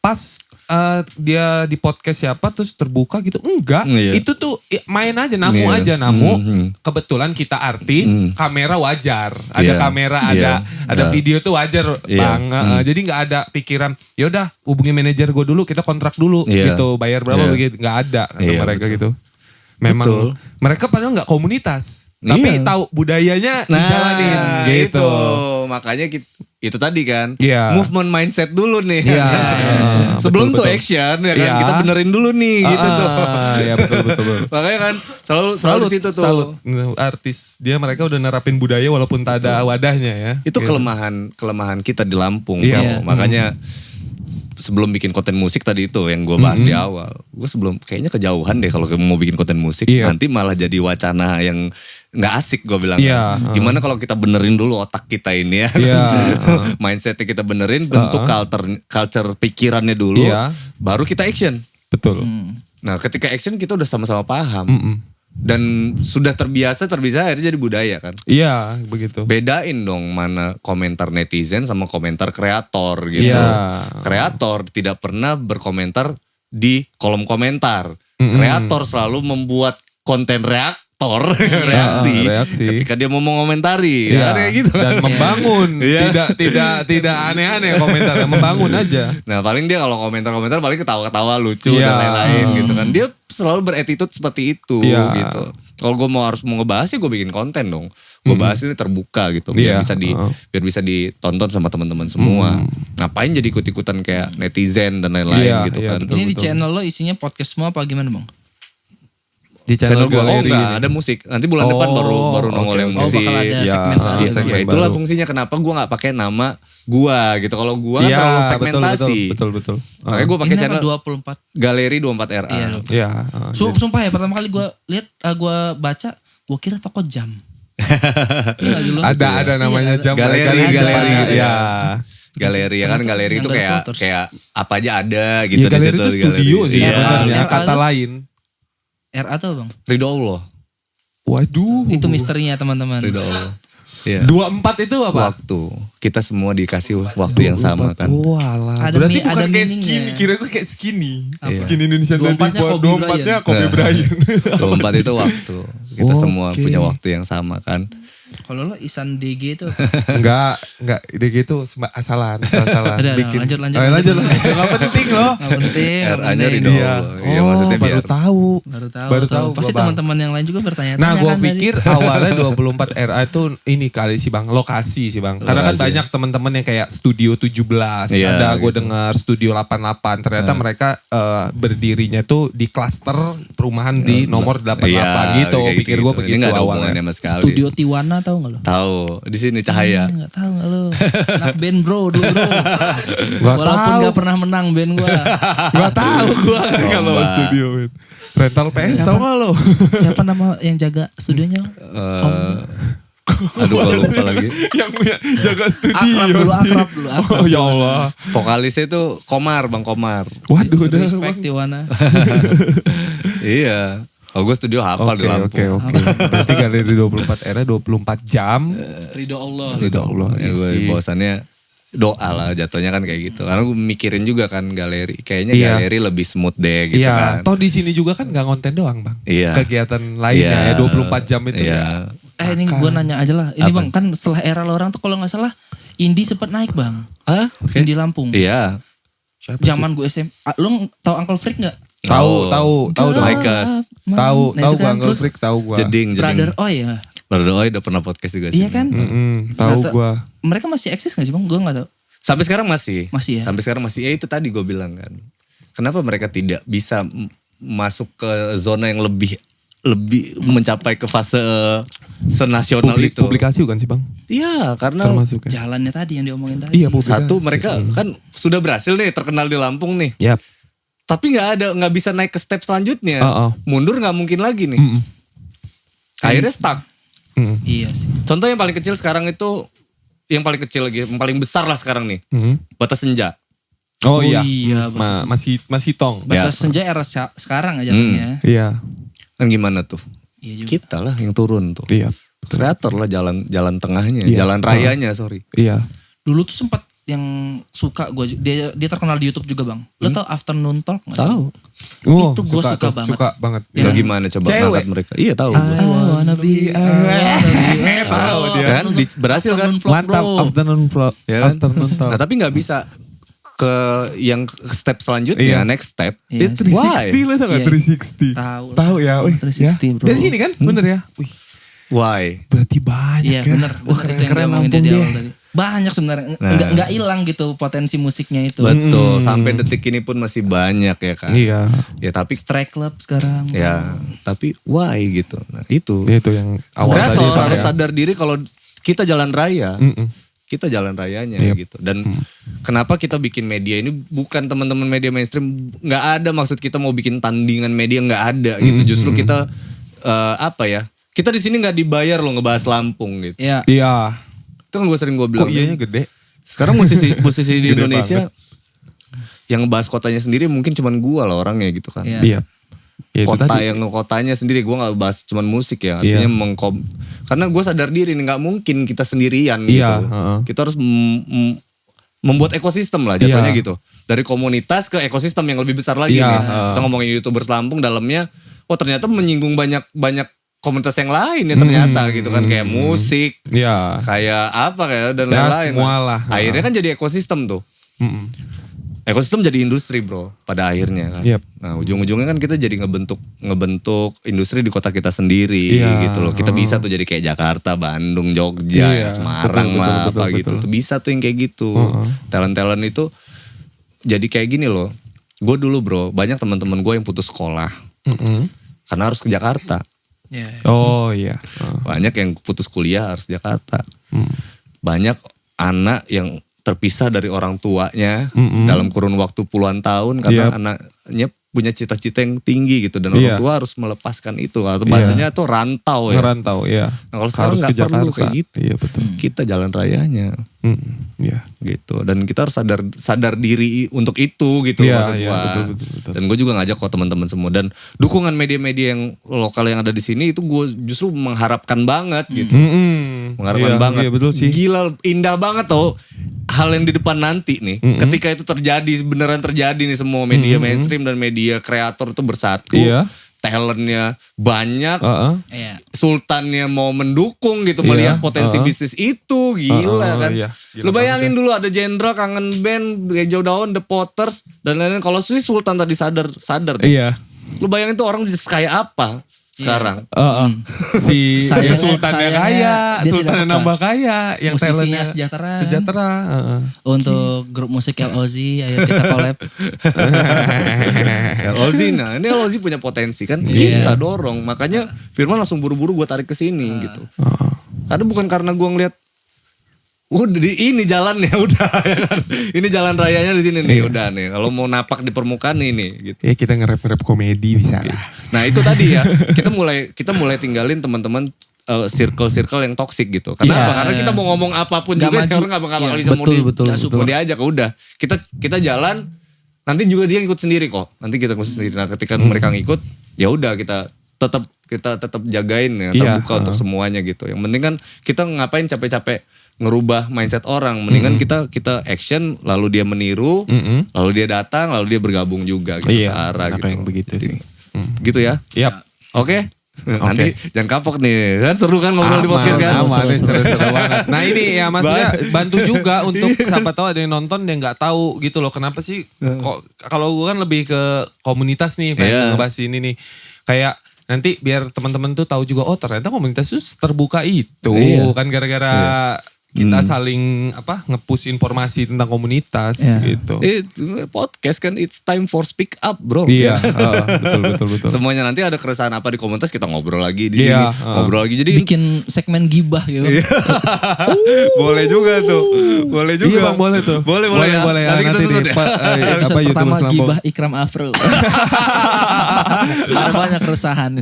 Pas dia di podcast siapa terus terbuka gitu, enggak, Iya. itu tuh main aja, namu Iya. aja, namu. Mhm. Kebetulan kita artis, kamera wajar, ada Iya. kamera, Iya. ada Iya. video tuh wajar Iya. bang. Jadi nggak ada pikiran, yaudah hubungi manajer gue dulu, kita kontrak dulu Iya. gitu, bayar berapa Iya. begitu, nggak ada kata Iya, mereka betul. gitu. Memang Betul. mereka padahal nggak komunitas, tapi Iya. tahu budayanya dijalanin gitu. Itu. Makanya itu tadi kan. Iya. Movement mindset dulu nih. Iya. Sebelum Betul, tuh betul. action ya kan Iya. kita benerin dulu nih gitu tuh. Ya betul. Makanya kan selalu di situ tuh. Salut. Artis dia mereka udah nerapin budaya walaupun tak ada wadahnya ya. Itu Gitu. kelemahan kita di Lampung. Iya. Bro. Makanya sebelum bikin konten musik tadi itu yang gue bahas di awal. Gue sebelum kayaknya kejauhan deh kalau mau bikin konten musik. Iya. Nanti malah jadi wacana yang nggak asik gue bilang. Iya. Gimana kalau kita benerin dulu otak kita ini ya. Iya. Mindsetnya kita benerin, bentuk culture pikirannya dulu. Iya. Baru kita action. Betul. Hmm. Nah ketika action kita udah sama-sama paham. Mm-mm. Dan sudah terbiasa akhirnya jadi budaya kan. Iya, begitu. Bedain dong mana komentar netizen sama komentar kreator gitu. Iya. Kreator tidak pernah berkomentar di kolom komentar. Kreator selalu membuat konten reaksi ketika dia mau mengomentari. Iya. Kayak gitu kan. Dan membangun, Iya. tidak aneh-aneh komentarnya, membangun aja. Nah paling dia kalau komentar-komentar paling ketawa-ketawa lucu Iya. dan lain-lain gitu kan. Dia selalu beretitude seperti itu Iya. gitu. Kalau gue harus ngebahas ya gue bikin konten dong. Gue bahas ini terbuka gitu biar Iya. biar bisa ditonton sama teman-teman semua. Ngapain jadi ikut-ikutan kayak netizen dan lain-lain Iya, gitu iya, kan. betul. Ini di channel lo isinya podcast semua apa gimana bang? Di Channel gue galeri enggak ini. ada musik. Nanti bulan depan baru nongol yang Oh musik. bakal ada Iya, segmen baru. Iya, segmen ya itulah baru. fungsinya kenapa gue nggak pakai nama gue gitu. Kalau gue kan Iya, terlalu segmentasi. betul. Makanya gue pakai Ini apa channel 24? Galeri 24RA. Iya. Iya. Sumpah ya pertama kali gue lihat, gue baca, gue kira toko jam. Iya, dulu. Ada namanya Iya, jam Galeri. Iya. Galeri ya kan, galeri itu Yang kayak terus. kayak apa aja ada gitu Iya, galeri di itu situ. studio sih Iya. sebenarnya, RA kata tuh? lain. RA tuh bang? Ridho Allah. Waduh. Itu misterinya teman-teman. Ridho Allah. Iya. 24 itu apa? Waktu. Kita semua dikasih waktu yang sama kan. Walah. Ada Berarti ada bukan kayak meaningnya. skinny. Kira gue kayak skinny. Apa? Skinny Indonesia 24-nya 24. Kobe 24-nya Bryant. Kobe Bryant. 24 itu waktu. Kita semua Oke. punya waktu yang sama kan. Kalau lo Isan DG itu Enggak. Ide gitu asalan. Udah, lanjut. Lanjut. Gak penting loh. nggak penting. nggak RA-nya penting. Ridho Iya. Allah. Iya maksudnya baru biar. tahu. Baru tahu. gua, Pasti Bang. teman-teman yang lain juga bertanya. Nah, gue kan pikir awalnya 24 RA itu ini kali sih bang, lokasi sih bang. Karena kan Lokasi. banyak teman-teman yang kayak Studio 17, Iya, ada gue gitu. dengar Studio 88. Ternyata mereka berdirinya tuh di klaster perumahan di nomor 88 gitu. kayak Pikir gue Ini begitu nggak ada awalnya. hubungannya sama sekali. Studio Tiwana tahu nggak lo? Tahu. Di sini Cahaya. Nggak tahu nggak lo? Anak band bro dulu bro. Gak Walaupun tahu. nggak pernah menang band gua. Gak tahu gue kalau Lomba. studio. men. Rental PS Siapa? tau gak lo? Siapa nama yang jaga studionya? Aduh gue lupa lagi. Yang punya jaga studio Akrab dulu. Oh ya Allah. Vokalisnya itu Komar, Bang Komar. Waduh udah. Respect Tiwana. Iya. Oh gue studio hafal di Lampung. Oke. Berarti galeri 24 era 24 jam. Ridho Allah. Ridho Allah. Ya, gue isi. bosannya doa lah jatuhnya kan kayak gitu. Karena gue mikirin juga kan galeri. Kayaknya Iya. galeri lebih smooth deh gitu Iya, kan. toh di sini juga kan gak konten doang bang. Iya. Kegiatan lainnya ya 24 jam itu Iya. ya. Ini gue nanya aja lah. Ini Apa? bang kan setelah era lo orang tuh kalau nggak salah Indi sempet naik bang. Hah? Oke. Indi Lampung. Iya. Zaman gue SMA. Lo tau Uncle Freak nggak? Tahu dong. Maikas. Tahu Nah, itu gua kan, Uncle terus Freak tahu gua. Jeding. Brother Oi ya. Brother Oi udah pernah podcast juga sih. Iya kan? Tahu Nah, gua. Mereka masih eksis gak sih bang? Gue gak tahu. Sampai sekarang masih. Masih ya? Sampai sekarang masih. Ya itu tadi gue bilang kan. Kenapa mereka tidak bisa masuk ke zona yang lebih mencapai ke fase senasional itu? Publikasi bukan sih bang? Iya, karena Termasuk ya. Jalannya tadi yang diomongin tadi. Iya publikasi. satu mereka kan sudah berhasil nih terkenal di Lampung nih. Yap. Tapi nggak bisa naik ke step selanjutnya. Mundur nggak mungkin lagi nih. Akhirnya stuck. Iya sih. Contoh yang paling kecil sekarang itu, yang paling kecil lagi, yang paling besar lah sekarang nih. Batas Senja. Oh iya. Batas- Masih tong. Batas Senja era sekarang aja ya. Iya. Kan gimana tuh? Iya juga. Kita lah yang turun tuh. Iya. Kreator lah jalan tengahnya, Iya. jalan rayanya sorry. Iya. Dulu tuh sempat yang suka gue, dia terkenal di YouTube juga bang. Lo tau Afternoon Talk nggak sih? Tahu. Itu gua suka tuh, banget. Suka banget. Ya. Ya gimana coba Cewek. ngangkat mereka? Iya tahu. I wanna be, Tahu dia. Kan berhasil kan? Mantap. Afternoon vlog. Ya kan? Afternoon talk. Nah tapi nggak bisa ke yang step selanjutnya, Iya. next step. Iya. 360 lah tau gak? Iya. 360. Tahu. Tahu ya. Wih, 360 ya. bro. Dari sini kan? Bener ya? Wih. Why? Berarti banyak Iya ya. bener. Wah Bener, itu yang keren-keren diomongin Lampung dari dia. awal tadi. Banyak sebenarnya. Nah. Nggak hilang gitu potensi musiknya itu. Betul. Sampai detik ini pun masih banyak ya kan. Iya. Ya tapi Strike Club sekarang. ya tapi why gitu. Nah itu. Itu yang awal tadi Kreator Pak, harus ya. sadar diri kalau kita jalan raya. Kita jalan rayanya Yep. gitu. Dan kenapa kita bikin media ini bukan teman-teman media mainstream, nggak ada maksud kita mau bikin tandingan media, nggak ada gitu. Justru kita apa ya? Kita di sini nggak dibayar loh ngebahas Lampung gitu. Iya. Iya. Itu kan gue bilang. Kok iyanya gede? Sekarang musisi di Gede Indonesia yang ngebahas kotanya sendiri mungkin cuman gua lah orangnya gitu kan. Iya. Iya. Ya, kota yang kotanya sendiri. Gue gak bahas cuman musik ya. Artinya karena gue sadar diri nih gak mungkin kita sendirian gitu. Kita harus membuat ekosistem lah jatuhnya gitu. Dari komunitas ke ekosistem yang lebih besar lagi nih. Kita ngomongin YouTubers Lampung dalamnya. Oh ternyata menyinggung banyak komunitas yang lain ya ternyata gitu kan. Kayak musik. Kayak apa kayak dan lain-lain. Akhirnya kan jadi ekosistem tuh. Ekosistem jadi industri bro pada akhirnya kan. Nah ujung-ujungnya kan kita jadi ngebentuk industri di kota kita sendiri gitu loh. Kita bisa tuh jadi kayak Jakarta, Bandung, Jogja, Semarang betul, gitu. Tuh bisa tuh yang kayak gitu. Talent-talent itu jadi kayak gini loh. Gue dulu bro banyak teman-teman gue yang putus sekolah karena harus ke Jakarta. Banyak yang putus kuliah harus ke Jakarta. Banyak anak yang terpisah dari orang tuanya dalam kurun waktu puluhan tahun karena anaknya punya cita-cita yang tinggi gitu dan orang tua harus melepaskan itu atau bahasanya tuh rantau ya. Nah kalau sekarang nggak perlu kayak gitu. Kita jalan rayanya. Gitu dan kita harus sadar diri untuk itu gitu maksud gua. Dan gue juga ngajak kok teman-teman semua dan dukungan media-media yang lokal yang ada di sini itu gue justru mengharapkan banget gitu. Mengharapkan banget. Gila indah banget tau hal yang di depan nanti nih. Ketika itu terjadi beneran terjadi nih semua media mainstream dan media kreator itu bersatu. Talentnya banyak, sultannya mau mendukung gitu melihat potensi bisnis itu gila kan. Lu bayangin dulu ada Jenderal, Kangen Band, Hijau Daun, The Potters dan lain-lain. Kalau si Sultan tadi sadar. Lu bayangin tuh orang kayak apa sekarang. Si Sultannya kaya, Sultannya nambah kaya, yang talentnya sejahtera. Untuk grup musik LOZ, ayo kita collab. LOZ, nah ini LOZ punya potensi kan, kita dorong. Makanya Firman langsung buru-buru gue tarik ke sini gitu. Karena bukan karena gue ngeliat, udah ini jalannya udah, ini jalan rayanya di sini nih, udah nih. Kalau mau napak di permukaan ini, gitu. Kita nge-rap komedi bisa lah. Nah itu tadi ya, kita mulai tinggalin teman-teman circle yang toksik gitu. Kenapa? Karena kita mau ngomong apapun juga, orang nggak bakal bisa mau diajak. Udah, kita jalan. Nanti juga dia ngikut sendiri kok. Nanti kita ngikut sendiri. Nah ketika mereka ngikut, ya udah kita tetap jagain ya, terbuka untuk semuanya gitu. Yang penting kan kita ngapain capek-capek ngerubah mindset orang, mendingan kita action lalu dia meniru, lalu dia datang, lalu dia bergabung juga gitu searah gitu. Yang begitu sih. Gitu ya. Oke. Nanti jangan kapok nih, kan seru kan ngobrol di podcast kan. Seru banget. Nah ini ya maksudnya bantu juga untuk siapa tahu ada yang nonton yang nggak tahu gitu loh, kenapa sih kok kalau gue kan lebih ke komunitas nih pengen ngebahas ini nih, kayak nanti biar teman-teman tuh tahu juga ternyata komunitas itu terbuka itu kan gara-gara kita saling nge-push informasi tentang komunitas gitu. Podcast kan it's time for speak up bro. Betul. Semuanya nanti ada keresahan apa di komunitas kita ngobrol lagi di sini. Ngobrol lagi jadi bikin segmen gibah gitu. Boleh juga tuh. Boleh juga. Iya bang boleh tuh. Boleh ya. Nanti di episode pertama gibah Ikram Afro. Ada banyak keresahan.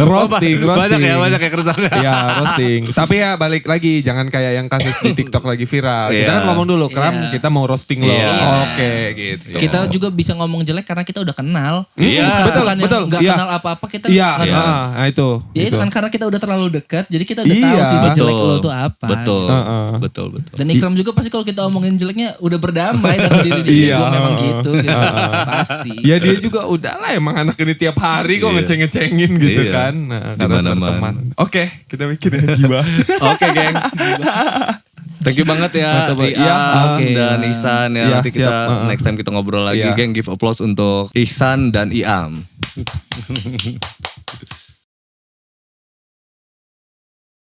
Roasting. Banyak ya keresahannya. Ya roasting. Tapi ya balik lagi jangan kayak yang di TikTok lagi viral. Kita kan ngomong dulu, kita mau roasting lo. Oke, gitu. Kita juga bisa ngomong jelek karena kita udah kenal. Betul. Gak kenal apa-apa kita kenal. Nah itu. Ya itu kan karena kita udah terlalu dekat, jadi kita udah tahu sisi jelek lo tuh apa. Betul. Dan Ikram juga pasti kalau kita omongin jeleknya udah berdamai dengan diri dia. Gue memang gitu. Pasti. Ya dia juga udahlah emang anak ini tiap hari kok ngeceng-ngecengin gitu kan. Nah, karena berteman. Oke, kita bikin ya gibah. Oke, geng. Thank you banget ya Iam dan Ihsan ya. Nanti kita next time kita ngobrol lagi geng. Give applause untuk Ihsan dan Iam.